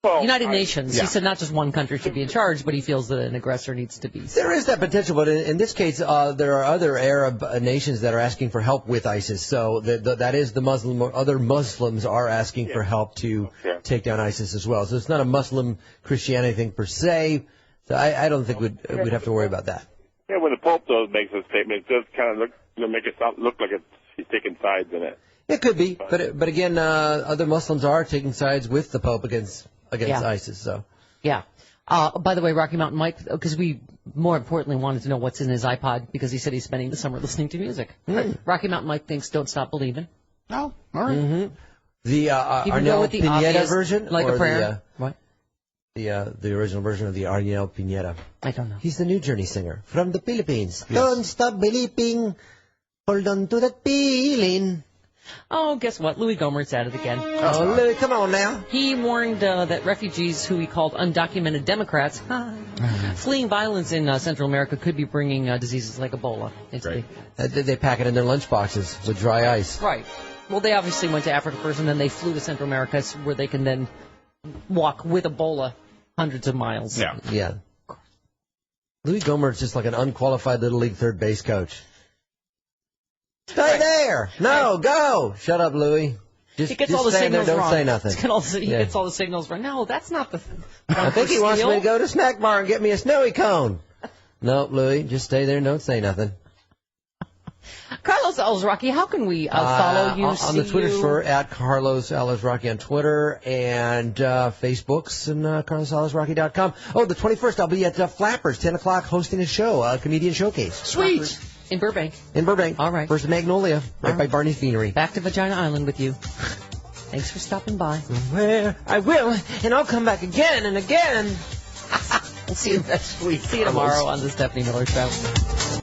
A: United Nations.
W: Yeah.
A: He said not just one country should be in charge, but he feels that an aggressor needs to be.
W: There is that potential, but in this case, there are other Arab nations that are asking for help with ISIS. So that is the Muslim, or other Muslims are asking for help to take down ISIS as well. So it's not a Muslim Christianity thing per se. So I don't think we'd have to worry about that.
J: Yeah, when the Pope does makes a statement, it does kind of make it look like he's taking sides in it.
W: It could be, but again, other Muslims are taking sides with the Pope against ISIS. So
A: yeah. By the way, Rocky Mountain Mike, because we more importantly wanted to know what's in his iPod because he said he's spending the summer listening to music. Rocky Mountain Mike thinks "Don't Stop Believing."
B: Oh, all right.
W: Mm-hmm. The
A: Even
W: Arnel
A: with the
W: Pineda
A: obvious,
W: version,
A: like
W: or
A: a prayer. What?
W: The original version of the Arnel Pineda.
A: I don't know.
W: He's the New Journey singer from the Philippines. Yes. Don't stop believing. Hold on to that feeling.
A: Oh, guess what? Louis Gohmert's at it again.
W: Oh, Louis, come on now.
A: He warned that refugees, who he called undocumented Democrats, fleeing violence in Central America could be bringing diseases like Ebola.
W: They pack it in their lunchboxes with dry ice.
A: Right. Well, they obviously went to Africa first, and then they flew to Central America, where they can then walk with Ebola hundreds of miles.
W: Yeah. Louis Gohmert's just like an unqualified Little League third base coach. Stay there. No, go. Shut up, Louis.
A: He gets all the signals
W: there,
A: wrong.
W: Don't say nothing.
A: He gets all the signals wrong. No, that's not the.
W: I think he wants me to go to Snack Bar and get me a snowy cone. No, Louis, just stay there and don't say nothing.
A: Carlos Alazraqui, how can we follow you?
W: On the Twitter for at Carlos Alazraqui on Twitter and Facebooks and CarlosAlazraqui.com. Oh, the 21st, I'll be at Flappers, 10 o'clock, hosting a show, a comedian showcase.
A: Sweet. In Burbank.
W: All right. First of Magnolia, right by Barney's Beanery.
A: Back to Vagina Island with you. Thanks for stopping by.
W: Well, I will, and I'll come back again and again.
A: We'll see you next week. See you tomorrow on the Stephanie Miller Show.